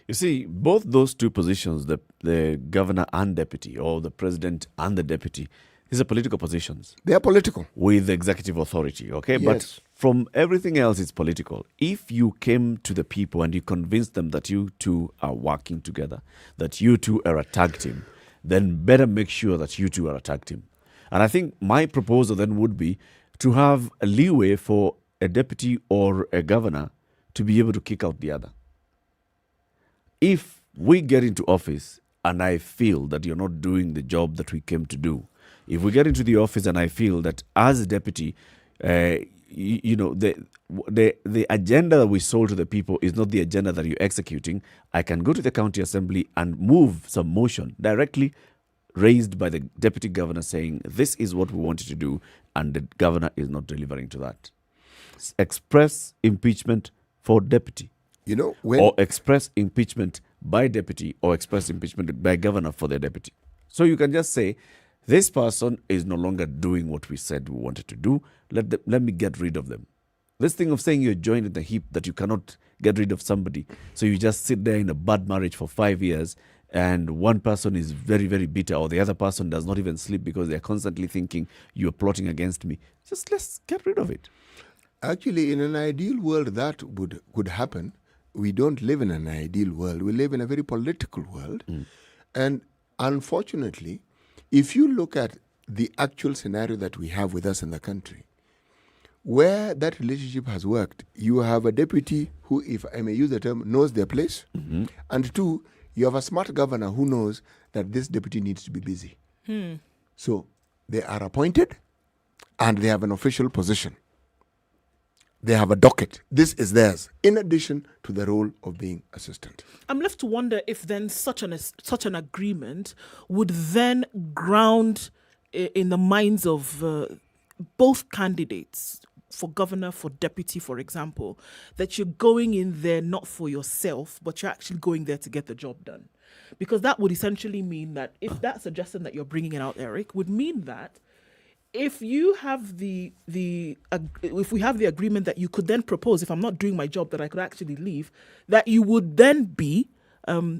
You see, both those two positions, the governor and deputy, or the president and the deputy, these are political positions. They are political. With executive authority, okay? Yes. But from everything else, it's political. If you came to the people and you convinced them that you two are working together, that you two are a tag team, then better make sure that you two are a tag team. And I think my proposal then would be to have a leeway for a deputy or a governor to be able to kick out the other. If we get into office and I feel that you're not doing the job that we came to do, if we get into the office and I feel that as a deputy, the agenda that we sold to the people is not the agenda that you're executing, I can go to the county assembly and move some motion directly raised by the deputy governor saying, this is what we wanted to do, and the governor is not delivering to that. Express impeachment for deputy. Or express impeachment by deputy, or express impeachment by governor for the deputy. So you can just say, this person is no longer doing what we said we wanted to do. Let me get rid of them. This thing of saying you're joined at the hip, that you cannot get rid of somebody, so you just sit there in a bad marriage for 5 years, and one person is very, very bitter, or the other person does not even sleep because they're constantly thinking you're plotting against me. Just let's get rid of it. Actually, in an ideal world, that could happen. We don't live in an ideal world. We live in a very political world. And unfortunately, if you look at the actual scenario that we have with us in the country, where that relationship has worked, you have a deputy who, if I may use the term, knows their place. And two, you have a smart governor who knows that this deputy needs to be busy. So they are appointed and they have an official position. They have a docket. This is theirs, in addition to the role of being assistant. I'm left to wonder if then such an agreement would then ground in the minds of both candidates, for governor, for deputy, for example, that you're going in there not for yourself, but you're actually going there to get the job done. Because that would essentially mean that if that suggestion that you're bringing it out, Eric, would mean that if you have if we have the agreement that you could then propose, if I'm not doing my job, that I could actually leave, that you would then be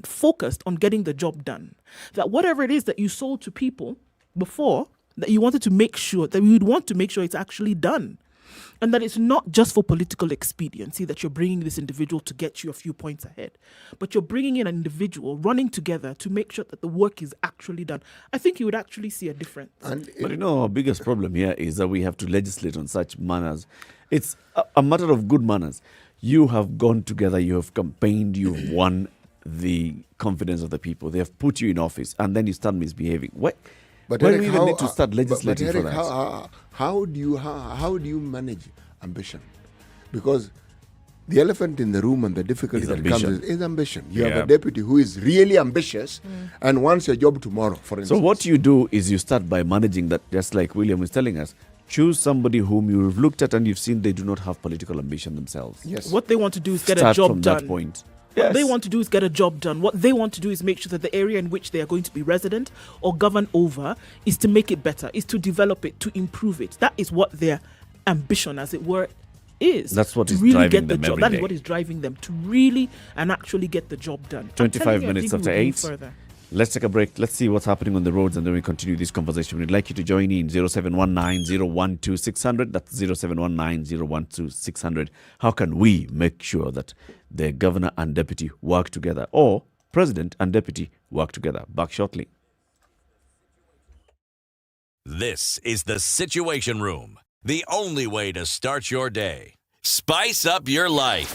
focused on getting the job done. That whatever it is that you sold to people before, that you wanted to make sure, that we would want to make sure it's actually done. And that it's not just for political expediency that you're bringing this individual to get you a few points ahead, but you're bringing in an individual running together to make sure that the work is actually done. I think you would actually see a difference. But our biggest problem here is that we have to legislate on such manners. It's a matter of good manners. You have gone together, you have campaigned, you've won the confidence of the people. They have put you in office, and then you start misbehaving. What? But Why Eric, do we even need to start legislating Eric, for that? How do you manage ambition? Because the elephant in the room and the difficulty that comes is ambition. You have a deputy who is really ambitious and wants your job tomorrow, for instance. So what you do is you start by managing that, just like William is telling us. Choose somebody whom you've looked at and you've seen they do not have political ambition themselves. Yes. What they want to do is get a job from done. That point. What they want to do is get a job done. What they want to do is make sure that the area in which they are going to be resident or govern over is to make it better, is to develop it, to improve it. That is what their ambition, as it were, is. That's what to is really driving get the them job. every That day. is what is driving them to really and actually get the job done. 25 minutes I think after we will 8. move further. Let's take a break. Let's see what's happening on the roads and then we continue this conversation. We'd like you to join in 0719-012-600. That's 0719-012-600. How can we make sure that the governor and deputy work together, or president and deputy work together? Back shortly. This is the Situation Room, the only way to start your day. Spice up your life.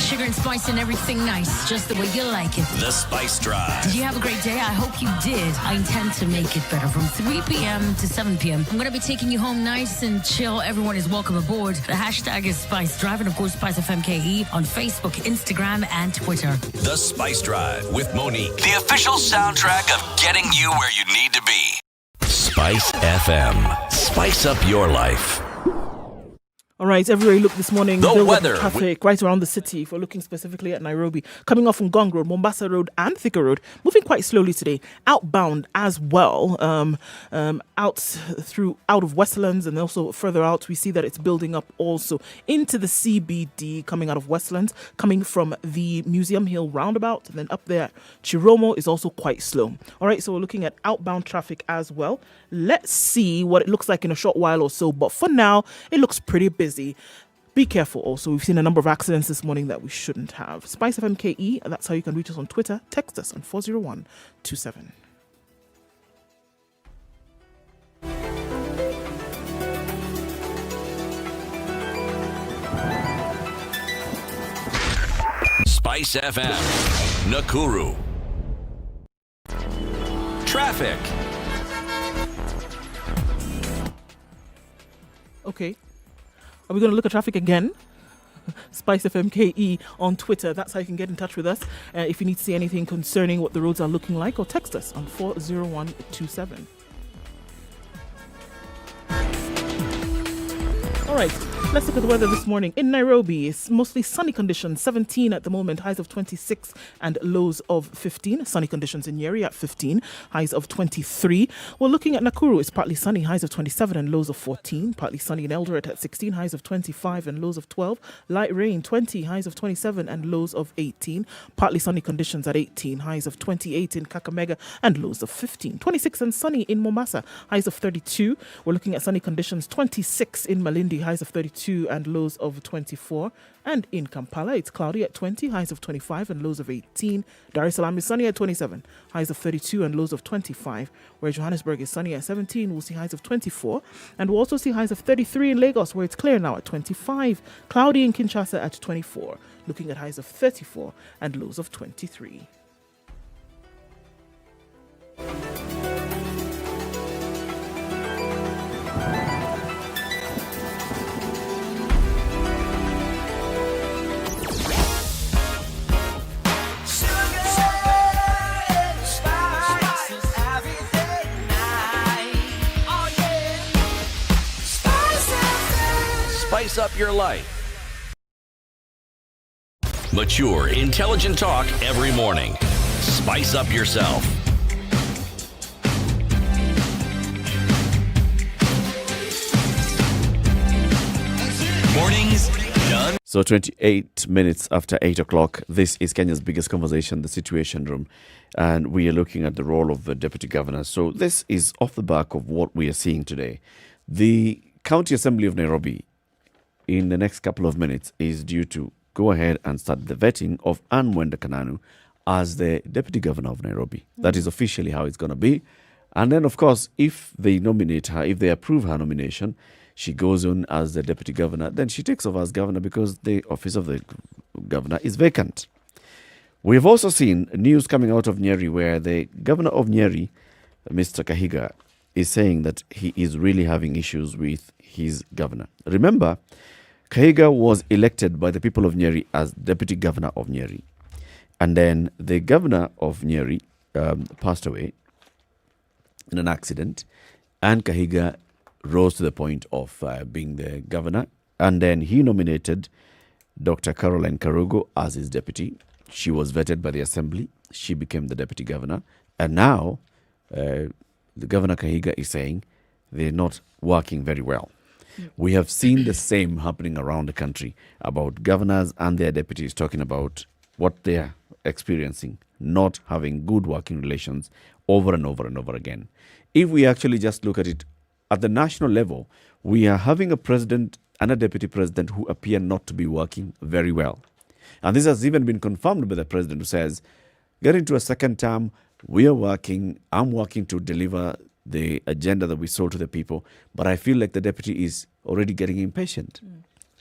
Sugar and spice and everything nice, just the way you like it. The Spice Drive. Did you have a great day? I hope you did. I intend to make it better from 3 p.m. to 7 p.m. I'm going to be taking you home nice and chill. Everyone is welcome aboard. The hashtag is Spice Drive and, of course, Spice FMKE on Facebook, Instagram, and Twitter. The Spice Drive with Monique. The official soundtrack of getting you where you need to be. Spice FM. Spice up your life. All right, everywhere you look this morning, The build-up weather. traffic right around the city. If we're looking specifically at Nairobi, coming off from Gong Road, Mombasa Road, and Thika Road, moving quite slowly today. Outbound as well, out of Westlands and also further out, we see that it's building up also into the CBD, coming out of Westlands, coming from the Museum Hill roundabout, and then up there, Chiromo is also quite slow. All right, so we're looking at outbound traffic as well. Let's see what it looks like in a short while or so, but for now, it looks pretty busy. Be careful also. We've seen a number of accidents this morning that we shouldn't have. Spice FMKE, that's how you can reach us on Twitter. Text us on 40127. Spice FM. Nakuru. Traffic. Okay. Are we going to look at traffic again? Spice FMKE on Twitter. That's how you can get in touch with us if you need to see anything concerning what the roads are looking like, or text us on 40127. All right, let's look at the weather this morning. In Nairobi, it's mostly sunny conditions, 17 at the moment, highs of 26 and lows of 15. Sunny conditions in Nyeri at 15, highs of 23. We're looking at Nakuru, it's partly sunny, highs of 27 and lows of 14. Partly sunny in Eldoret at 16, highs of 25 and lows of 12. Light rain, 20, highs of 27 and lows of 18. Partly sunny conditions at 18, highs of 28 in Kakamega and lows of 15. 26 and sunny in Mombasa, highs of 32. We're looking at sunny conditions, 26 in Malindi, highs of 32 and lows of 24. And in Kampala, it's cloudy at 20, highs of 25 and lows of 18. Dar es Salaam is sunny at 27, highs of 32 and lows of 25. Where Johannesburg is sunny at 17, we'll see highs of 24. And we'll also see highs of 33 in Lagos, where it's clear now at 25. Cloudy in Kinshasa at 24, looking at highs of 34 and lows of 23. Spice up your life. Mature, intelligent talk every morning. Spice up yourself. Mornings done. So 28 minutes after 8 o'clock, this is Kenya's biggest conversation, the Situation Room. And we are looking at the role of the Deputy Governor. So this is off the back of what we are seeing today. The County Assembly of Nairobi, in the next couple of minutes, is due to go ahead and start the vetting of Anne Mwenda Kananu as the Deputy Governor of Nairobi. That is officially how it's going to be. And then, of course, if they nominate her, if they approve her nomination, she goes on as the Deputy Governor. Then she takes over as Governor because the office of the Governor is vacant. We've also seen news coming out of Nyeri where the Governor of Nyeri, Mr. Kahiga, is saying that he is really having issues with his governor. Remember, Kahiga was elected by the people of Nyeri as Deputy Governor of Nyeri. And then the Governor of Nyeri passed away in an accident, and Kahiga rose to the point of being the governor. And then he nominated Dr. Caroline Karugo as his deputy. She was vetted by the assembly. She became the deputy governor. And now the Governor Kahiga is saying they're not working very well. We have seen the same happening around the country about governors and their deputies talking about what they're experiencing, not having good working relations over and over and over again. If we actually just look at it at the national level, we are having a president and a deputy president who appear not to be working very well. And this has even been confirmed by the president, who says, getting to a second term, I'm working to deliver the agenda that we sold to the people, but I feel like the deputy is already getting impatient.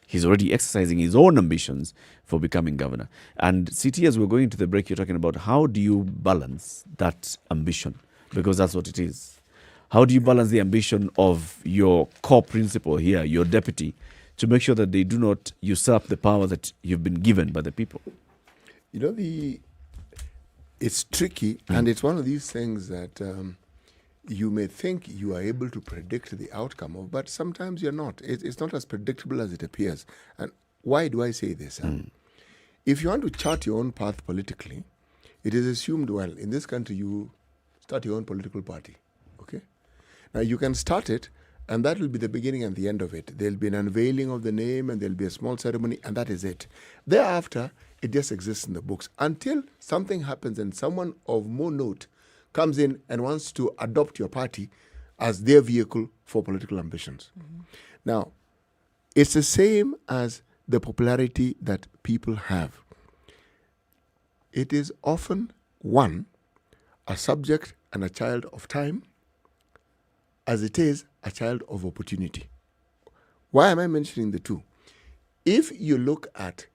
He's already exercising his own ambitions for becoming governor. And CT, as we're going into the break, you're talking about how do you balance that ambition? Because that's what it is. How do you balance the ambition of your core principal here, your deputy, to make sure that they do not usurp the power that you've been given by the people? You know, it's tricky, and it's one of these things that you may think you are able to predict the outcome of, but sometimes you're not. It's not as predictable as it appears. And why do I say this? If you want to chart your own path politically, it is assumed, well, in this country, you start your own political party, okay? Now, you can start it, and that will be the beginning and the end of it. There'll be an unveiling of the name, and there'll be a small ceremony, and that is it. Thereafter, it just exists in the books until something happens and someone of more note comes in and wants to adopt your party as their vehicle for political ambitions. Now, it's the same as the popularity that people have. It is often, one, a subject and a child of time, as it is a child of opportunity. Why am I mentioning the two? If you look at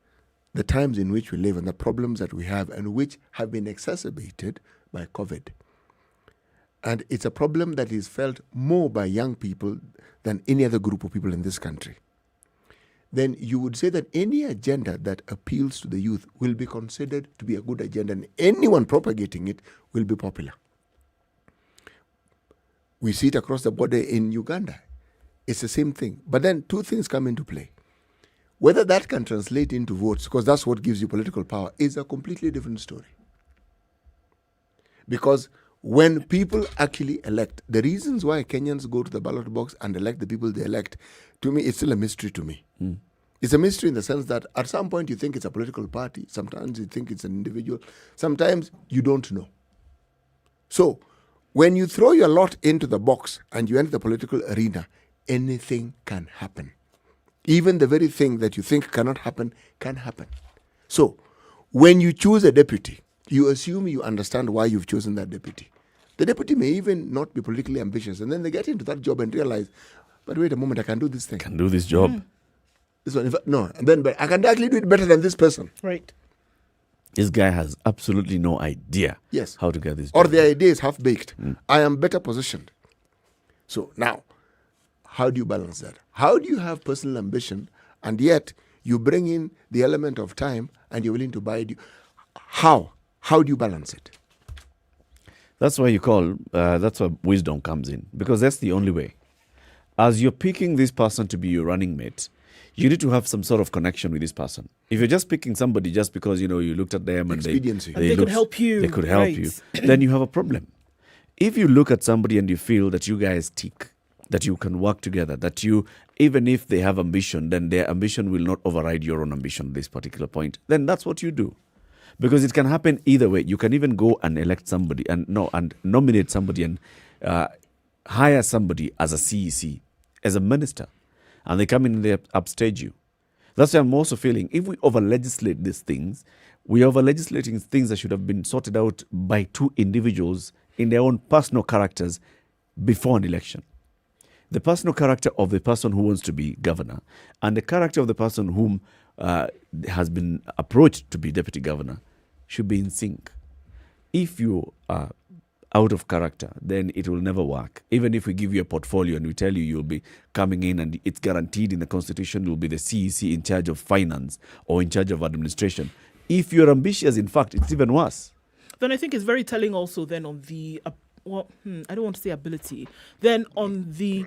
the times in which we live and the problems that we have and which have been exacerbated by COVID, and it's a problem that is felt more by young people than any other group of people in this country, then you would say that any agenda that appeals to the youth will be considered to be a good agenda, and anyone propagating it will be popular. We see it across the border in Uganda. It's the same thing. But then two things come into play. Whether that can translate into votes, because that's what gives you political power, is a completely different story. Because when people actually elect, the reasons why Kenyans go to the ballot box and elect the people they elect, to me, it's still a mystery to me. It's a mystery in the sense that at some point you think it's a political party, sometimes you think it's an individual, sometimes you don't know. So, when you throw your lot into the box and you enter the political arena, anything can happen. Even the very thing that you think cannot happen can happen. So, when you choose a deputy, you assume you understand why you've chosen that deputy. The deputy may even not be politically ambitious, and then they get into that job and realize, but wait a moment, I can do this thing. Can do this job. This one, no, and then but I can actually do it better than this person. Right. This guy has absolutely no idea how to get this job. Or the idea is half-baked. I am better positioned. So now, how do you balance that? How do you have personal ambition and yet you bring in the element of time and you're willing to buy it? How? How do you balance it? That's why that's where wisdom comes in, because that's the only way. As you're picking this person to be your running mate, you need to have some sort of connection with this person. If you're just picking somebody just because, you looked at them and they could help you. They could help you. Then you have a problem. If you look at somebody and you feel that you guys tick, that you can work together, that you, even if they have ambition, then their ambition will not override your own ambition at this particular point, then that's what you do. Because it can happen either way. You can even go and elect somebody and nominate somebody and hire somebody as a CEC, as a minister, and they come in and they upstage you. That's why I'm also feeling if we over-legislate these things, we are over-legislating things that should have been sorted out by two individuals in their own personal characters before an election. The personal character of the person who wants to be governor and the character of the person whom has been approached to be deputy governor should be in sync. If you are out of character, then it will never work. Even if we give you a portfolio and we tell you you'll be coming in and it's guaranteed in the constitution you'll be the CEC in charge of finance or in charge of administration. If you're ambitious, in fact, it's even worse. Then I think it's very telling also then on the I don't want to say ability, then on the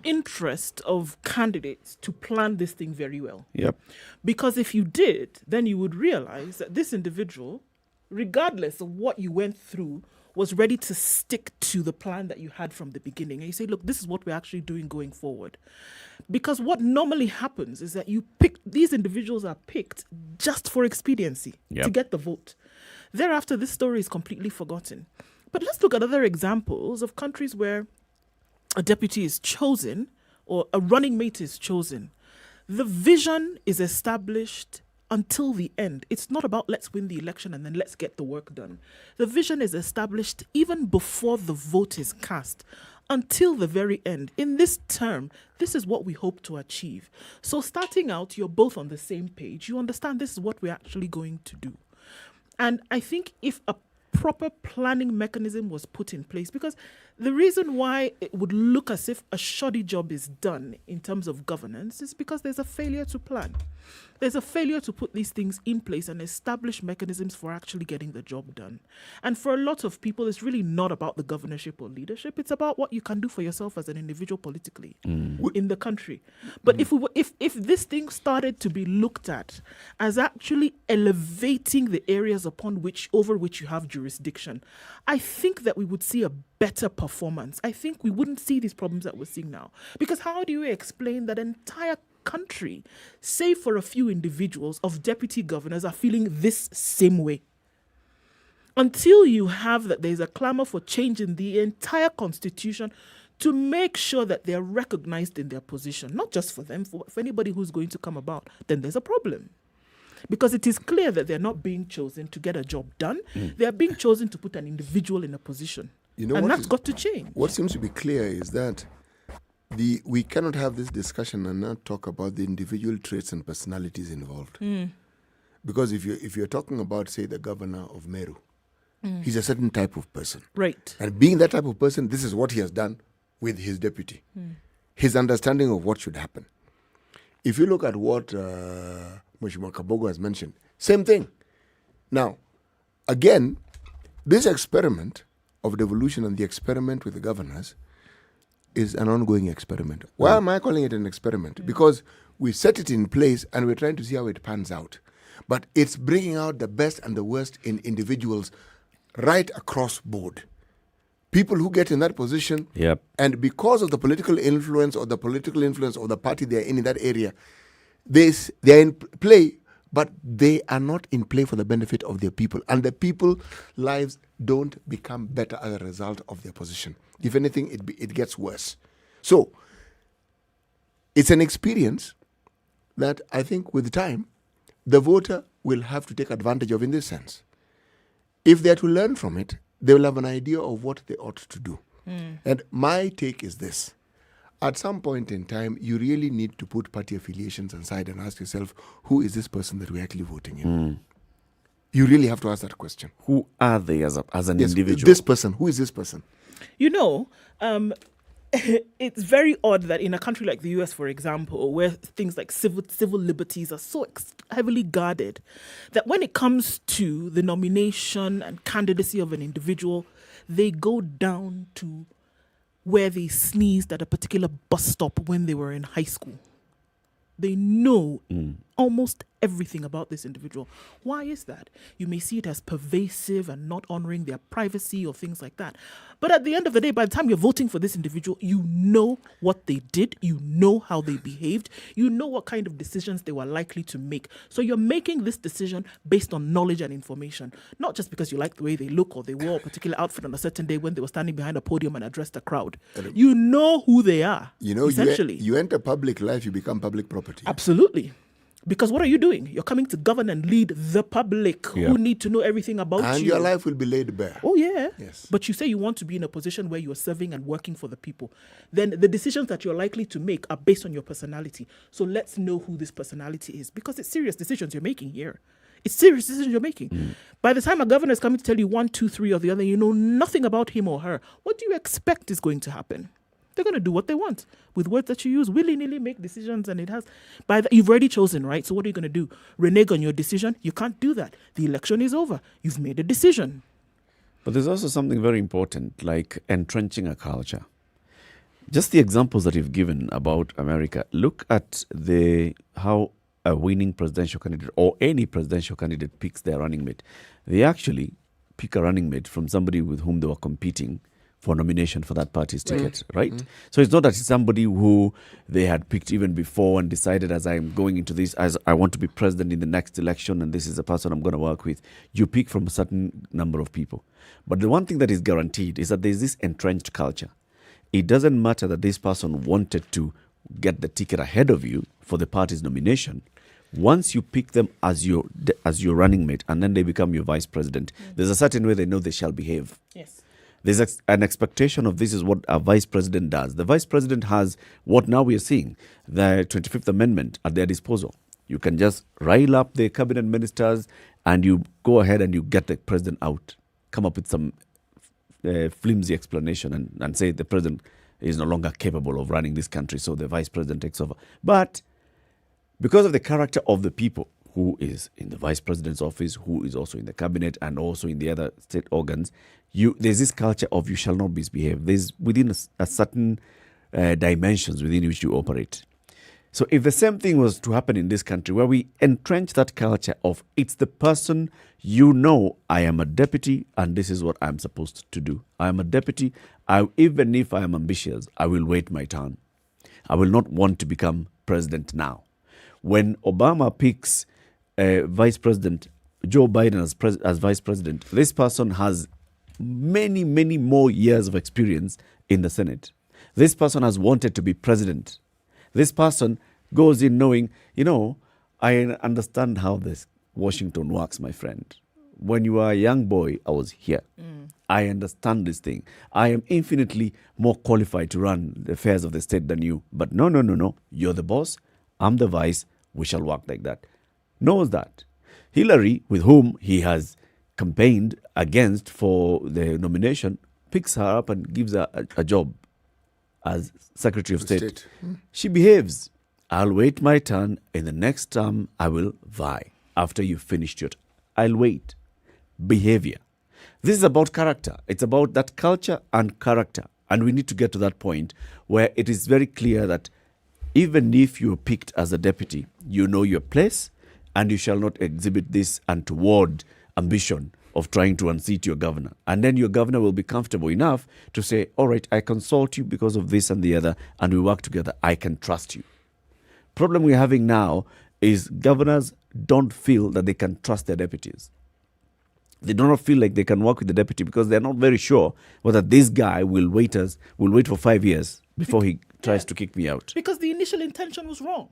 interest of candidates to plan this thing very well. Yep. Because if you did, then you would realize that this individual, regardless of what you went through, was ready to stick to the plan that you had from the beginning. And you say, look, this is what we're actually doing going forward. Because what normally happens is that these individuals are picked just for expediency, to get the vote. Thereafter, this story is completely forgotten. But let's look at other examples of countries where a deputy is chosen or a running mate is chosen. The vision is established until the end. It's not about let's win the election and then let's get the work done. The vision is established even before the vote is cast, until the very end. In this term, this is what we hope to achieve. So starting out, you're both on the same page. You understand this is what we're actually going to do. And I think if a proper planning mechanism was put in place, because the reason why it would look as if a shoddy job is done in terms of governance is because there's a failure to plan. There's a failure to put these things in place and establish mechanisms for actually getting the job done. And for a lot of people, it's really not about the governorship or leadership. It's about what you can do for yourself as an individual politically in the country. But if this thing started to be looked at as actually elevating the areas over which you have jurisdiction, I think that we would see a better performance. I think we wouldn't see these problems that we're seeing now. Because how do you explain that entire country, save for a few individuals of deputy governors, are feeling this same way? Until you have that there's a clamor for change in the entire constitution to make sure that they're recognized in their position, not just for them, for anybody who's going to come about, then there's a problem. Because it is clear that they're not being chosen to get a job done. They're being chosen to put an individual in a position. And that's got to change. What seems to be clear is that we cannot have this discussion and not talk about the individual traits and personalities involved. Because if you're talking about, say, the governor of Meru, he's a certain type of person. Right. And being that type of person, this is what he has done with his deputy. His understanding of what should happen. If you look at what Mheshimiwa Kabogo has mentioned, same thing. Now, again, this experiment of devolution and the experiment with the governors is an ongoing experiment. Why am I calling it an experiment? Because we set it in place and we're trying to see how it pans out. But it's bringing out the best and the worst in individuals right across board. People who get in that position, and because of the political influence of the party they're in that area, they're in play, but they are not in play for the benefit of their people. And the people's lives don't become better as a result of their position. If anything, it gets worse. So, it's an experience that I think with time, the voter will have to take advantage of in this sense. If they're to learn from it, they will have an idea of what they ought to do. And my take is this. At some point in time, you really need to put party affiliations aside and ask yourself, who is this person that we're actually voting in? You really have to ask that question. Who are they as an individual? This person. Who is this person? You know, it's very odd that in a country like the US, for example, where things like civil liberties are so heavily guarded, that when it comes to the nomination and candidacy of an individual, they go down to where they sneezed at a particular bus stop when they were in high school. They know almost everything about this individual. Why is that? You may see it as pervasive and not honoring their privacy or things like that. But at the end of the day, by the time you're voting for this individual, you know what they did. You know how they behaved. You know what kind of decisions they were likely to make. So you're making this decision based on knowledge and information, not just because you like the way they look or they wore a particular outfit on a certain day when they were standing behind a podium and addressed a crowd. You know who they are, essentially. You enter public life, you become public property. Absolutely. Because what are you doing? You're coming to govern and lead the public who need to know everything about you. And your life will be laid bare. Oh, yeah. Yes. But you say you want to be in a position where you're serving and working for the people. Then the decisions that you're likely to make are based on your personality. So let's know who this personality is. Because it's serious decisions you're making here. It's serious decisions you're making. By the time a governor is coming to tell you 1, 2, 3 or the other, you know nothing about him or her. What do you expect is going to happen? They're going to do what they want with words that you use, willy-nilly make decisions, and you've already chosen, right? So what are you going to do? Renege on your decision? You can't do that. The election is over. You've made a decision. But there's also something very important, like entrenching a culture. Just the examples that you've given about America. Look at how a winning presidential candidate or any presidential candidate picks their running mate. They actually pick a running mate from somebody with whom they were competing for nomination for that party's ticket, right? So it's not that it's somebody who they had picked even before and decided, as I'm going into this, as I want to be president in the next election and this is the person I'm going to work with. You pick from a certain number of people. But the one thing that is guaranteed is that there's this entrenched culture. It doesn't matter that this person wanted to get the ticket ahead of you for the party's nomination. Once you pick them as your running mate and then they become your vice president, there's a certain way they know they shall behave. Yes. There's an expectation of this is what a vice president does. The vice president has what now we are seeing, the 25th Amendment at their disposal. You can just rile up the cabinet ministers and you go ahead and you get the president out. Come up with some flimsy explanation and say the president is no longer capable of running this country, so the vice president takes over. But because of the character of the people who is in the vice president's office, who is also in the cabinet and also in the other state organs, there's this culture of you shall not misbehave. There's within a certain dimensions within which you operate. So if the same thing was to happen in this country, where we entrench that culture of it's the person, I am a deputy and this is what I'm supposed to do. I am a deputy. Even if I am ambitious, I will wait my turn. I will not want to become president now. When Obama picks Vice President Joe Biden as Vice President, this person has many, many more years of experience in the Senate. This person has wanted to be president. This person goes in knowing, I understand how this Washington works, my friend. When you are a young boy, I was here. I understand this thing. I am infinitely more qualified to run the affairs of the state than you. But no. You're the boss. I'm the vice. We shall work like that. Knows that. Hillary, with whom he has campaigned against for the nomination, picks her up and gives her a job as Secretary of State. She behaves. I'll wait my turn. In the next term, I will vie. After you've finished your I'll wait. Behavior. This is about character. It's about that culture and character. And we need to get to that point where it is very clear that even if you're picked as a deputy, you know your place and you shall not exhibit this untoward ambition of trying to unseat your governor. And then your governor will be comfortable enough to say, all right, I consult you because of this and the other, and we work together. I can trust you. Problem we're having now is governors don't feel that they can trust their deputies. They do not feel like they can work with the deputy because they're not very sure whether this guy will wait for 5 years before he tries to kick me out. Because the initial intention was wrong.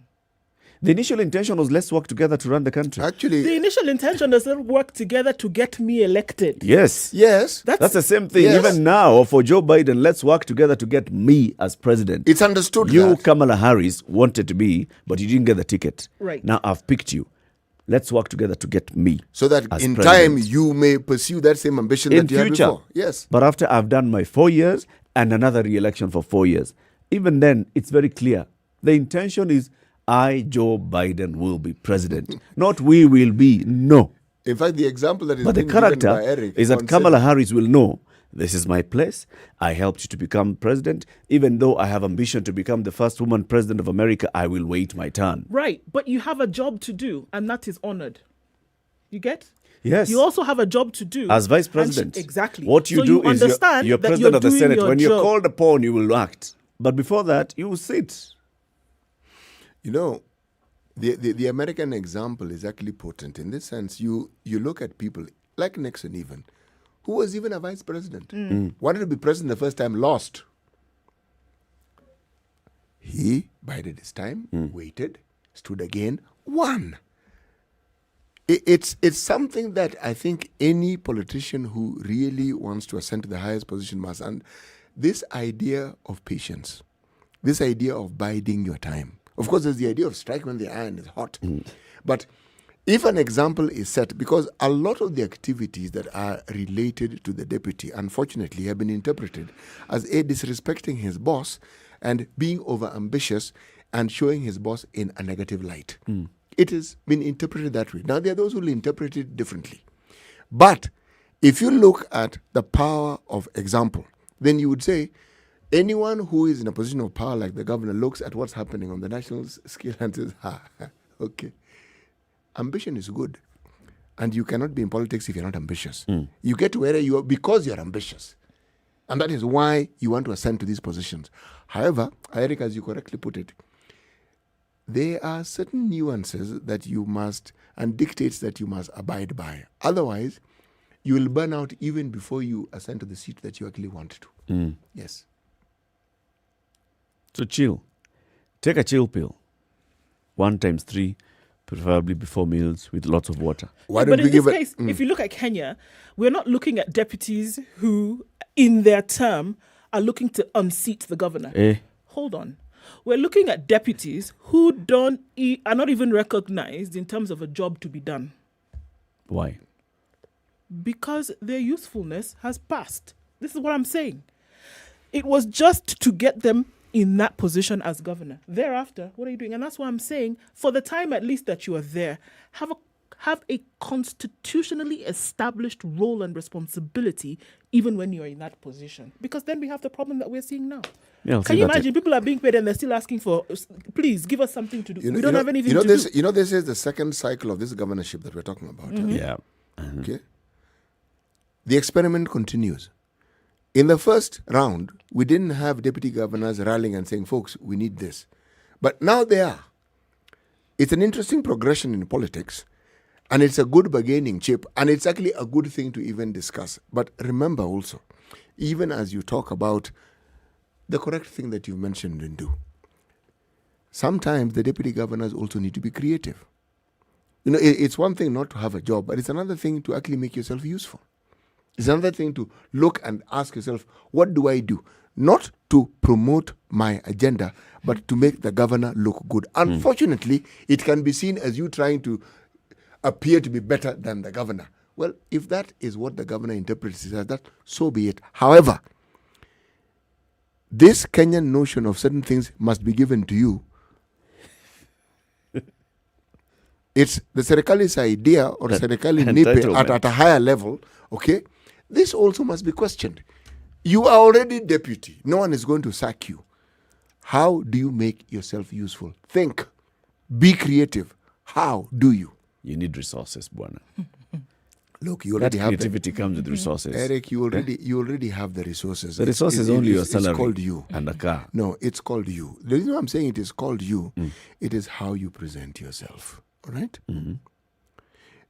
The initial intention was let's work together to run the country. Actually, the initial intention is let's work together to get me elected. Yes. That's the same thing. Yes. Even now, for Joe Biden, let's work together to get me as president. It's understood You, that. Kamala Harris, wanted to be, but you didn't get the ticket. Right. Now I've picked you. Let's work together to get me. So that in time you may pursue that same ambition that you had before. Yes. But after I've done my 4 years and another re-election for 4 years, even then it's very clear. The intention is I, Joe Biden, will be president. Not we will be. No. In fact, the example that is But the given character by Eric is that Kamala Harris will know this is my place. I helped you to become president. Even though I have ambition to become the first woman president of America, I will wait my turn. Right. But you have a job to do, and that is honored. You get? Yes. You also have a job to do. As vice president. Exactly. What you so do you is understand you're that president of the doing Senate. your When job. you're called upon, you will act. But before that, you will sit. You know, the American example is actually potent. In this sense, you look at people like Nixon even, who was even a vice president, wanted to be president the first time, lost. He bided his time, waited, stood again, won. It's something that I think any politician who really wants to ascend to the highest position must. And this idea of patience, this idea of biding your time. Of course, there's the idea of striking when the iron is hot. But if an example is set, because a lot of the activities that are related to the deputy, unfortunately, have been interpreted as A, disrespecting his boss and being overambitious and showing his boss in a negative light. It has been interpreted that way. Now, there are those who will interpret it differently. But if you look at the power of example, then you would say anyone who is in a position of power like the governor looks at what's happening on the national scale and says, okay, ambition is good. And you cannot be in politics if you're not ambitious. You get to where you are because you're ambitious. And that is why you want to ascend to these positions. However, Eric, as you correctly put it, there are certain nuances that you must, and dictates that you must abide by. Otherwise, you will burn out even before you ascend to the seat that you actually want to. Yes. So chill. Take a chill pill. 1 times 3 preferably before meals with lots of water. Why but in this case, if you look at Kenya, we're not looking at deputies who, in their term, are looking to unseat the governor. Hold on. We're looking at deputies who are not even recognized in terms of a job to be done. Why? Because their usefulness has passed. This is what I'm saying. It was just to get them in that position as governor. Thereafter, what are you doing? And that's why I'm saying, for the time at least that you are there, have a constitutionally established role and responsibility even when you're in that position. Because then we have the problem that we're seeing now. Yeah, can you imagine people are being paid and they're still asking for, please give us something to do. We don't have anything to do. You know, this is the second cycle of this governorship that we're talking about. Yeah. Okay. The experiment continues. In the first round, we didn't have deputy governors rallying and saying, folks, we need this. But now they are. It's an interesting progression in politics, and it's a good bargaining chip, and it's actually a good thing to even discuss. But remember also, even as you talk about the correct thing that you mentioned and do, sometimes the deputy governors also need to be creative. You know, it's one thing not to have a job, but it's another thing to actually make yourself useful. It's another thing to look and ask yourself, what do I do? Not to promote my agenda, but to make the governor look good. Unfortunately, it can be seen as you trying to appear to be better than the governor. Well, if that is what the governor interprets as that, so be it. However, this Kenyan notion of certain things must be given to you. It's the Serikali's idea or Serikali nipe at a higher level, okay? This also must be questioned. You are already deputy. No one is going to sack you. How do you make yourself useful? Think. Be creative. How do you? You need resources, Bwana. Look, you already have creativity comes with resources. Eric, you already have the resources. The resources only your salary. It's called you. And a car. No, it's called you. The reason I'm saying it is called you, it is how you present yourself. All right? Mm-hmm.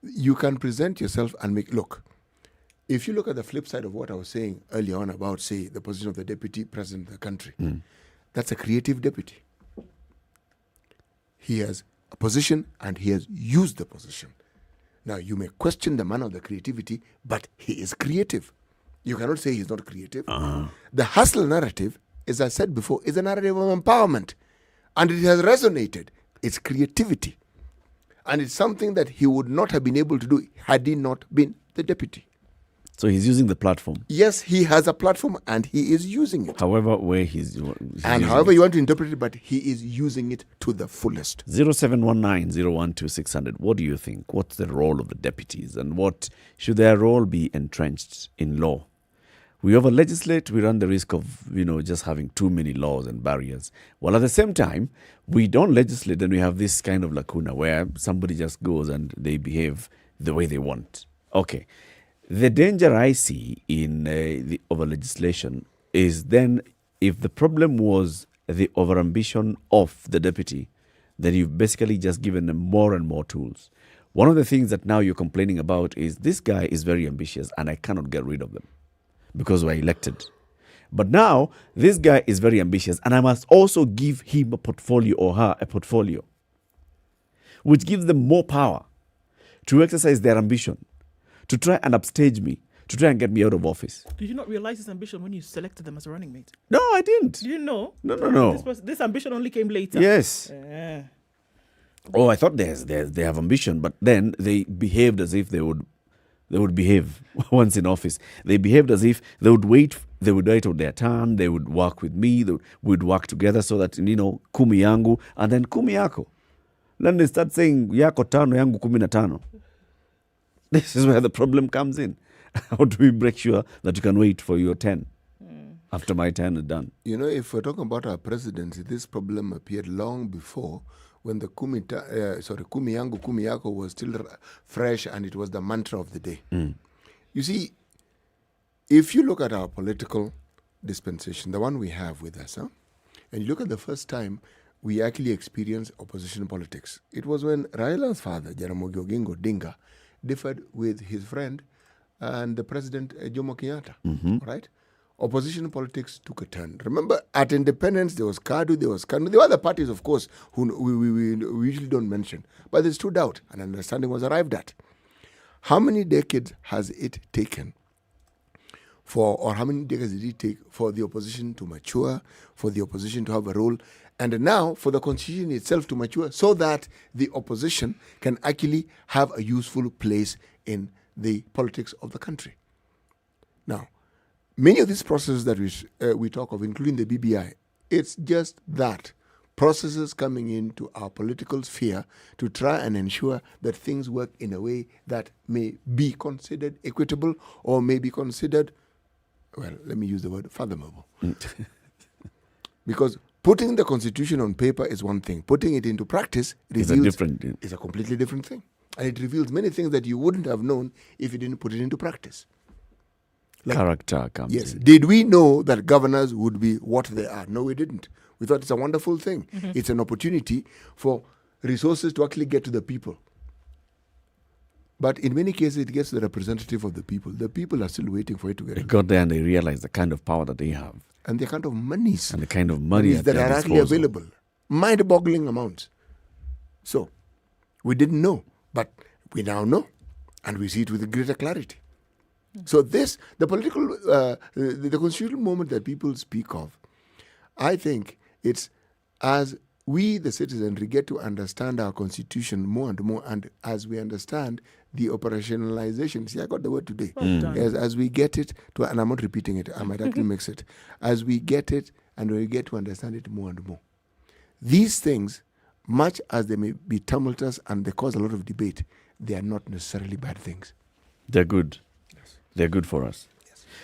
You can present yourself and look, if you look at the flip side of what I was saying earlier on about, say, the position of the deputy president of the country, that's a creative deputy. He has a position and he has used the position. Now, you may question the man of the creativity, but he is creative. You cannot say he's not creative. The hustle narrative, as I said before, is a narrative of empowerment. And it has resonated. It's creativity. And it's something that he would not have been able to do had he not been the deputy. So he's using the platform. Yes, he has a platform and he is using it. However way he's however you want to interpret it, but he is using it to the fullest. 0719-012-600. What do you think? What's the role of the deputies and what should their role be entrenched in law? We over-legislate, we run the risk of, just having too many laws and barriers. While at the same time, we don't legislate and we have this kind of lacuna where somebody just goes and they behave the way they want. Okay. The danger I see in the over-legislation is then if the problem was the over-ambition of the deputy, then you've basically just given them more and more tools. One of the things that now you're complaining about is this guy is very ambitious and I cannot get rid of them because we're elected. But now this guy is very ambitious and I must also give him a portfolio or her a portfolio, which gives them more power to exercise their ambition, to try and upstage me, to try and get me out of office. Did you not realize his ambition when you selected them as a running mate? No, I didn't. You didn't know? No. This ambition only came later. Yes. Oh, I thought they have ambition, but then they behaved as if they would behave once in office. They behaved as if they would wait on their turn, they would work with me, we'd work together so that, kumi yangu, and then kumi yako. Then they start saying, yako tano, yangu 15. This is where the problem comes in. How do we make sure that you can wait for your 10 after my 10 is done? If we're talking about our presidency, this problem appeared long before when the kumi yangu, kumi yako was still fresh and it was the mantra of the day. You see, if you look at our political dispensation, the one we have with us, and you look at the first time we actually experienced opposition politics, it was when Raila's father, Jaramogi Oginga Odinga, differed with his friend and the president Jomo Kenyatta, right, opposition politics took a turn. Remember, at independence, there was KADU, there was KANU. There were other parties, of course, who we usually don't mention. But there stood out, and understanding was arrived at. How many decades has it taken or how many decades did it take for the opposition to mature, for the opposition to have a role, and now for the constitution itself to mature so that the opposition can actually have a useful place in the politics of the country? Now, many of these processes that we talk of, including the BBI, it's just that. Processes coming into our political sphere to try and ensure that things work in a way that may be considered equitable or may be considered, well, let me use the word fathomable. Because putting the constitution on paper is one thing. Putting it into practice is a completely different thing. And it reveals many things that you wouldn't have known if you didn't put it into practice. Character comes Yes. in. Did we know that governors would be what they are? No, we didn't. We thought it's a wonderful thing. Mhm. It's an opportunity for resources to actually get to the people. But in many cases, it gets to the representative of the people. The people are still waiting for it to get They got there and they realized the kind of power that they have. And the kind of monies. And the kind of money at that their are actually disposal. available. Mind-boggling amounts. So, we didn't know. But we now know. And we see it with greater clarity. So the political, the constitutional moment that people speak of, I think it's as we, the citizens, get to understand our constitution more and more, and as we understand the operationalization. See, I got the word today. As we get it to, and I'm not repeating it, I might actually mix it. As we get it and we get to understand it more and more. These things, much as they may be tumultuous and they cause a lot of debate, they are not necessarily bad things. They're good. They're good for us.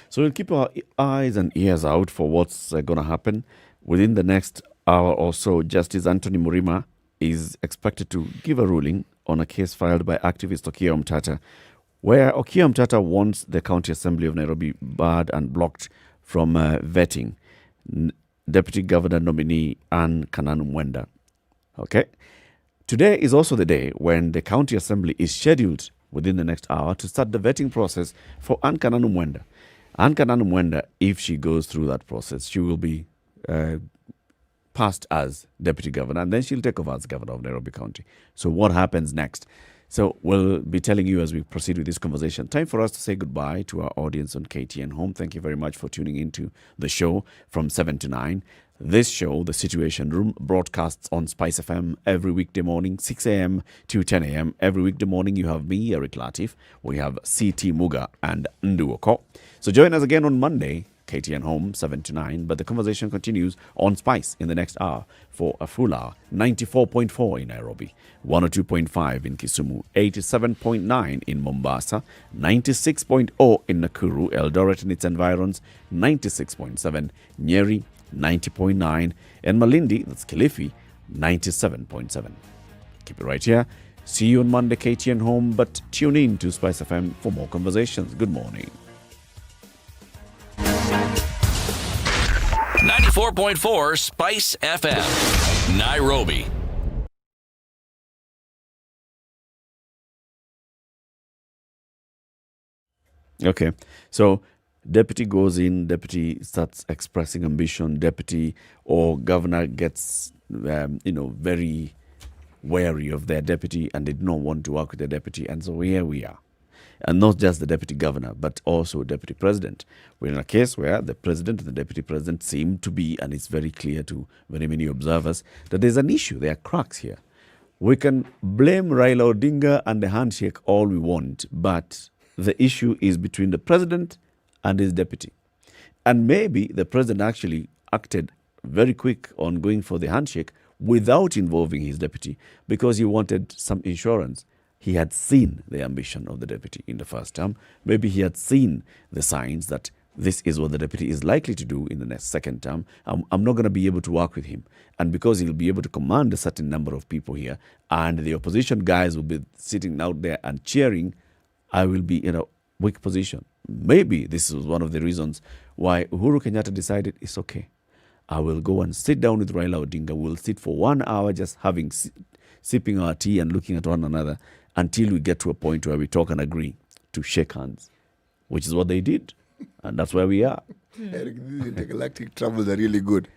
So we'll keep our eyes and ears out for what's going to happen. Within the next hour or so, Justice Anthony Murima is expected to give a ruling on a case filed by activist Okiya Omtata, where Okiya Omtata wants the County Assembly of Nairobi barred and blocked from vetting Deputy Governor nominee Anne Kananu Mwenda. Okay? Today is also the day when the County Assembly is scheduled within the next hour to start the vetting process for Anne Kananu Mwenda. Anne Kananu Mwenda, if she goes through that process, she will be passed as Deputy Governor, and then she'll take over as Governor of Nairobi County. So what happens next? So we'll be telling you as we proceed with this conversation. Time for us to say goodbye to our audience on KTN Home. Thank you very much for tuning into the show from 7 to 9. This show, The Situation Room, broadcasts on Spice FM every weekday morning, 6 a.m. to 10 a.m. Every weekday morning, you have me, Eric Latif. We have CT Muga and Nduoko. So join us again on Monday, KTN Home, 7 to 9. But the conversation continues on Spice in the next hour for a full hour. 94.4 in Nairobi, 102.5 in Kisumu, 87.9 in Mombasa, 96.0 in Nakuru, Eldoret and its environs, 96.7 Nyeri, 90.9, and Malindi, that's Kilifi, 97.7. Keep it right here. See you on Monday, KTN Home, but tune in to Spice FM for more conversations. Good morning. 94.4 Spice FM, Nairobi. Okay, so deputy goes in, deputy starts expressing ambition, deputy or governor gets, very wary of their deputy and they don't want to work with their deputy. And so here we are. And not just the deputy governor, but also deputy president. We're in a case where the president and the deputy president seem to be, and it's very clear to very many observers, that there's an issue. There are cracks here. We can blame Raila Odinga and the handshake all we want, but the issue is between the president and his deputy. And maybe the president actually acted very quick on going for the handshake without involving his deputy because he wanted some insurance. He had seen the ambition of the deputy in the first term. Maybe he had seen the signs that this is what the deputy is likely to do in the next second term. I'm not going to be able to work with him. And because he'll be able to command a certain number of people here, and the opposition guys will be sitting out there and cheering, I will be in a weak position. Maybe this was one of the reasons why Uhuru Kenyatta decided it's okay. I will go and sit down with Raila Odinga. We'll sit for 1 hour just sipping our tea and looking at one another until we get to a point where we talk and agree to shake hands, which is what they did. And that's where we are. Eric, these intergalactic travels are really good.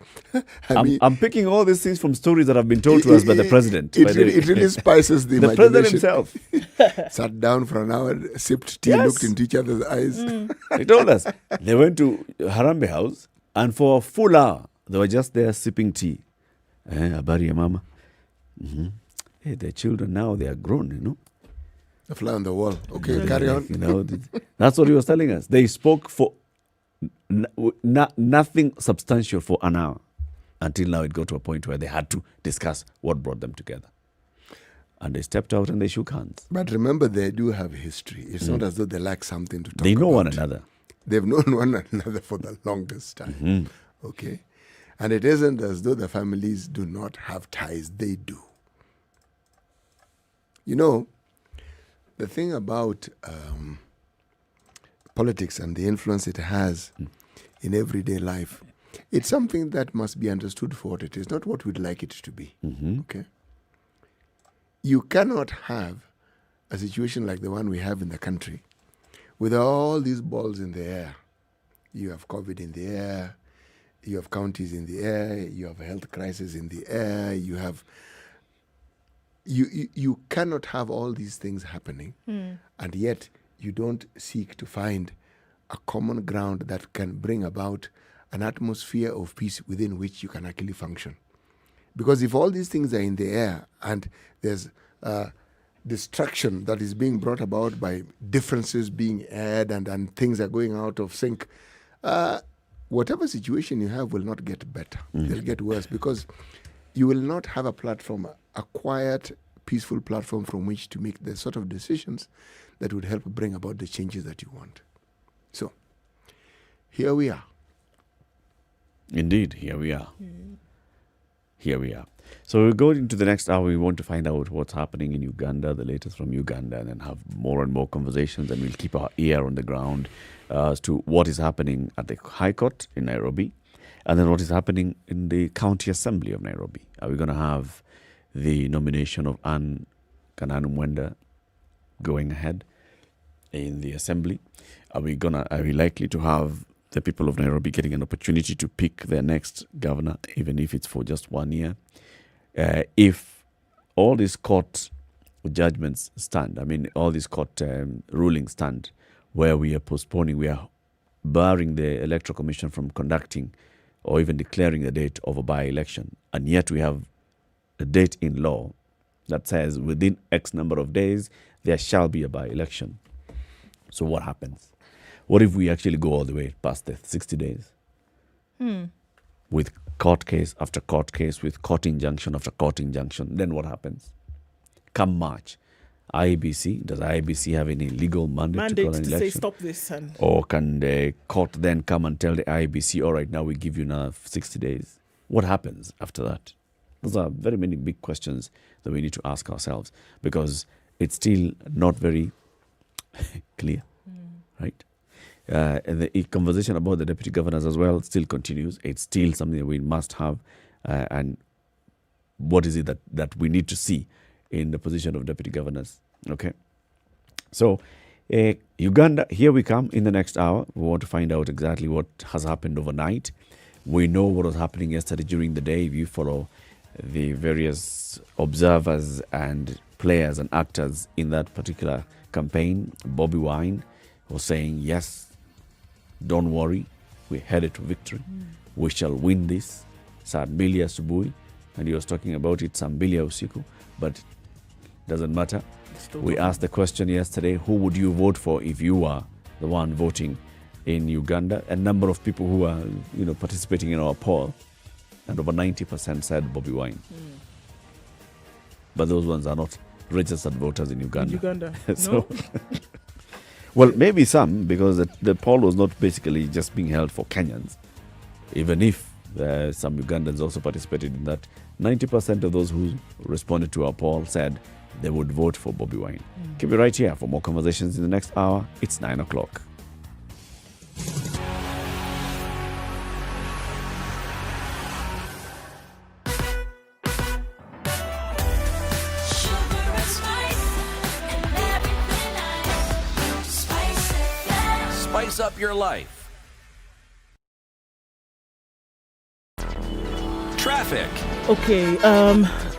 I mean, I'm picking all these things from stories that have been told to us by the president. It really spices the the imagination. president himself. Sat down for an hour, sipped tea, Yes. looked into each other's eyes. He told us. They went to Harambee House, and for a full hour, they were just there sipping tea. Habari ya mama. Hey, their children now, they are grown, you know. The fly on the wall. Okay, carry on. You know, that's what he was telling us. They spoke for nothing substantial for an hour. Until now, it got to a point where they had to discuss what brought them together. And they stepped out and they shook hands. But remember, they do have history. It's not as though they lack something to talk about. They know one another. They've known one another for the longest time. Okay? And it isn't as though the families do not have ties. They do. You know, the thing about politics and the influence it has in everyday life, it's something that must be understood for what it is, not what we'd like it to be. Okay? You cannot have a situation like the one we have in the country with all these balls in the air. You have COVID in the air, you have counties in the air, you have a health crisis in the air, you have... You cannot have all these things happening, and yet you don't seek to find a common ground that can bring about an atmosphere of peace within which you can actually function. Because if all these things are in the air and there's destruction that is being brought about by differences being aired and things are going out of sync, whatever situation you have will not get better. They'll get worse because you will not have a platform, a quiet, peaceful platform from which to make the sort of decisions that would help bring about the changes that you want. So, here we are. Indeed, here we are. Here we are. So we're going into the next hour. We want to find out what's happening in Uganda, the latest from Uganda, and then have more and more conversations. And we'll keep our ear on the ground as to what is happening at the High Court in Nairobi, and then what is happening in the County Assembly of Nairobi. Are we going to have the nomination of Anne Kananu Mwenda going ahead in the Assembly? Are we likely to have the people of Nairobi getting an opportunity to pick their next governor, even if it's for just 1 year? If all these court judgments stand, all these court rulings stand, where we are postponing, we are barring the Electoral Commission from conducting or even declaring the date of a by-election, and yet we have a date in law that says within X number of days there shall be a by-election. So what happens? What if we actually go all the way past the 60 days? With court case after court case, with court injunction after court injunction, then what happens? Come March, does IEBC have any legal mandate to call an election? Say stop this? Or can the court then come and tell the IEBC, all right, now we give you now 60 days? What happens after that? Those are very many big questions that we need to ask ourselves, because it's still not very clear, right? And the conversation about the deputy governors as well still continues. It's still something that we must have. And what is it that we need to see in the position of deputy governors? Okay. So, Uganda, here we come in the next hour. We want to find out exactly what has happened overnight. We know what was happening yesterday during the day. If you follow the various observers and players and actors in that particular campaign, Bobi Wine was saying, yes, don't worry, we're headed to victory. We shall win this. Saa mbili asubuhi. And he was talking about it saa mbili ya usiku, but it doesn't matter. We asked the question yesterday, who would you vote for if you are the one voting in Uganda? A number of people who are, participating in our poll, and over 90% said Bobi Wine. But those ones are not registered voters in Uganda. So, well, maybe some, because the poll was not basically just being held for Kenyans. Even if some Ugandans also participated in that, 90% of those who responded to our poll said they would vote for Bobi Wine. Keep it right here for more conversations in the next hour. It's 9 o'clock. spice up your life. Traffic. Okay,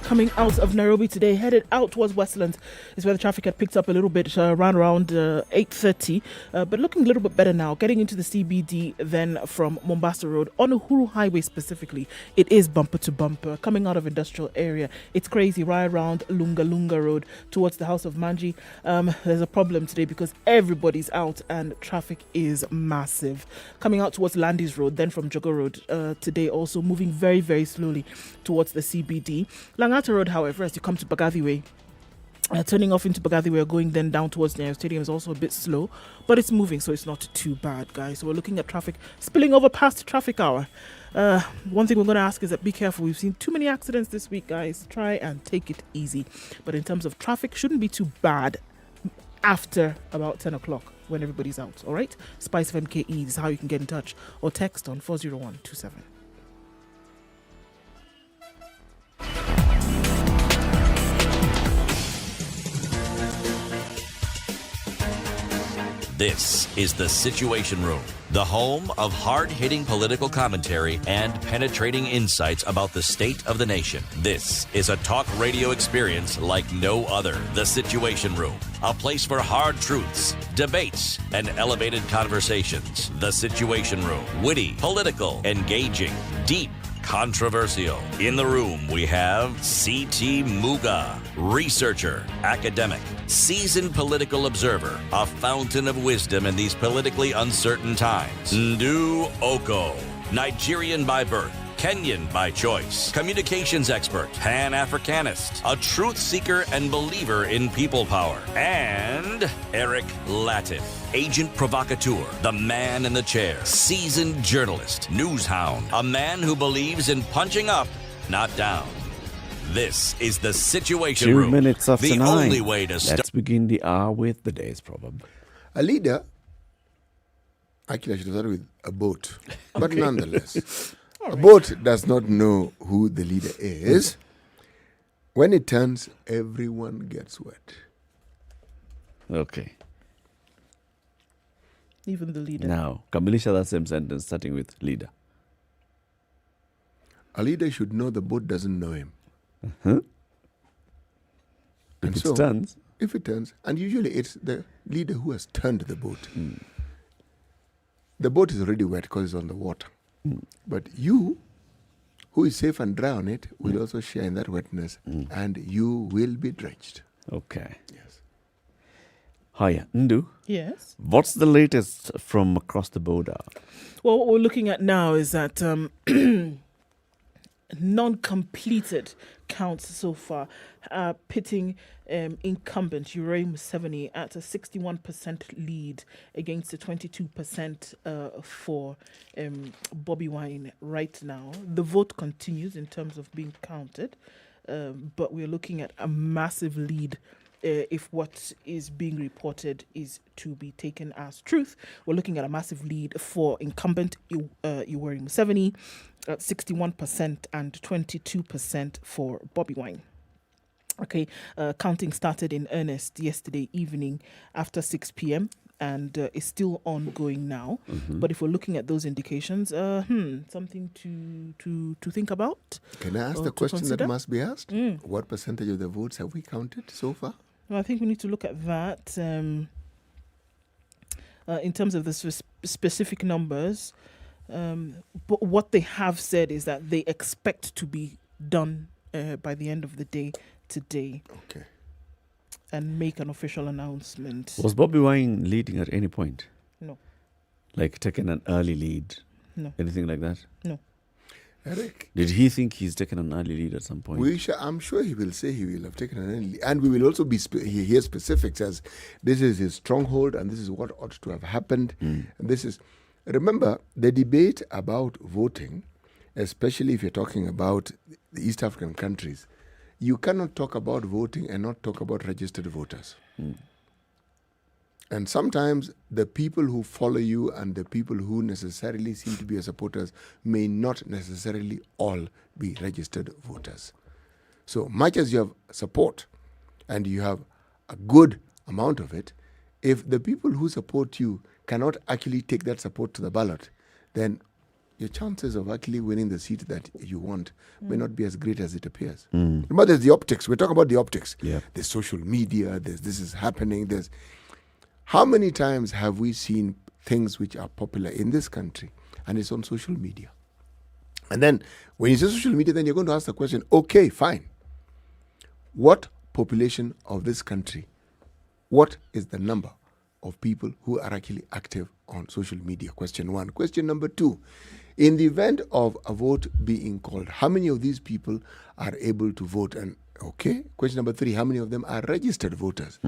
coming out of Nairobi today, headed out towards Westlands is where the traffic had picked up a little bit around 8:30, but looking a little bit better now. Getting into the CBD then from Mombasa Road on Uhuru Highway specifically, it is bumper to bumper. Coming out of industrial area, it's crazy right around Lunga Road towards the House of Manji. There's a problem today because everybody's out and traffic is massive. Coming out towards Landis Road, then from Jogo Road today also moving very, very slowly towards the CBD. Langata Road, however, as you come to Bagathi Way, turning off into Bagathi Way, going then down towards Nyeri Stadium is also a bit slow, but it's moving, so it's not too bad, guys. So we're looking at traffic spilling over past traffic hour. One thing we're going to ask is that be careful. We've seen too many accidents this week, guys. Try and take it easy. But in terms of traffic, shouldn't be too bad after about 10 o'clock when everybody's out, all right? Spice FM KE is how you can get in touch or text on 40127. This is The Situation Room, the home of hard-hitting political commentary and penetrating insights about the state of the nation. This is a talk radio experience like no other. The Situation Room, a place for hard truths, debates, and elevated conversations. The Situation Room, witty, political, engaging, deep, controversial. In the room, we have C.T. Muga, researcher, academic, seasoned political observer, a fountain of wisdom in these politically uncertain times. Ndu Oko, Nigerian by birth, Kenyan by choice, communications expert, Pan-Africanist, a truth seeker and believer in people power, and Eric Latif, agent provocateur, the man in the chair, seasoned journalist, news hound, a man who believes in punching up, not down. This is The Situation 2 Room. minutes after the 9. only way to Let's begin the hour with the day's proverb. A leader, actually I should start with a boat, but Okay. nonetheless, a boat does not know who the leader is. When it turns, everyone gets wet. Okay. Even the leader. Now, kamilisha that same sentence starting with leader. A leader should know the boat doesn't know him. Huh? And If it turns. If it turns, and usually it's the leader who has turned the boat. The boat is already wet because it's on the water. But you, who is safe and dry on it, will also share in that wetness, and you will be drenched. Okay. Yes. Hiya, Ndu. Yes. What's the latest from across the border? Well, what we're looking at now is that non-completed counts so far, pitting incumbent Yoweri Museveni at a 61% lead against a 22% for Bobi Wine right now. The vote continues in terms of being counted, but we're looking at a massive lead if what is being reported is to be taken as truth. We're looking at a massive lead for incumbent Yoweri Museveni at 61% and 22% for Bobi Wine. Okay, counting started in earnest yesterday evening after 6 p.m. and is still ongoing now. But if we're looking at those indications, something to think about. Can I ask or the to question consider? that must be asked? What percentage of the votes have we counted so far? Well, I think we need to look at that in terms of the specific numbers. But what they have said is that they expect to be done by the end of the day today. Okay. And make an official announcement. Was Bobi Wine leading at any point? No. Like taking an early lead? No. Anything like that? No. Eric? Did he think he's taken an early lead at some point? I'm sure he will say he will have taken an early, and we will also be hear specifics as this is his stronghold and this is what ought to have happened. And this is, remember, the debate about voting, especially if you're talking about the East African countries, you cannot talk about voting and not talk about registered voters. And sometimes the people who follow you and the people who necessarily seem to be your supporters may not necessarily all be registered voters. So much as you have support and you have a good amount of it, if the people who support you cannot actually take that support to the ballot, then your chances of actually winning the seat that you want may not be as great as it appears. Remember, there's the optics. We're talking about the optics. Yeah. There's social media. There's this is happening. There's how many times have we seen things which are popular in this country and it's on social media? And then when you say social media, then you're going to ask the question, okay, fine. What population of this country, what is the number of people who are actually active on social media? Question one. Question number two, in the event of a vote being called, how many of these people are able to vote? And okay, question number three, how many of them are registered voters?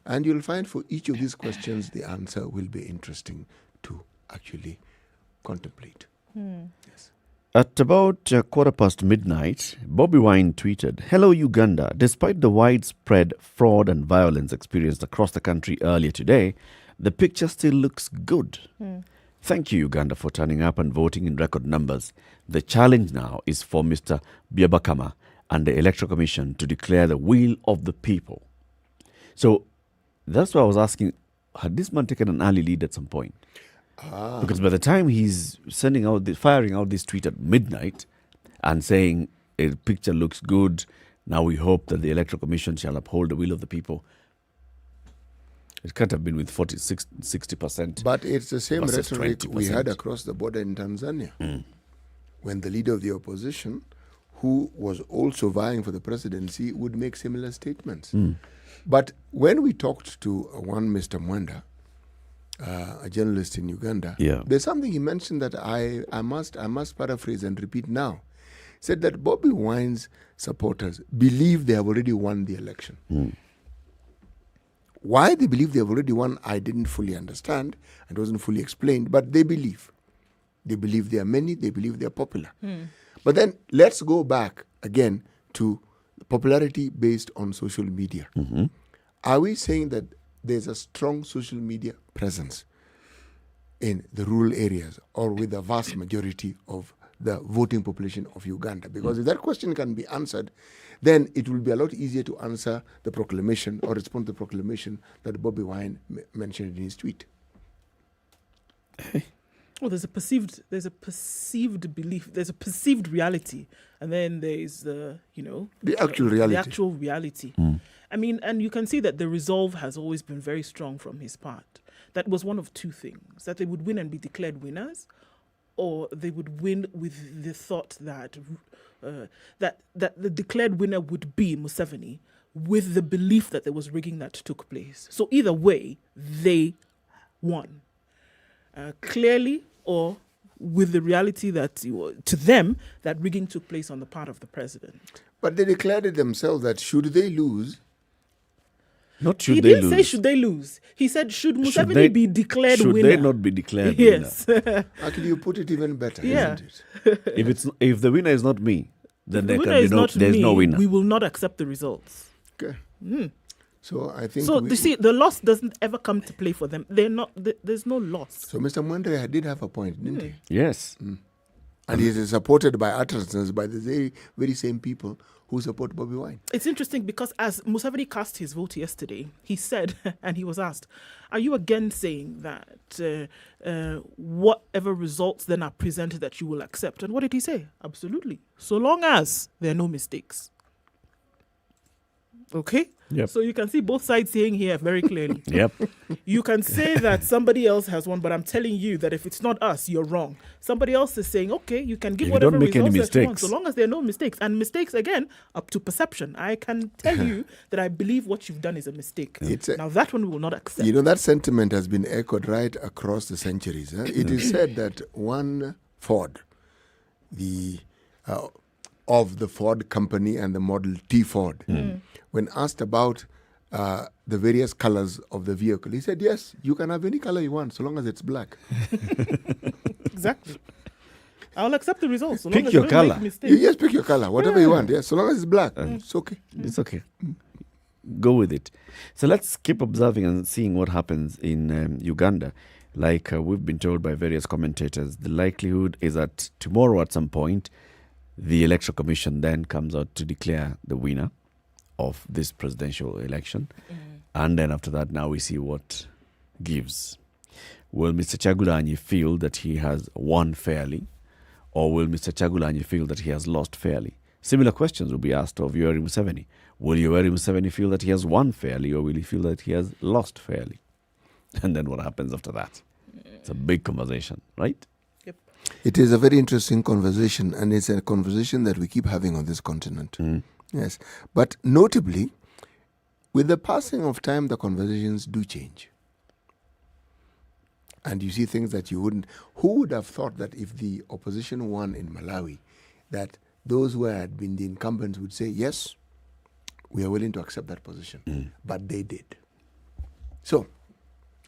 And you'll find for each of these questions, the answer will be interesting to actually contemplate. Yes. At about midnight, Bobi Wine tweeted, "Hello Uganda, despite the widespread fraud and violence experienced across the country earlier today, the picture still looks good. Thank you, Uganda, for turning up and voting in record numbers. The challenge now is for Mr. Byabakama and the Electoral Commission to declare the will of the people." So that's why I was asking, had this man taken an early lead at some point? Because by the time he's firing out this tweet at midnight and saying a picture looks good, now we hope that the Electoral Commission shall uphold the will of the people, it can't have been with 60%. But it's the same versus rhetoric 20%. we had across the border in Tanzania. When the leader of the opposition, who was also vying for the presidency, would make similar statements. But when we talked to one Mr. Mwenda, a journalist in Uganda, there's something he mentioned that I must paraphrase and repeat now. He said that Bobi Wine's supporters believe they have already won the election. Why they believe they have already won, I didn't fully understand. It wasn't fully explained, but they believe. They believe they are many, they believe they are popular. But then let's go back again to popularity based on social media. Are we saying that there's a strong social media presence in the rural areas or with the vast majority of the voting population of Uganda? Because if that question can be answered, then it will be a lot easier to answer the proclamation or respond to the proclamation that Bobi Wine mentioned in his tweet. Well, there's a perceived belief, there's a perceived reality, and then there's the actual reality. The actual reality. I mean, and you can see that the resolve has always been very strong from his part. That was one of two things: that they would win and be declared winners, or they would win with the thought that that the declared winner would be Museveni, with the belief that there was rigging that took place. So either way, they won. Clearly, or with the reality that to them that rigging took place on the part of the president. But they declared it themselves that should they lose, He didn't say should they lose. He said should Museveni be declared winner. Should they not be declared yes. winner? Actually, you put it even better, Yeah. isn't it? If the winner is not me, then there winner can be is no, not there's me, no winner. We will not accept the results. Okay. So I think. So you see, the loss doesn't ever come to play for them. They're not. There's no loss. So Mr. Mwenda did have a point, didn't he? Yes. And he is supported by utterances by the very, very same people who support Bobi Wine. It's interesting because as Museveni cast his vote yesterday, he said, and he was asked, "Are you again saying that whatever results then are presented that you will accept?" And what did he say? Absolutely, so long as there are no mistakes. Okay? Yep. So you can see both sides saying here very clearly. Yep. You can say that somebody else has won, but I'm telling you that if it's not us, you're wrong. Somebody else is saying, okay, you can give If you whatever don't make any results that you want, mistakes. so long as there are no mistakes. And mistakes, again, up to perception. I can tell you that I believe what you've done is a mistake. Now that one we will not accept. You know, that sentiment has been echoed right across the centuries. It is said that one Ford, of the Ford company and the Model T Ford, when asked about the various colors of the vehicle, he said, yes, you can have any color you want so long as it's black. Exactly. I'll accept the results. So Pick long as your you don't color. make mistakes. Yes, pick your color, whatever you want. Yes, so long as it's black, it's okay. It's okay. Go with it. So let's keep observing and seeing what happens in Uganda. Like we've been told by various commentators, the likelihood is that tomorrow at some point, the Electoral Commission then comes out to declare the winner of this presidential election. And then after that, now we see what gives. Will Mr. Chagulanyi feel that he has won fairly, or will Mr. Chagulanyi feel that he has lost fairly? Similar questions will be asked of Yoweri Museveni. Will Yoweri Museveni feel that he has won fairly, or will he feel that he has lost fairly? And then what happens after that? It's a big conversation, right? Yep. It is a very interesting conversation, and it's a conversation that we keep having on this continent. Yes. But notably, with the passing of time, the conversations do change. And you see things that you wouldn't. Who would have thought that if the opposition won in Malawi, that those who had been the incumbents would say, yes, we are willing to accept that position. But they did. So,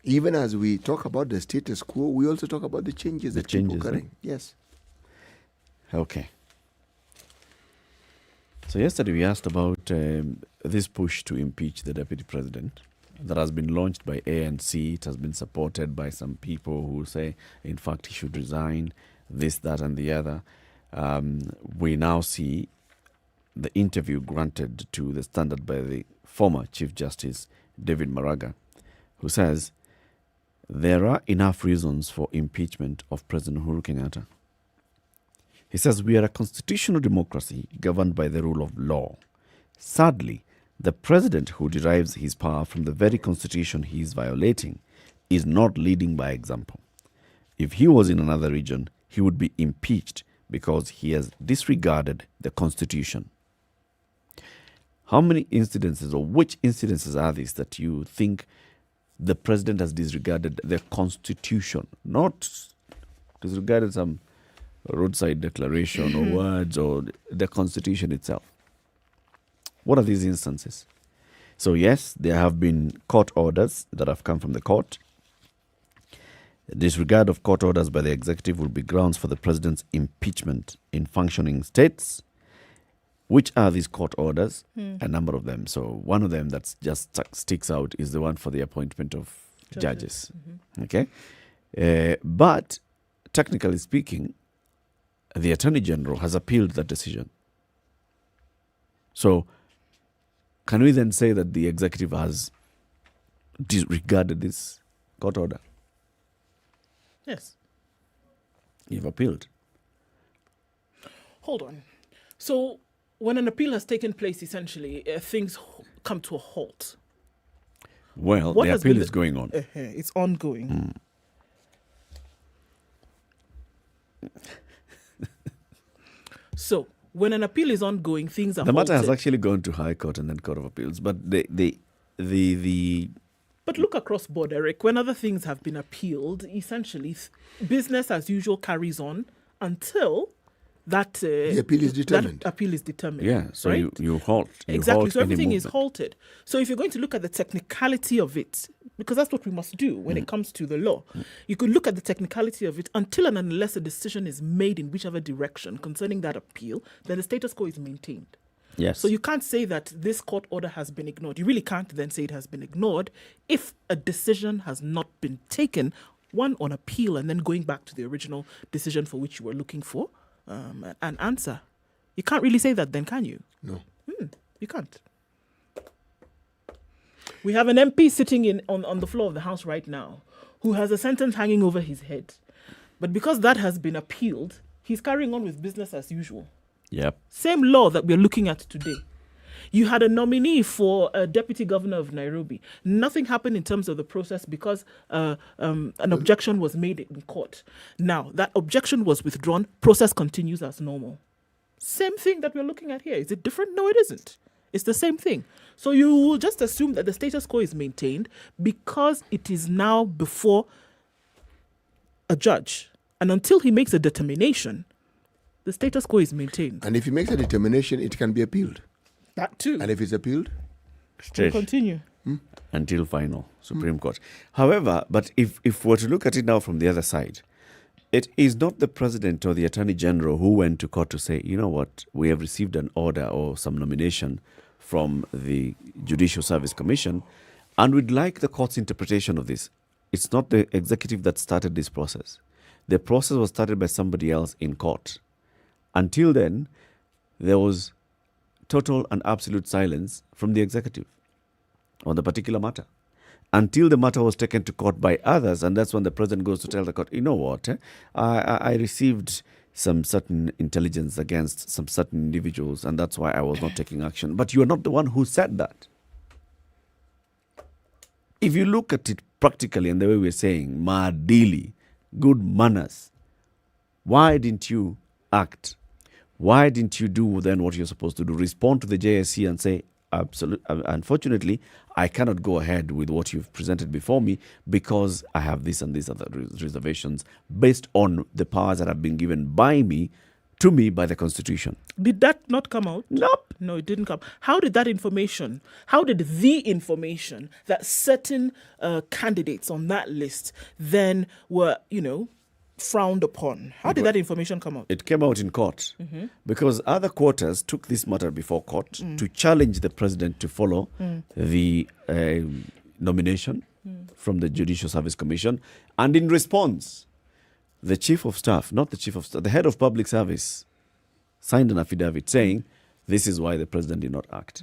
even as we talk about the status quo, we also talk about the changes that keep occurring. Yes. Okay. So yesterday we asked about this push to impeach the deputy president that has been launched by ANC. It has been supported by some people who say, in fact, he should resign, this, that, and the other. We now see the interview granted to the Standard by the former Chief Justice David Maraga, who says, there are enough reasons for impeachment of President Uhuru Kenyatta. He says, we are a constitutional democracy governed by the rule of law. Sadly, the president who derives his power from the very constitution he is violating is not leading by example. If he was in another region, he would be impeached because he has disregarded the constitution. How many incidences, or which incidences are these that you think the president has disregarded the constitution, not disregarded some roadside declaration or words, or the constitution itself? What are these instances? So yes, there have been court orders that have come from the court. Disregard of court orders by the executive will be grounds for the president's impeachment in functioning states. Which are these court orders? A number of them. So one of them that just sticks out is the one for the appointment of judges. Okay? But technically speaking, the Attorney General has appealed that decision. So can we then say that the executive has disregarded this court order? Yes. You've appealed. Hold on. So when an appeal has taken place, essentially, things come to a halt. Well, the appeal is going on. It's ongoing. So when an appeal is ongoing, things are the matter halted. has actually gone to High Court and then Court of Appeals. But But look across board, Eric. When other things have been appealed, essentially, business as usual carries on until that the appeal is determined. That appeal is determined. Yeah, so right? you halt. Exactly. So everything is halted. So if you're going to look at the technicality of it, because that's what we must do when it comes to the law, you could look at the technicality of it until and unless a decision is made in whichever direction concerning that appeal, then the status quo is maintained. Yes. So you can't say that this court order has been ignored. You really can't then say it has been ignored if a decision has not been taken, one on appeal and then going back to the original decision for which you were looking for an answer. You can't really say that then, can you? No. You can't. We have an MP sitting on the floor of the House right now who has a sentence hanging over his head. But because that has been appealed, he's carrying on with business as usual. Yep. Same law that we're looking at today. You had a nominee for a deputy governor of Nairobi. Nothing happened in terms of the process because an objection was made in court. Now, that objection was withdrawn. Process continues as normal. Same thing that we're looking at here. Is it different? No, it isn't. It's the same thing. So you will just assume that the status quo is maintained because it is now before a judge. And until he makes a determination, the status quo is maintained. And if he makes a determination, it can be appealed. That too. And if it's appealed, we'll continue. Until final Supreme Court. However, but if we're to look at it now from the other side, it is not the president or the attorney general who went to court to say, you know what, we have received an order or some nomination from the Judicial Service Commission, and we'd like the court's interpretation of this. It's not the executive that started this process. The process was started by somebody else in court. Until then, there was total and absolute silence from the executive. on the particular matter until the matter was taken to court by others. And that's when the president goes to tell the court, you know what, I received some certain intelligence against some certain individuals, and that's why I was not taking action. But you are not the one who said that. If you look at it practically and the way we're saying, maadili, good manners, why didn't you act? Why didn't you do then what you're supposed to do? Respond to the JSC and say, unfortunately, I cannot go ahead with what you've presented before me because I have this and these other reservations based on the powers that have been given to me by the Constitution. Did that not come out? Nope. No, it didn't come. How did the information that certain candidates on that list then were, frowned upon? How did that information come out? It came out in court because other quarters took this matter before court to challenge the president to follow the nomination from the Judicial Service Commission. And in response, the chief of staff, not the chief of staff, the head of public service signed an affidavit saying this is why the president did not act.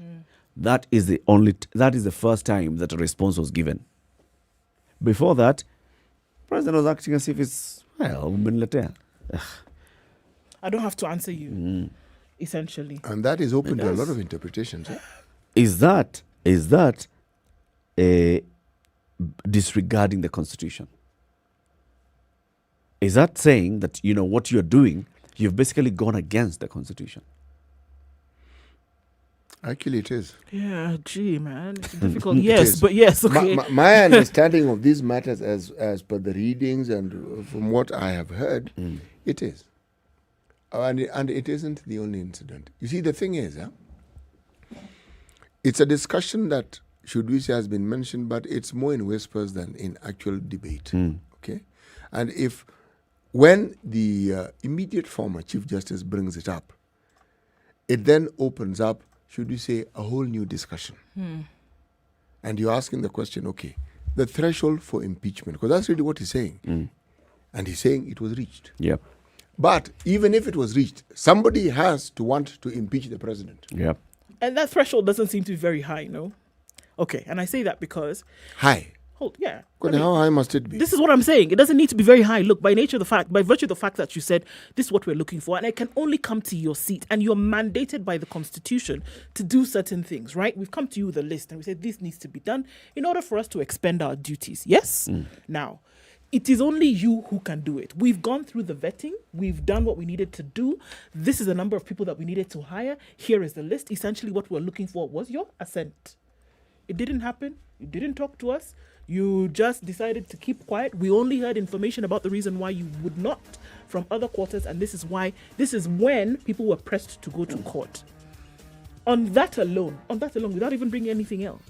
That is the first time that a response was given. Before that, the president was acting as if it's, well, I don't have to answer you, essentially. And that is open to a lot of interpretations. Eh? Is that disregarding the Constitution? Is that saying that, what you're doing, you've basically gone against the Constitution? Actually, it is. Yeah, gee, man. It's difficult. Yes, but yes, okay. My understanding of these matters as per the readings and from what I have heard, it is. And it isn't the only incident. You see, the thing is, it's a discussion that, should we say, has been mentioned, but it's more in whispers than in actual debate. Okay? And when the immediate former Chief Justice brings it up, it then opens up, should we say, a whole new discussion. And you're asking the question, okay, the threshold for impeachment, because that's really what he's saying. And he's saying it was reached. Yep. But even if it was reached, somebody has to want to impeach the president. Yep. And that threshold doesn't seem to be very high, no? Okay, and I say that because... High? Yeah. How high must it be? This is what I'm saying. It doesn't need to be very high. Look, by virtue of the fact that you said this is what we're looking for, and I can only come to your seat, and you're mandated by the Constitution to do certain things, right? We've come to you with a list, and we said this needs to be done in order for us to expend our duties. Yes? Now, it is only you who can do it. We've gone through the vetting. We've done what we needed to do. This is the number of people that we needed to hire. Here is the list. Essentially, what we're looking for was your assent. It didn't happen. You didn't talk to us. You just decided to keep quiet. We only heard information about the reason why you would not from other quarters, and this is when people were pressed to go to court. On that alone, without even bringing anything else,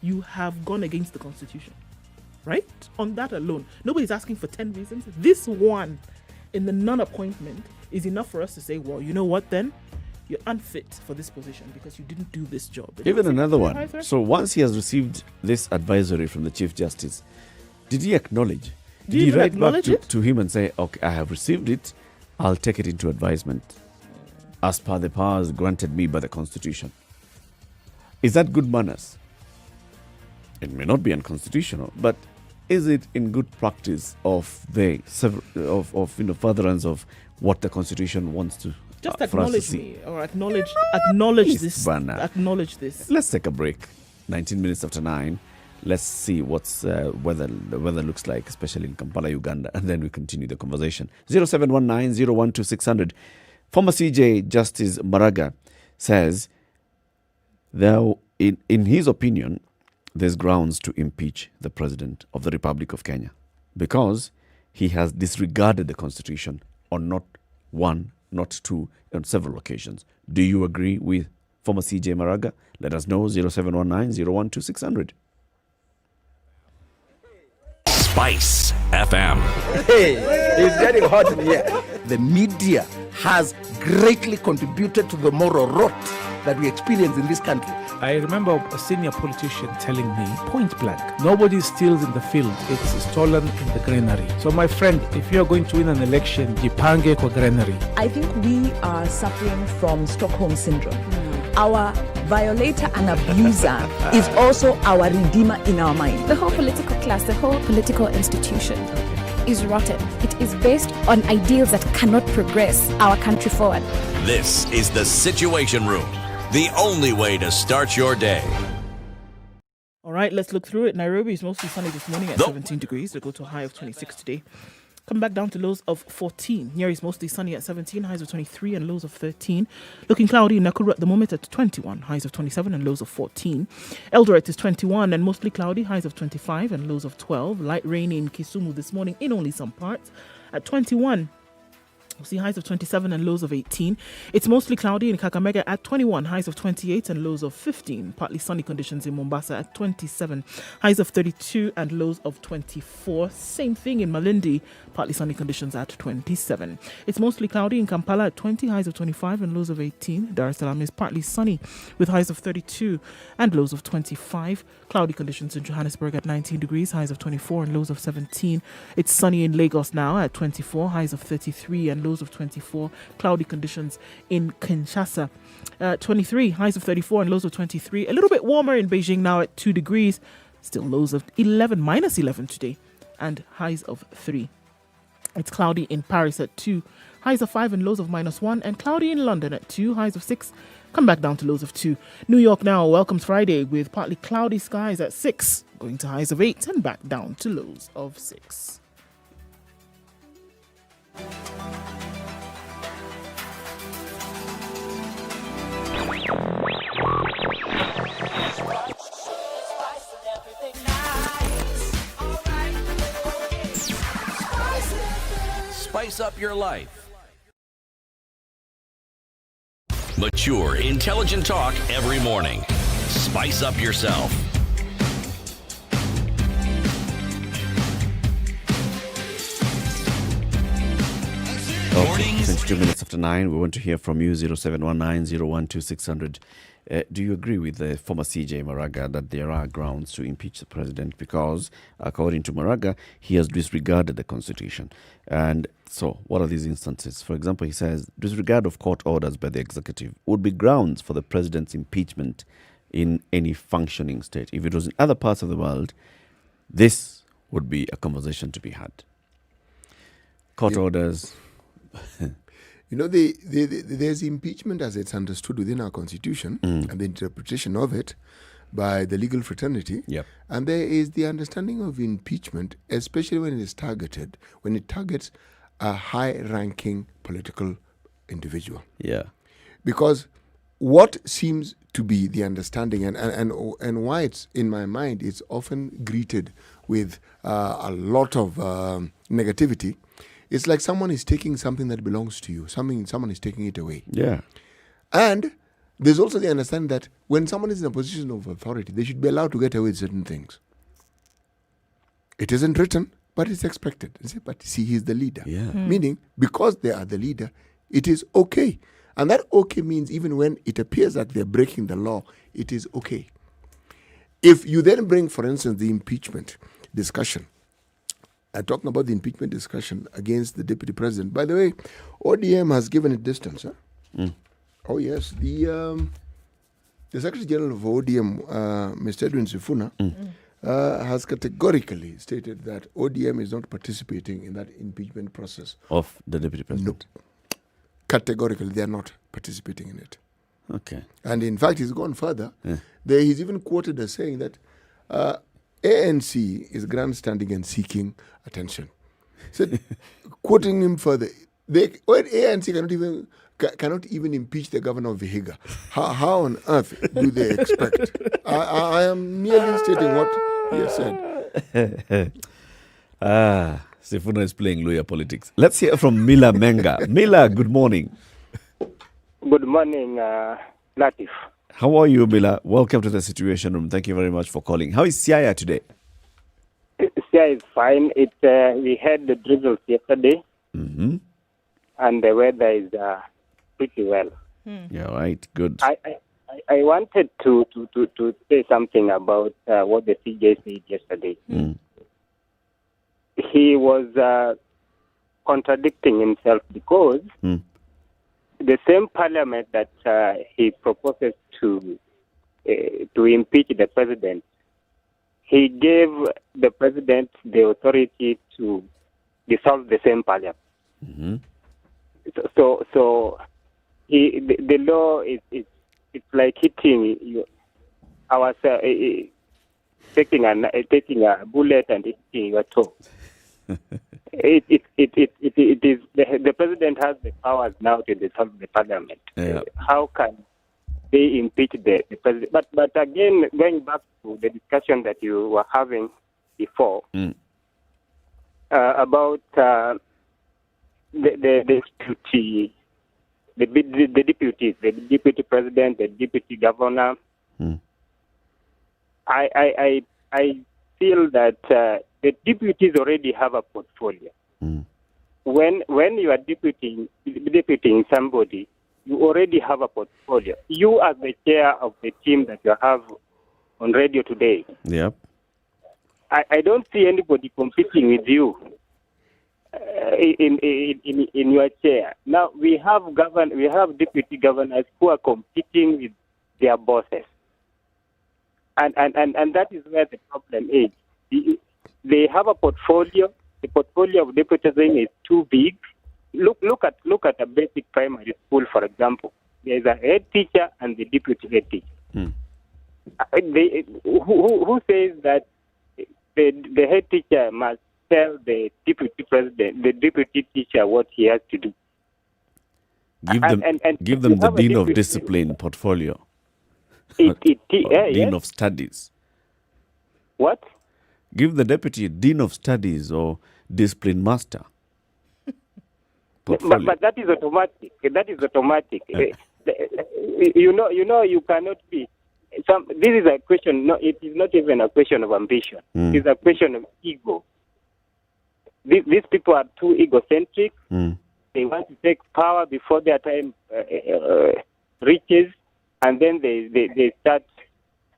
you have gone against the Constitution, right? On that alone. Nobody's asking for 10 reasons. This one in the non-appointment is enough for us to say, well, you know what then? You're unfit for this position because you didn't do this job. Even another one. So once he has received this advisory from the Chief Justice, did he acknowledge? Did he write back to him and say, okay, I have received it, I'll take it into advisement as per the powers granted me by the Constitution? Is that good manners? It may not be unconstitutional, but is it in good practice of the furtherance of what the Constitution wants to? Just acknowledge me or acknowledge this. Acknowledge this. Let's take a break. 19 minutes after 9. Let's see what's the weather looks like, especially in Kampala, Uganda, and then we continue the conversation. 0719-012-600. Former CJ Justice Maraga says, in his opinion, there's grounds to impeach the President of the Republic of Kenya because he has disregarded the Constitution on not one, not two, on several occasions. Do you agree with former CJ Maraga? Let us know, 0719-012-600. Spice FM. Hey, it's getting hot in here. The media has greatly contributed to the moral rot that we experience in this country. I remember a senior politician telling me, point blank, nobody steals in the field, it's stolen in the granary. So my friend, if you're going to win an election, jipange kwa granary. I think we are suffering from Stockholm Syndrome. Our violator and abuser is also our redeemer in our mind. The whole political class, the whole political institution is rotten. It is based on ideals that cannot progress our country forward. This is the Situation Room, the only way to start your day. All right, let's look through it. Nairobi is mostly sunny this morning at 17 degrees. We'll go to a high of 26 today. Come back down to lows of 14. Nyeri is mostly sunny at 17, highs of 23 and lows of 13. Looking cloudy in Nakuru at the moment at 21, highs of 27 and lows of 14. Eldoret is 21 and mostly cloudy, highs of 25 and lows of 12. Light rain in Kisumu this morning in only some parts at 21. We'll see highs of 27 and lows of 18. It's mostly cloudy in Kakamega at 21, highs of 28 and lows of 15. Partly sunny conditions in Mombasa at 27, highs of 32 and lows of 24. Same thing in Malindi, partly sunny conditions at 27. It's mostly cloudy in Kampala at 20, highs of 25 and lows of 18. Dar es Salaam is partly sunny with highs of 32 and lows of 25. Cloudy conditions in Johannesburg at 19 degrees, highs of 24 and lows of 17. It's sunny in Lagos now at 24, highs of 33 and lows of 24. Cloudy conditions in Kinshasa 23, highs of 34 and lows of 23. A little bit warmer in Beijing now at 2 degrees. Still lows of 11, minus 11 today, and highs of 3. It's cloudy in Paris at 2, highs of 5 and lows of -1, and cloudy in London at 2, highs of 6. Come back down to lows of 2. New York now welcomes Friday with partly cloudy skies at 6, going to highs of 8 and back down to lows of 6. Spice up your life. Mature, intelligent talk every morning. Spice up yourself. Okay, 22 minutes after 9. We want to hear from you, 0719-012-600. Do you agree with the former CJ Maraga that there are grounds to impeach the president because, according to Maraga, he has disregarded the Constitution? And so, what are these instances? For example, he says, disregard of court orders by the executive would be grounds for the president's impeachment in any functioning state. If it was in other parts of the world, this would be a conversation to be had. Court orders... You know, there's impeachment as it's understood within our constitution and the interpretation of it by the legal fraternity. Yep. And there is the understanding of impeachment, especially when it is targeted, when it targets a high-ranking political individual. Yeah. Because what seems to be the understanding and why it's in my mind, it's often greeted with a lot of negativity. It's like someone is taking something that belongs to you. Someone is taking it away. Yeah. And there's also the understanding that when someone is in a position of authority, they should be allowed to get away with certain things. It isn't written, but it's expected. But see, he's the leader. Yeah. Meaning, because they are the leader, it is okay. And that okay means even when it appears that they're breaking the law, it is okay. If you then bring, for instance, the impeachment discussion, talking about the impeachment discussion against the deputy president. By the way, ODM has given it distance. Huh? Oh yes, the Secretary General of ODM, Mr. Edwin Sifuna, has categorically stated that ODM is not participating in that impeachment process of the deputy president. No, categorically they are not participating in it. Okay. And in fact, he's gone further. He's even quoted as saying that ANC is grandstanding and seeking attention. So, quoting him further, ANC cannot even impeach the governor of Vihiga. How on earth do they expect? I am merely stating what he has said. Sifuna is playing lawyer politics. Let's hear from Mila Menga. Mila, good morning. Good morning, Latif. How are you, Mila? Welcome to the Situation Room. Thank you very much for calling. How is Siaya today? Siaya is fine. We had the drizzles yesterday, and the weather is pretty well. Yeah, right. Good. I wanted to say something about what the CJ said yesterday. He was contradicting himself because the same parliament that he proposes to to impeach the president, he gave the president the authority to dissolve the same parliament. Mm-hmm. So the law it's like hitting ourselves, taking a bullet and hitting your toe. It is the president has the powers now to dissolve the parliament. Yeah. How can they impeach the president? But again, going back to the discussion that you were having before about the deputy, the deputies, the deputy president, the deputy governor. I feel that the deputies already have a portfolio. When you are deputying somebody, you already have a portfolio. You, as the chair of the team that you have on radio today, Yep. I don't see anybody competing with you in your chair. Now we have deputy governors who are competing with their bosses, and that is where the problem is. They have a portfolio. The portfolio of deputizing is too big. Look at a basic primary school, for example. There is a head teacher and the deputy head teacher. Who says that the head teacher must tell the deputy president, the deputy teacher, what he has to do? Give them the Dean of Discipline portfolio. Dean of Studies. What? Give the deputy Dean of Studies or Discipline Master. But that is automatic. That is automatic. You know, you cannot be. This is a question. No, it is not even a question of ambition. It is a question of ego. These people are too egocentric. They want to take power before their time reaches, and then they start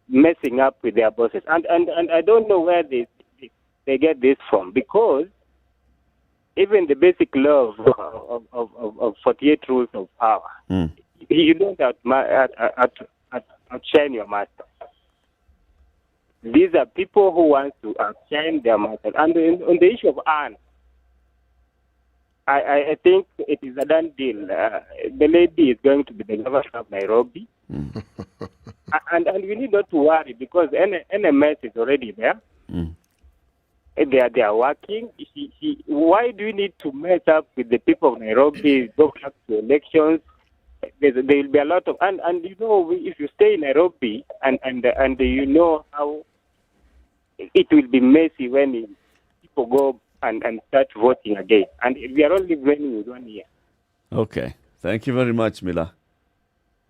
messing up with their bosses. And I don't know where they get this from, because even the basic law of 48 rules of power, you don't outshine your master. These are people who want to outshine their master. And on the issue of Anne, I think it is a done deal. The lady is going to be the governor of Nairobi. and we need not to worry, because NMS is already there. They are working. Why do we need to mess up with the people of Nairobi, go back to elections? There will be a lot of... And you know, if you stay in Nairobi, and you know how it will be messy when people go and start voting again. And we are only winning with 1 year. Okay. Thank you very much, Mila.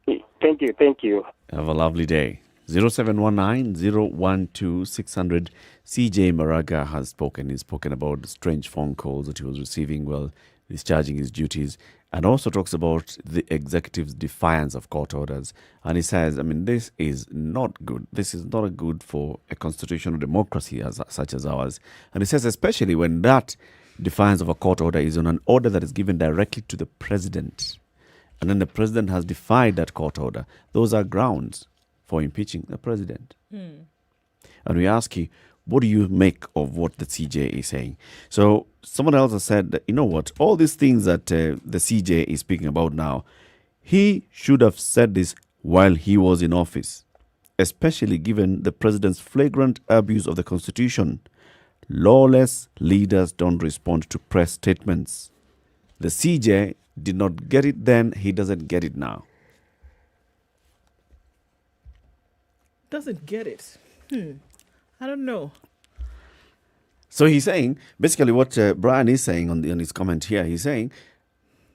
Thank you. Have a lovely day. 0719-012-600. CJ Maraga has spoken. He's spoken about the strange phone calls that he was receiving while discharging his duties, and also talks about the executive's defiance of court orders. And he says, this is not good. This is not good for a constitutional democracy such as ours. And he says, especially when that defiance of a court order is on an order that is given directly to the president, and then the president has defied that court order, those are grounds for impeaching the president. And we ask you, what do you make of what the CJ is saying? So someone else has said that, you know what, all these things that the CJ is speaking about now, he should have said this while he was in office, especially given the president's flagrant abuse of the Constitution. Lawless leaders don't respond to press statements. The CJ did not get it then, he doesn't get it now. Doesn't get it. I don't know. So he's saying, basically what Brian is saying on his comment here, he's saying,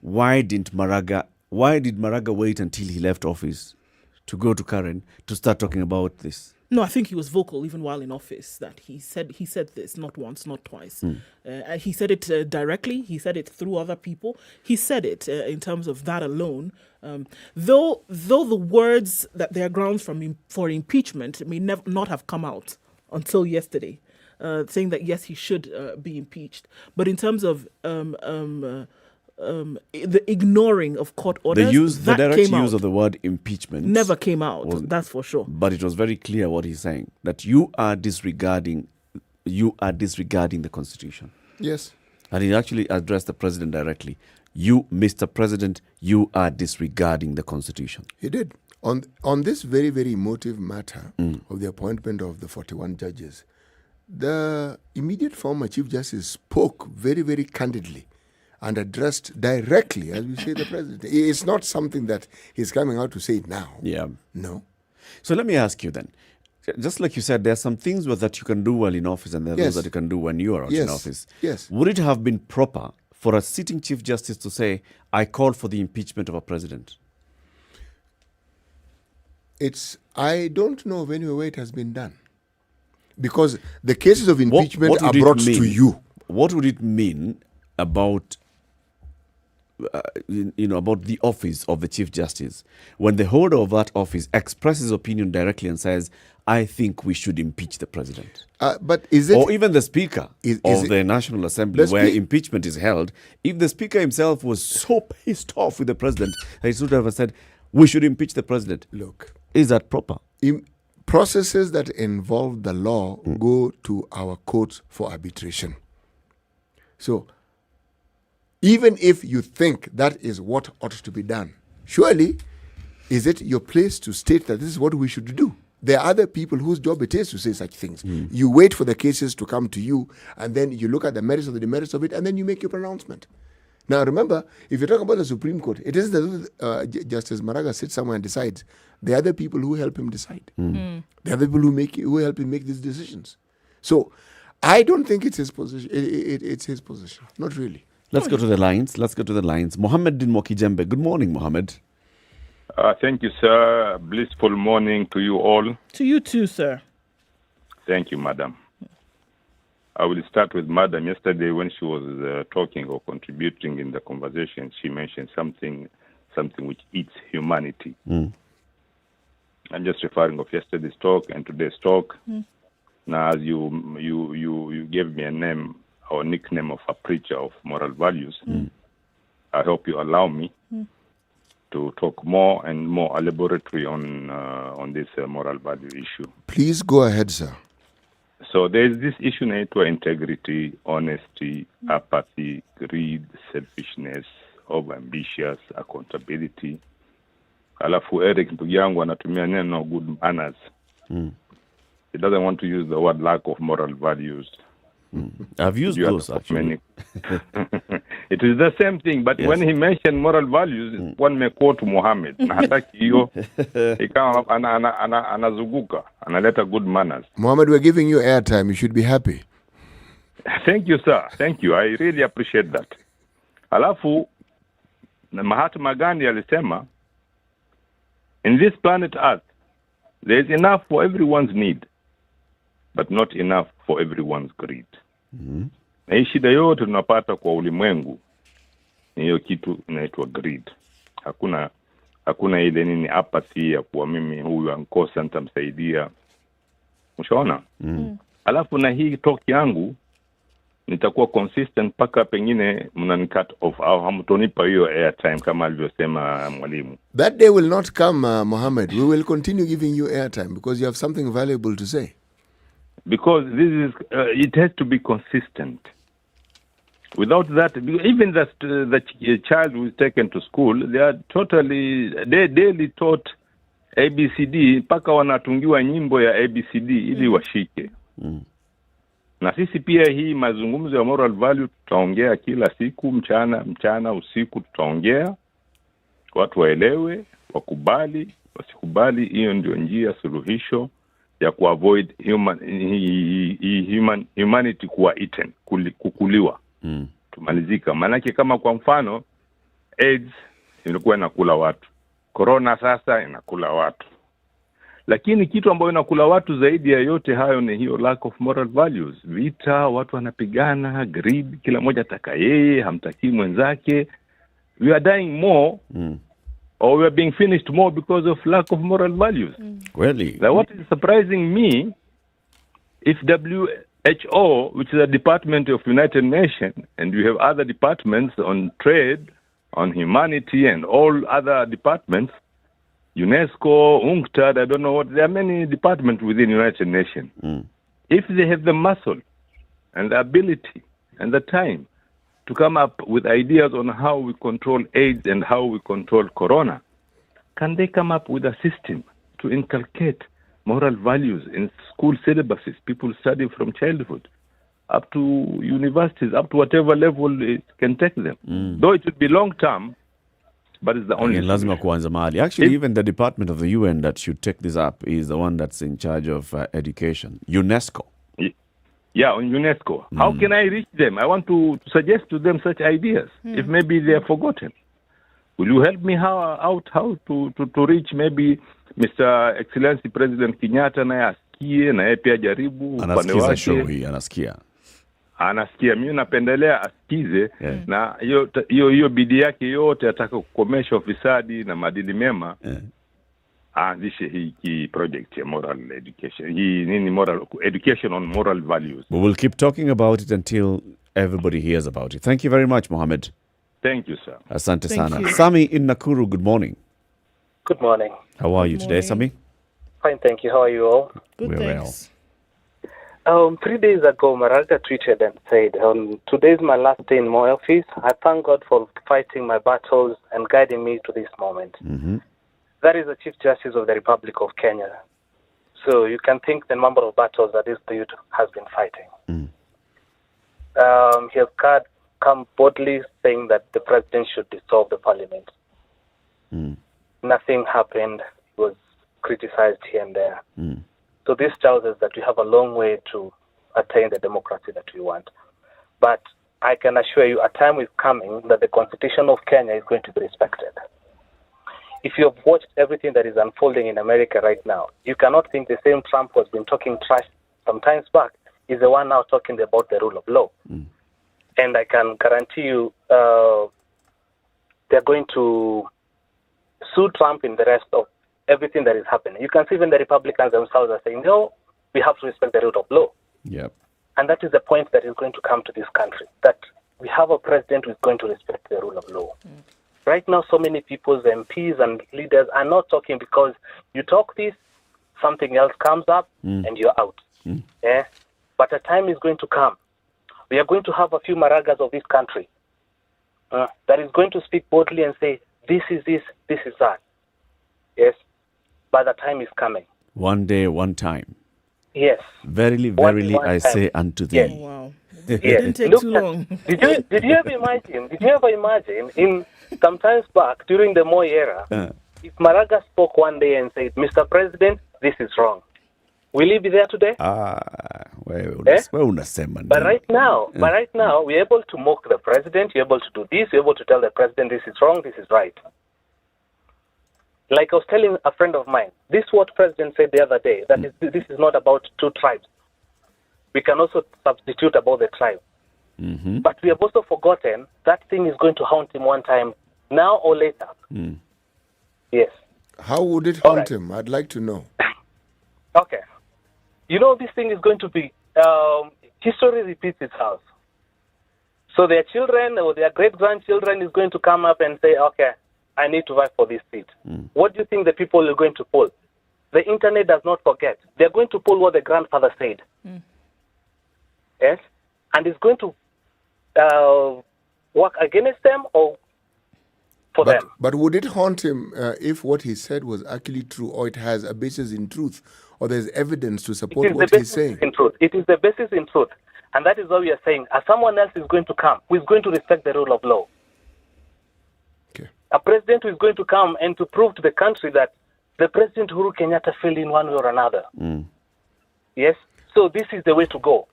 why did Maraga wait until he left office to go to Karen to start talking about this? No, I think he was vocal even while in office, that he said this not once, not twice. He said it directly. He said it through other people. He said it in terms of that alone. Though the words that there are grounds for impeachment may not have come out until yesterday, saying that yes, he should be impeached. But in terms of the ignoring of court orders. The direct use of the word impeachment never came out. That's for sure. But it was very clear what he's saying, that you are disregarding the Constitution. Yes. And he actually addressed the president directly. You, Mr. President, you are disregarding the Constitution. He did. On this very, very emotive matter of the appointment of the 41 judges, the immediate former Chief Justice spoke very, very candidly and addressed directly, as we say, the president. It's not something that he's coming out to say it now. Yeah. No. So let me ask you then. Just like you said, there are some things that you can do while in office and there are those that you can do when you are out in office. Yes. Would it have been proper for a sitting Chief Justice to say, I call for the impeachment of a president? I don't know of any way it has been done. Because the cases of impeachment are brought to you. What would it mean about about the office of the Chief Justice when the holder of that office expresses opinion directly and says, I think we should impeach the president? But is it, or even the Speaker of the National Assembly, where impeachment is held, if the Speaker himself was so pissed off with the president that he should have said, we should impeach the president. Look. Is that proper? Processes that involve the law go to our courts for arbitration. So, even if you think that is what ought to be done, surely is it your place to state that this is what we should do? There are other people whose job it is to say such things. You wait for the cases to come to you, and then you look at the merits of the demerits of it, and then you make your pronouncement. Now, remember, if you talk about the Supreme Court, it isn't that Justice Maraga sits somewhere and decides. There are other people who help him decide. There are other people who help him make these decisions. So, I don't think it's his position. It's his position. Not really. Let's go to the lines. Mohammed Din Mokijembe. Good morning, Mohammed. Thank you, sir. Blissful morning to you all. To you too, sir. Thank you, madam. I will start with madam. Yesterday, when she was talking or contributing in the conversation, she mentioned something which eats humanity. I'm just referring of yesterday's talk and today's talk. Now, as you gave me a name or nickname of a preacher of moral values, I hope you allow me to talk more and more elaborately on this moral value issue. Please go ahead, sir. So there is this issue naitwa integrity, honesty, apathy, greed, selfishness, over-ambitious, accountability. Alafu Eric ndugu yangu anatumia neno good manners. He doesn't want to use the word lack of moral values. I've used those actually. It is the same thing, but when he mentioned moral values, one may quote Muhammad. Na hataki hiyo, ikawa anazuguka, analeta good manners. Muhammad, we're giving you airtime. You should be happy. Thank you, sir. Thank you. I really appreciate that. Alafu, Mahatma Gandhi alisema, in this planet Earth, there is enough for everyone's need, but not enough for everyone's greed. Na hii shida yote tunapata kwa ulimwengu ni hiyo kitu inaitwa greed. Hakuna ile nini apathy ya kuwa mimi huyu ankosa nitamsaidia. Mshaona? Alafu na hii talk yangu nitakuwa consistent paka pengine mnanicut off au hamtonipa hiyo airtime kama alivyosema mwalimu. That day will not come, Mohammed. We will continue giving you airtime because you have something valuable to say. Because this is it has to be consistent. Without that, even the child who is taken to school, they daily taught ABCD mpaka wanatungiwa nyimbo ya ABCD ili washike. Na sisi pia hii mazungumzo ya moral value tutaongea kila siku, mchana usiku tutaongea, watu waelewe, wakubali, wasikubali. Hiyo ndio njia suluhisho ya kuavoid humanity kuwa eaten, kukuliwa. Tumalizika. Maanake kama kwa mfano AIDS ilikuwa inakula watu, corona sasa inakula watu, lakini kitu ambayo inakula watu zaidi ya yote hayo ni hiyo lack of moral values. Vita, watu wanapigana, greed, kila mmoja ataka yeye, hamtaki mwenzake. We are dying more or we are being finished more because of lack of moral values. Really? Now, what is surprising me, if HO, which is a department of United Nations, and we have other departments on trade, on humanity, and all other departments, UNESCO, UNCTAD, I don't know what, there are many departments within United Nations. If they have the muscle and the ability and the time to come up with ideas on how we control AIDS and how we control corona, can they come up with a system to inculcate moral values in school syllabuses? People study from childhood up to universities, up to whatever level it can take them. Though it would be long term, but it's the only. Lazima kuanza mahali. Actually, even the department of the UN that should take this up is the one that's in charge of education, UNESCO. Yeah, on UNESCO. How can I reach them? I want to suggest to them such ideas, if maybe they are forgotten. Will you help me how to reach maybe Mr. Excellency President Kenyatta naye asikie na yeye pia jaribu upande wake. Show hii anasikia. Anasikia, mimi napendelea asikize na hiyo bidii yake yote ataka kukomesha ufisadi na maadili mema. Aanzishe hii project ya moral education. Moral education on moral values. We will keep talking about it until everybody hears about it. Thank you very much, Mohammed. Thank you, sir. Asante sana. Sami in Nakuru, good morning. Good morning. How are you today, Sami? Fine, thank you. How are you all? Good, We're thanks. Well. 3 days ago, Maraga tweeted and said, today is my last day in my office. I thank God for fighting my battles and guiding me to this moment. That is the Chief Justice of the Republic of Kenya. So you can think the number of battles that this dude has been fighting. He has come boldly saying that the president should dissolve the parliament. Nothing happened. He was criticized here and there. So this tells us that we have a long way to attain the democracy that we want. But I can assure you a time is coming that the Constitution of Kenya is going to be respected. If you have watched everything that is unfolding in America right now, you cannot think the same Trump who has been talking trash some times back is the one now talking about the rule of law. And I can guarantee you they're going to sue Trump in the rest of everything that is happening. You can see even the Republicans themselves are saying, no, we have to respect the rule of law. And that is the point that is going to come to this country, that we have a president who is going to respect the rule of law. Right now, so many people's MPs and leaders are not talking because you talk this, something else comes up, and you're out. But a time is going to come. We are going to have a few Maragas of this country that is going to speak boldly and say, this is this is that. Yes, but the time is coming. One day, one time. Yes. Verily, verily, I say unto thee. Yes. Wow. Yes. It didn't take too long. Did you ever imagine in some times back during the Moi era, if Maraga spoke one day and said, Mr. President, this is wrong, will he be there today? But right now, we're able to mock the president, we're able to do this, we're able to tell the president this is wrong, this is right. Like I was telling a friend of mine, this is what President said the other day, that this is not about two tribes. We can also substitute about the tribe. But we have also forgotten that thing is going to haunt him one time, now or later. Yes. How would it haunt him? I'd like to know. Okay. You know, this thing is going to be, history repeats itself. So their children or their great-grandchildren is going to come up and say, okay, I need to vie for this seat. What do you think the people are going to pull? The internet does not forget. They're going to pull what the grandfather said. Yes? And it's going to work against them or for them. But would it haunt him if what he said was actually true, or it has a basis in truth, or there's evidence to support what he's saying? It is the basis in truth. And that is what we are saying. As someone else is going to come, who is going to respect the rule of law. A president who is going to come and to prove to the country that the President Uhuru Kenyatta failed in one way or another. Yes? So this is the way to go.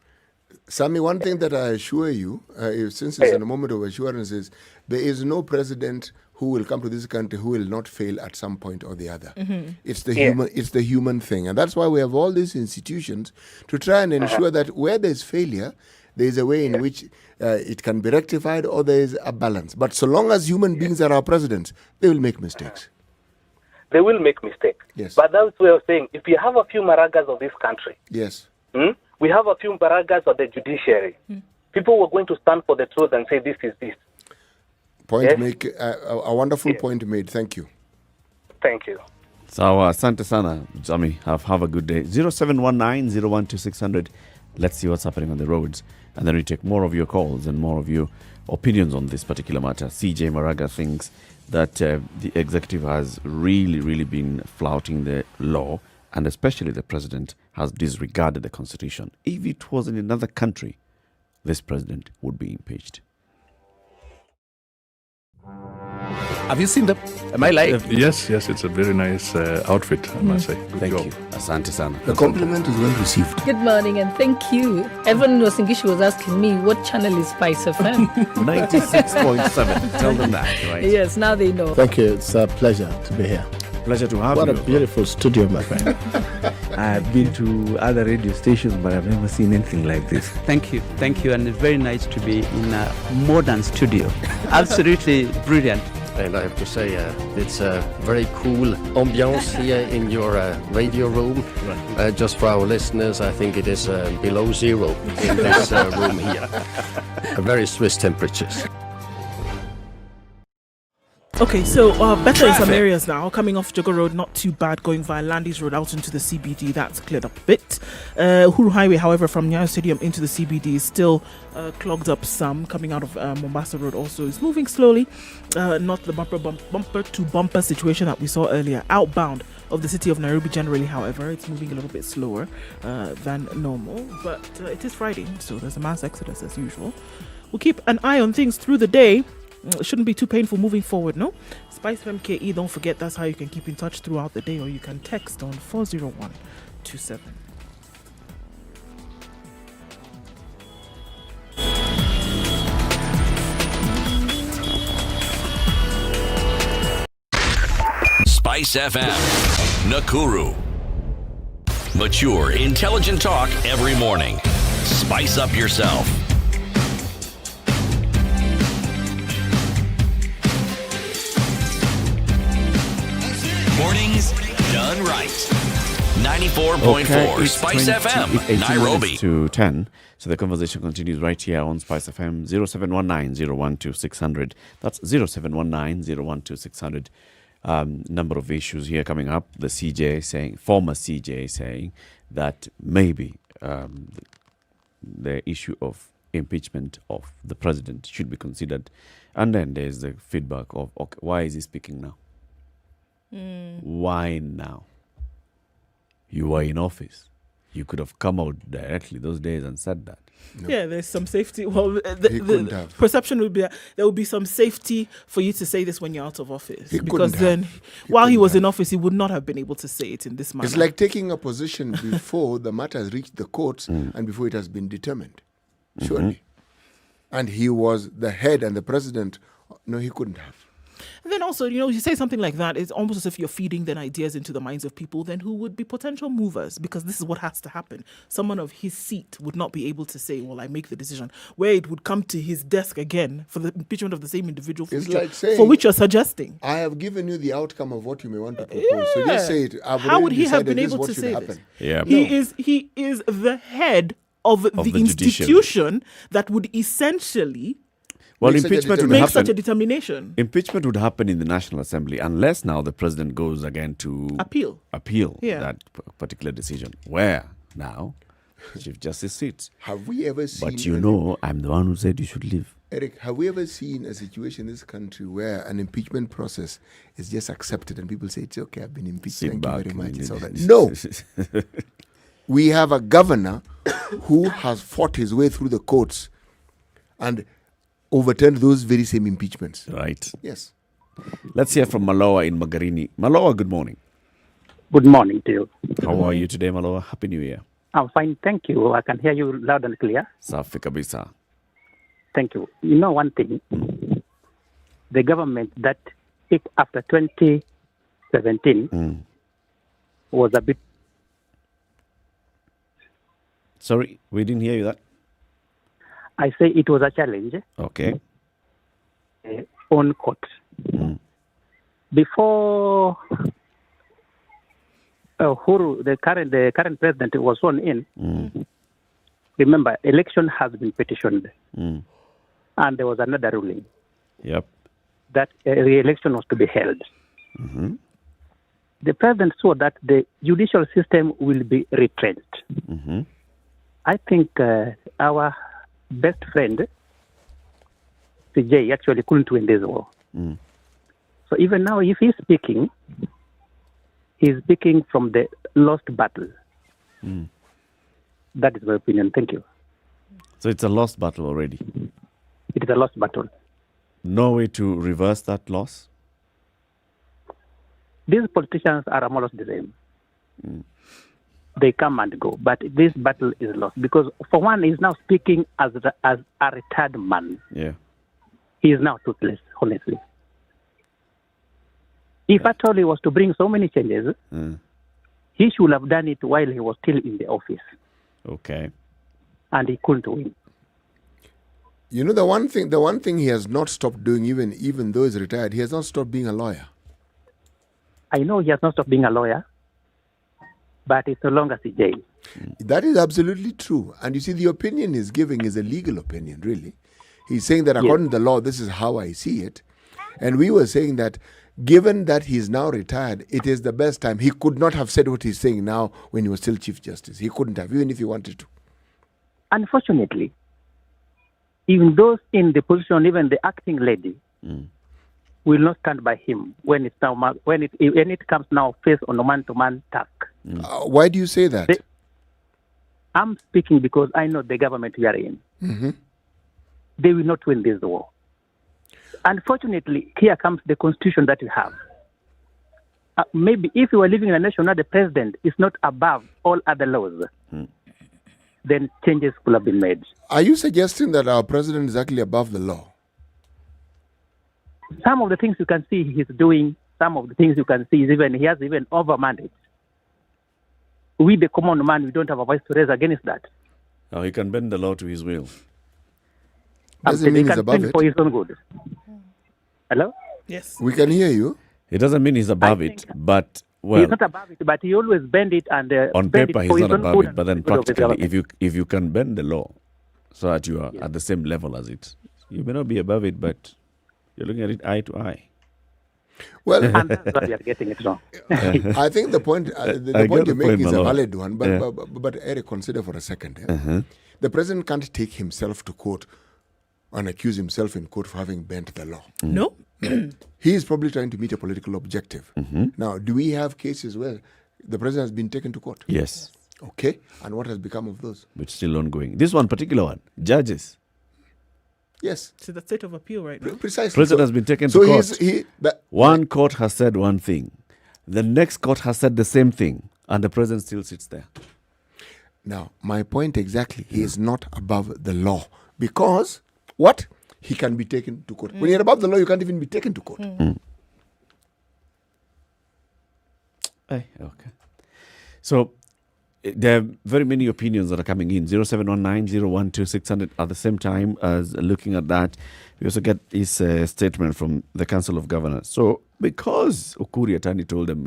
Sami, one thing that I assure you, since it's in a moment of assurance, is there is no president who will come to this country who will not fail at some point or the other. It's the human thing. And that's why we have all these institutions to try and ensure that where there's failure, there is a way in which it can be rectified, or there is a balance. But so long as human beings are our presidents, they will make mistakes. They will make mistakes. Yes. But that's what I was saying. If you have a few Maragas of this country, yes, we have a few Mbaragas of the judiciary. People were going to stand for the truth and say this is this. Point make a wonderful point made. Thank you. Thank you. Sawa, asante sana. Jami, have a good day. 0719-012-600. Let's see what's happening on the roads. And then we take more of your calls and more of your opinions on this particular matter. CJ Maraga thinks that the executive has really been flouting the law, and especially the president has disregarded the constitution. If it was in another country, this president would be impeached. Have you seen them? Am I lying? Yes, it's a very nice outfit, I must say. Good Thank job. you. Asante sana. The compliment is well received. Good morning and thank you. Everyone in Wasingishu was asking me, what channel is Spice FM? 96.7. Tell them that, right? Yes, now they know. Thank you. It's a pleasure to be here. Pleasure to have you. What a beautiful studio, my friend. I've been to other radio stations, but I've never seen anything like this. Thank you, and it's very nice to be in a modern studio. Absolutely brilliant. And I have to say, it's a very cool ambiance here in your radio room. Just for our listeners, I think it is below zero in this room here. Very Swiss temperatures. Okay, so better in some areas now. Coming off Jogo Road, not too bad. Going via Landis Road out into the CBD, that's cleared up a bit. Uhuru Highway, however, from Nyeri Stadium into the CBD is still clogged up some. Coming out of Mombasa Road also is moving slowly. Not the bumper to bumper situation that we saw earlier. Outbound of the city of Nairobi generally, however, it's moving a little bit slower than normal. But it is Friday, so there's a mass exodus as usual. We'll keep an eye on things through the day. It shouldn't be too painful moving forward, no? Spice FMKE, don't forget that's how you can keep in touch throughout the day, or you can text on 40127. Spice FM, Nakuru. Mature, intelligent talk every morning. Spice up yourself. Mornings done right. 94.4 Spice FM, Nairobi. To 10. So the conversation continues right here on Spice FM. 0719-012-600. That's 0719-012-600. Number of issues here coming up. The CJ saying, former CJ saying that maybe the issue of impeachment of the president should be considered. And then there's the feedback of, okay, why is he speaking now? Why now? You were in office. You could have come out directly those days and said that. No. Yeah, there's some safety. Well, the perception would be there would be some safety for you to say this when you're out of office. Because then, while he was in office, he would not have been able to say it in this manner. It's like taking a position before the matter has reached the courts and before it has been determined. Surely. And he was the head and the president. No, he couldn't have. And then also, you say something like that, it's almost as if you're feeding then ideas into the minds of people then who would be potential movers, because this is what has to happen. Someone of his seat would not be able to say, well, I make the decision, where it would come to his desk again for the impeachment of the same individual for which you're suggesting. I have given you the outcome of what you may want to propose. Yeah. So just say it. How would he have been able to say this? Yeah. He is the head of the institution that would essentially... Well, impeachment would happen. Such a determination. Impeachment would happen in the National Assembly unless now the president goes again to appeal that particular decision. Where now Chief Justice sits. Have we ever seen? But I'm the one who said you should leave. Eric, have we ever seen a situation in this country where an impeachment process is just accepted and people say it's okay, I've been impeached, thank you very much, it's all right. No. We have a governor who has fought his way through the courts and overturned those very same impeachments. Right. Yes. Let's hear from Maloa in Magarini. Maloa, good morning. Good morning to you. How are you today, Maloa? Happy New Year. I'm fine, thank you. I can hear you loud and clear. Safi kabisa. Thank you. You know one thing, the government that took after 2017 was a bit... Sorry, we didn't hear you that. I say it was a challenge. Okay. On court. Before Uhuru, the current president, was sworn in, remember, election has been petitioned. And there was another ruling. Yep. That re-election was to be held. Mm-hmm. The president saw that the judicial system will be retrenched. Mm-hmm. I think our best friend, CJ, actually couldn't win this war. So even now, if he's speaking from the lost battle. That is my opinion. Thank you. So it's a lost battle already. It is a lost battle. No way to reverse that loss? These politicians are more or less the same. They come and go, but this battle is lost because, for one, he's now speaking as a retired man. Yeah. He is now toothless, honestly. If at all he was to bring so many changes, he should have done it while he was still in the office. Okay. And he couldn't win. You know, the one thing he has not stopped doing, even though he's retired, he has not stopped being a lawyer. I know he has not stopped being a lawyer, but it's no longer CJ. That is absolutely true. And you see, the opinion he's giving is a legal opinion, really. He's saying that according to the law, this is how I see it. And we were saying that given that he's now retired, it is the best time. He could not have said what he's saying now when he was still Chief Justice. He couldn't have, even if he wanted to. Unfortunately, even those in the position, even the acting lady, will not stand by him when it comes now face on a man-to-man task. Why do you say that? I'm speaking because I know the government we are in. Mm-hmm. They will not win this war. Unfortunately, here comes the constitution that we have. Maybe if you were living in a nation where the president is not above all other laws, then changes could have been made. Are you suggesting that our president is actually above the law? Some of the things you can see he's doing, some of the things you can see is he has even overmandate. We, the common man, we don't have a voice to raise against that. Now he can bend the law to his will. Doesn't mean he's above it. For his own good. Hello? Yes. We can hear you. It doesn't mean he's above it, but he's not above it, but he always bend it and on paper he's not above it, but then practically, if you can bend the law so that you are at the same level as it, you may not be above it, but you're looking at it eye to eye. Well, and that's why we are getting it wrong. I think the point the point you make is a valid one, but Eric, consider for a second. The president can't take himself to court and accuse himself in court for having bent the law. No. He is probably trying to meet a political objective. Now, do we have cases where the president has been taken to court? Yes. Okay. And what has become of those? It's still ongoing. This one particular one, judges. Yes. To the state of appeal right now. Precisely. President has been taken to court. One court has said one thing. The next court has said the same thing. And the president still sits there. Now, my point exactly, he is not above the law. Because, what? He can be taken to court. When you're above the law, you can't even be taken to court. Okay. So, there are very many opinions that are coming in. 0719-012-600 at the same time as looking at that. We also get his statement from the Council of Governors. So, because Ukuri Atani told them,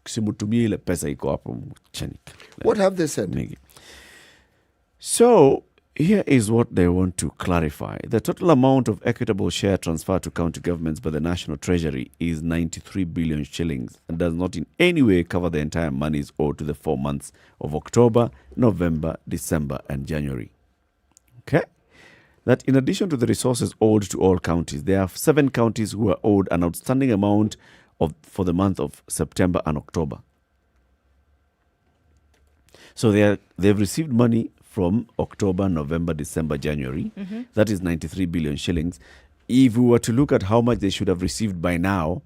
simutumie ile pesa iko hapo chini. What have they said? So, here is what they want to clarify. The total amount of equitable share transferred to county governments by the National Treasury is 93 billion shillings and does not in any way cover the entire monies owed to the 4 months of October, November, December, and January. Okay? That in addition to the resources owed to all counties, there are 7 counties who are owed an outstanding amount for the month of September and October. So they've received money from October, November, December, January. That is 93 billion shillings. If we were to look at how much they should have received by now,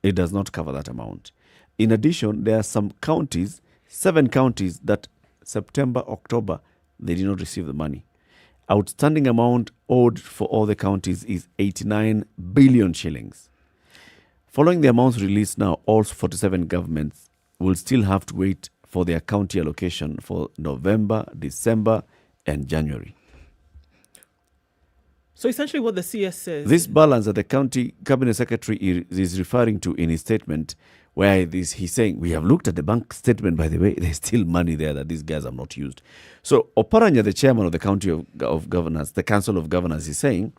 it does not cover that amount. In addition, there are some counties, 7 counties, that September, October, they did not receive the money. Outstanding amount owed for all the counties is 89 billion shillings. Following the amounts released now, all 47 governments will still have to wait for their county allocation for November, December, and January. So essentially what the CS says... This balance that the county cabinet secretary is referring to in his statement, where he's saying, we have looked at the bank statement, by the way, there's still money there that these guys have not used. So Oparanya, the chairman of the county of governors, the council of governors, is saying,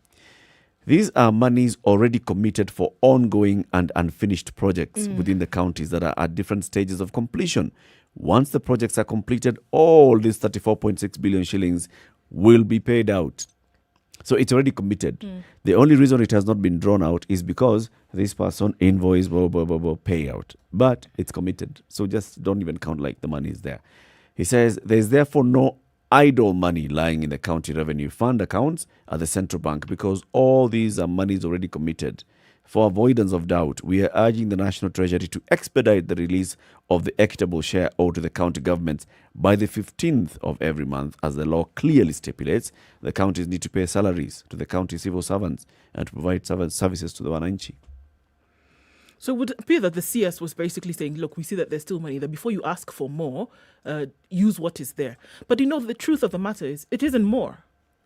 these are monies already committed for ongoing and unfinished projects within the counties that are at different stages of completion. Once the projects are completed, all these 34.6 billion shillings will be paid out. So it's already committed. The only reason it has not been drawn out is because this person invoice, payout. But it's committed. So just don't even count like the money is there. He says there's therefore no idle money lying in the county revenue fund accounts at the central bank because all these are monies already committed. For avoidance of doubt, we are urging the National Treasury to expedite the release of the equitable share owed to the county governments by the 15th of every month, as the law clearly stipulates. The counties need to pay salaries to the county civil servants and to provide services to the wananchi. So it would appear that the CS was basically saying, look, we see that there's still money there. Before you ask for more, use what is there. But the truth of the matter is, it isn't more.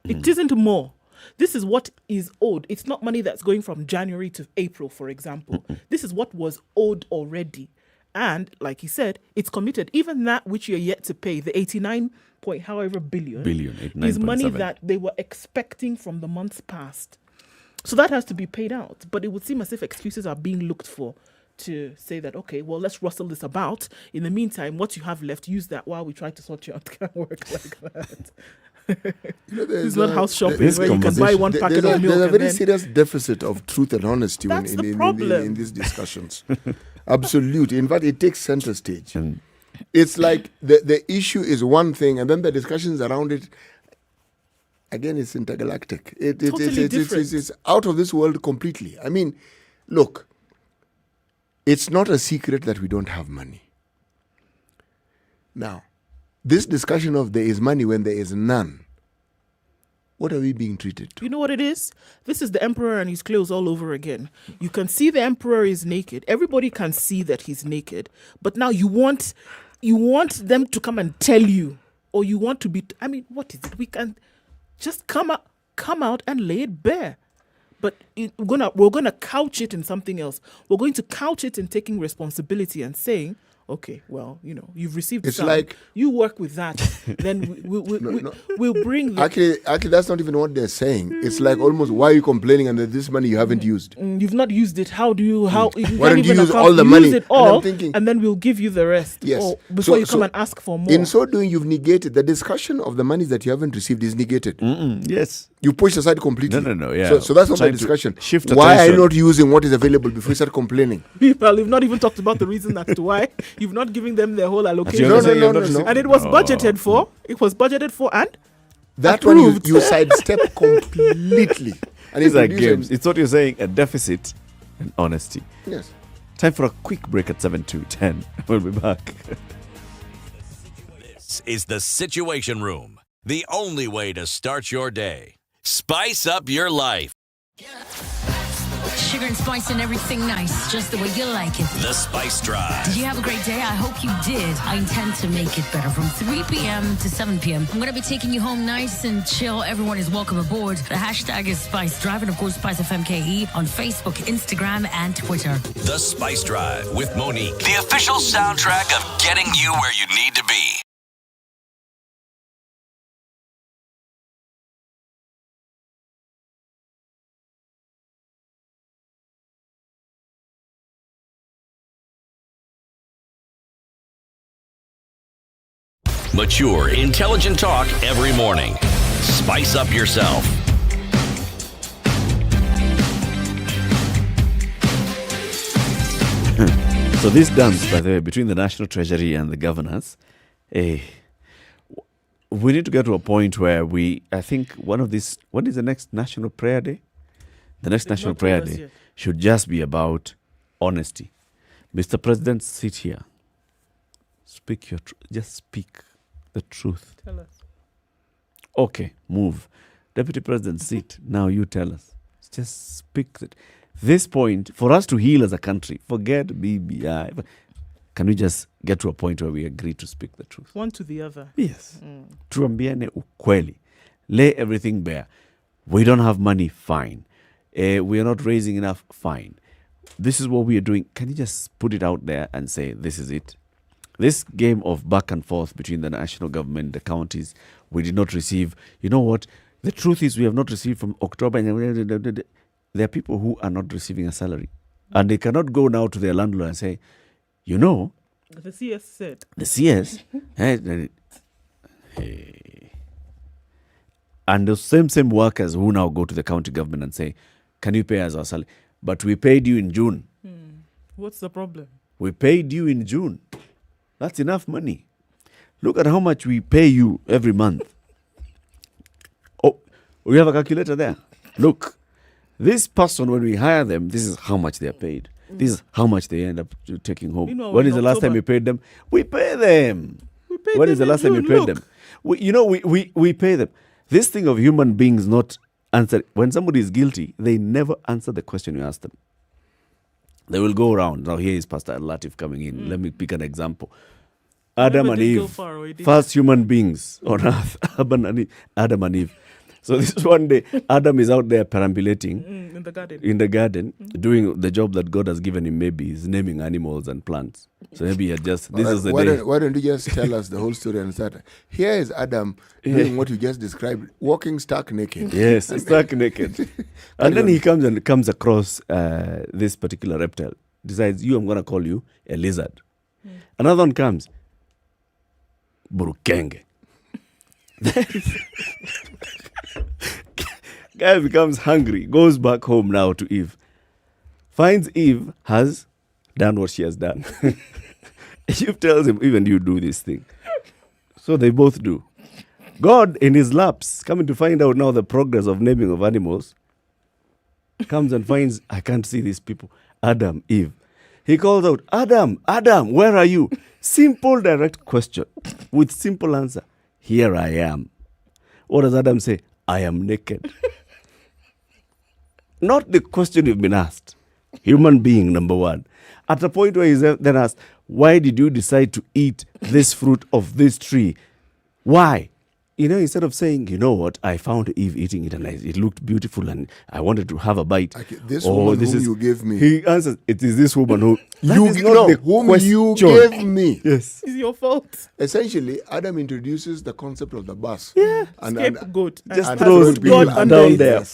It isn't more. This is what is owed. It's not money that's going from January to April, for example. This is what was owed already. And like he said, it's committed. Even that which you're yet to pay, the 89 point however billion is money that they were expecting from the months past. So that has to be paid out. But it would seem as if excuses are being looked for to say that, okay, well, let's rustle this about. In the meantime, what you have left, use that while we try to sort you out. It can't work like that. It's not house shopping where you can buy one packet of milk. There's a very serious deficit of truth and honesty in these discussions. Absolutely. In fact, it takes center stage. It's like the issue is one thing, and then the discussions around it, again, it's intergalactic. It's out of this world completely. I mean, look, it's not a secret that we don't have money. Now, this discussion of there is money when there is none, what are we being treated to? You know what it is? This is the emperor and his clothes all over again. You can see the emperor is naked. Everybody can see that he's naked. But now you want them to come and tell you, or you want to be, what is it? We can just come out and lay it bare. But we're gonna couch it in something else. We're going to couch it in taking responsibility and saying, okay, well, you've received it's some. Like you work with that. Then we'll bring the... Actually, that's not even what they're saying. It's like almost, why are you complaining and that this money you haven't used? You've not used it. How do you... Why don't you use all the money? Use it all, and then we'll give you the rest. Yes. Before you come and ask for more. In so doing, you've negated. The discussion of the money that you haven't received is negated. Yes. You push aside completely. No, yeah. So that's not the discussion. Shift why attention. are you not using what is available before you start complaining? Well, you've not even talked about the reason as to why. You've not given them their whole allocation. No. And it was budgeted for. It was budgeted for and that approved. one you sidestep completely. And these are games. It's what you're saying, a deficit and honesty. Yes. Time for a quick break at 7:10. We'll be back. This is the Situation Room, the only way to start your day. Spice up your life. Sugar and spice and everything nice, just the way you like it. The Spice Drive. Did you have a great day? I hope you did. I intend to make it better from 3 p.m. to 7 p.m. I'm going to be taking you home nice and chill. Everyone is welcome aboard. The hashtag is Spice Drive and, of course, Spice FMKE on Facebook, Instagram, and Twitter. The Spice Drive with Monique. The official soundtrack of getting you where you need to be. Mature, intelligent talk every morning. Spice up yourself. So this dance, by the way, between the National Treasury and the governors, we need to get to a point where I think when is the next National Prayer Day? The next National Prayer Day should just be about honesty. Mr. President, sit here. Speak your truth. Just speak the truth. Tell us. Okay, move. Deputy President, sit. Now you tell us. Just speak. This point, for us to heal as a country, forget BBI. Can we just get to a point where we agree to speak the truth? One to the other. Yes. Tuambiane ukweli. Lay everything bare. We don't have money, fine. We are not raising enough, fine. This is what we are doing. Can you just put it out there and say, this is it? This game of back and forth between the national government, the counties, we did not receive. You know what? The truth is we have not received from October. There are people who are not receiving a salary. And they cannot go now to their landlord and say, you know. The CS said. The CS. And the same workers who now go to the county government and say, can you pay us our salary? But we paid you in June. What's the problem? We paid you in June. That's enough money. Look at how much we pay you every month. Oh, we have a calculator there. Look, this person, when we hire them, this is how much they are paid. This is how much they end up taking home. When is the last time we paid them? We pay them. When is the last time we paid them? We pay them. This thing of human beings not answer. When somebody is guilty, they never answer the question you ask them. They will go around. Now here is Pastor Latif coming in. Let me pick an example. Adam and Eve, first human beings on earth. Adam and Eve. So this one day, Adam is out there perambulating in the garden, doing the job that God has given him. Maybe he's naming animals and plants. So maybe he just, this is the day. Why don't you just tell us the whole story and start? Here is Adam doing what you just described, walking stark naked. Yes, stark naked. And then he comes across this particular reptile. Decides, I'm going to call you a lizard. Another one comes, Burukenge. Guy becomes hungry, goes back home now to Eve. Finds Eve has done what she has done. Eve tells him, even you do this thing. So they both do. God, in his laps, coming to find out now the progress of naming of animals, comes and finds, I can't see these people. Adam, Eve. He calls out, Adam, where are you? Simple, direct question with simple answer. Here I am. What does Adam say? I am naked. Not the question you've been asked. Human being, number one. At the point where he's then asked, why did you decide to eat this fruit of this tree? Why? Instead of saying, you know what, I found Eve eating it and it looked beautiful and I wanted to have a bite. This woman whom you gave me. He answers, it is this woman who you gave me. Yes. It's your fault. Essentially, Adam introduces the concept of the bus. Yeah. Scapegoat. Just throws people down there.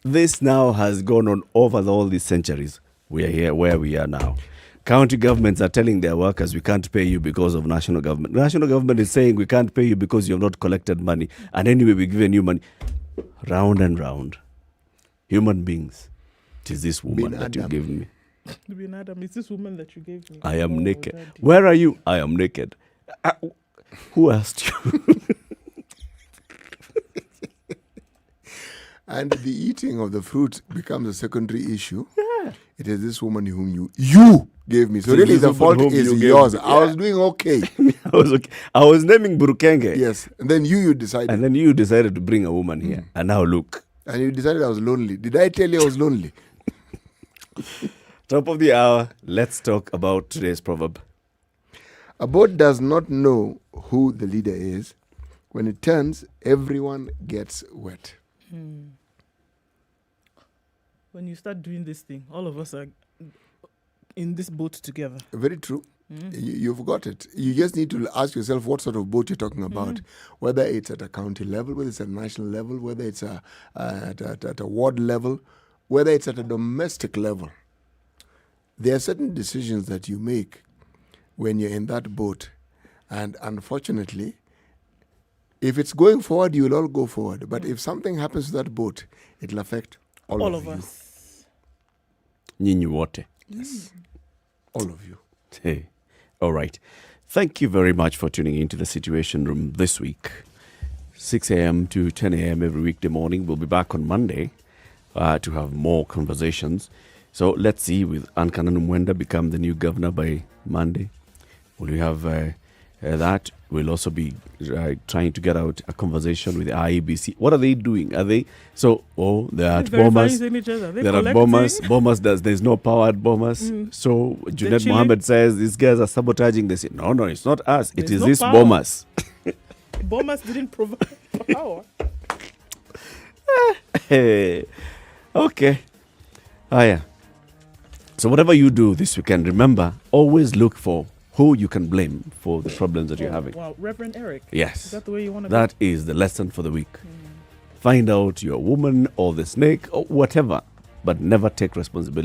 This now has gone on over all these centuries. We are here where we are now. County governments are telling their workers, we can't pay you because of national government. National government is saying, we can't pay you because you have not collected money. And anyway, we're giving you money. Round and round. Human beings. It is this woman that you gave me. Bin Adam, it's this woman that you gave me. I am naked. Daddy. Where are you? I am naked. Who asked you? And the eating of the fruit becomes a secondary issue. Yeah. It is this woman whom you gave me. So really the fault is yours. Yeah. I was doing okay. I was naming Burukenge. Yes. And then you decided. And then you decided to bring a woman here. And now look. And you decided I was lonely. Did I tell you I was lonely? Top of the hour. Let's talk about today's proverb. A boat does not know who the leader is. When it turns, everyone gets wet. When you start doing this thing, all of us are in this boat together. Very true. You've got it. You just need to ask yourself what sort of boat you're talking about. Whether it's at a county level, whether it's at a national level, whether it's at a ward level, whether it's at a domestic level. There are certain decisions that you make when you're in that boat. And unfortunately, if it's going forward, you will all go forward. But if something happens to that boat, it'll affect all of you. Us. Nyinyi wote. Yes. All of you. Hey. All right. Thank you very much for tuning into the Situation Room this week. 6 a.m. to 10 a.m. every weekday morning. We'll be back on Monday to have more conversations. So let's see, will Ankananu Mwenda become the new governor by Monday? Will we have that? We'll also be trying to get out a conversation with the IEBC. What are they doing? Are they they're at Bomas? They're at Bomas. Bomas there's no power at Bomas. So Junaid Mohammed says these guys are sabotaging. They say no, it's not us. It is this Bomas. Bomas didn't provide power. Okay. Oh, yeah. So whatever you do this weekend, remember, always look for who you can blame for the problems that you're having. Wow, Reverend Eric. Yes. Is that the way you want to That is the lesson for the week. Find out your woman or the snake or whatever, but never take responsibility.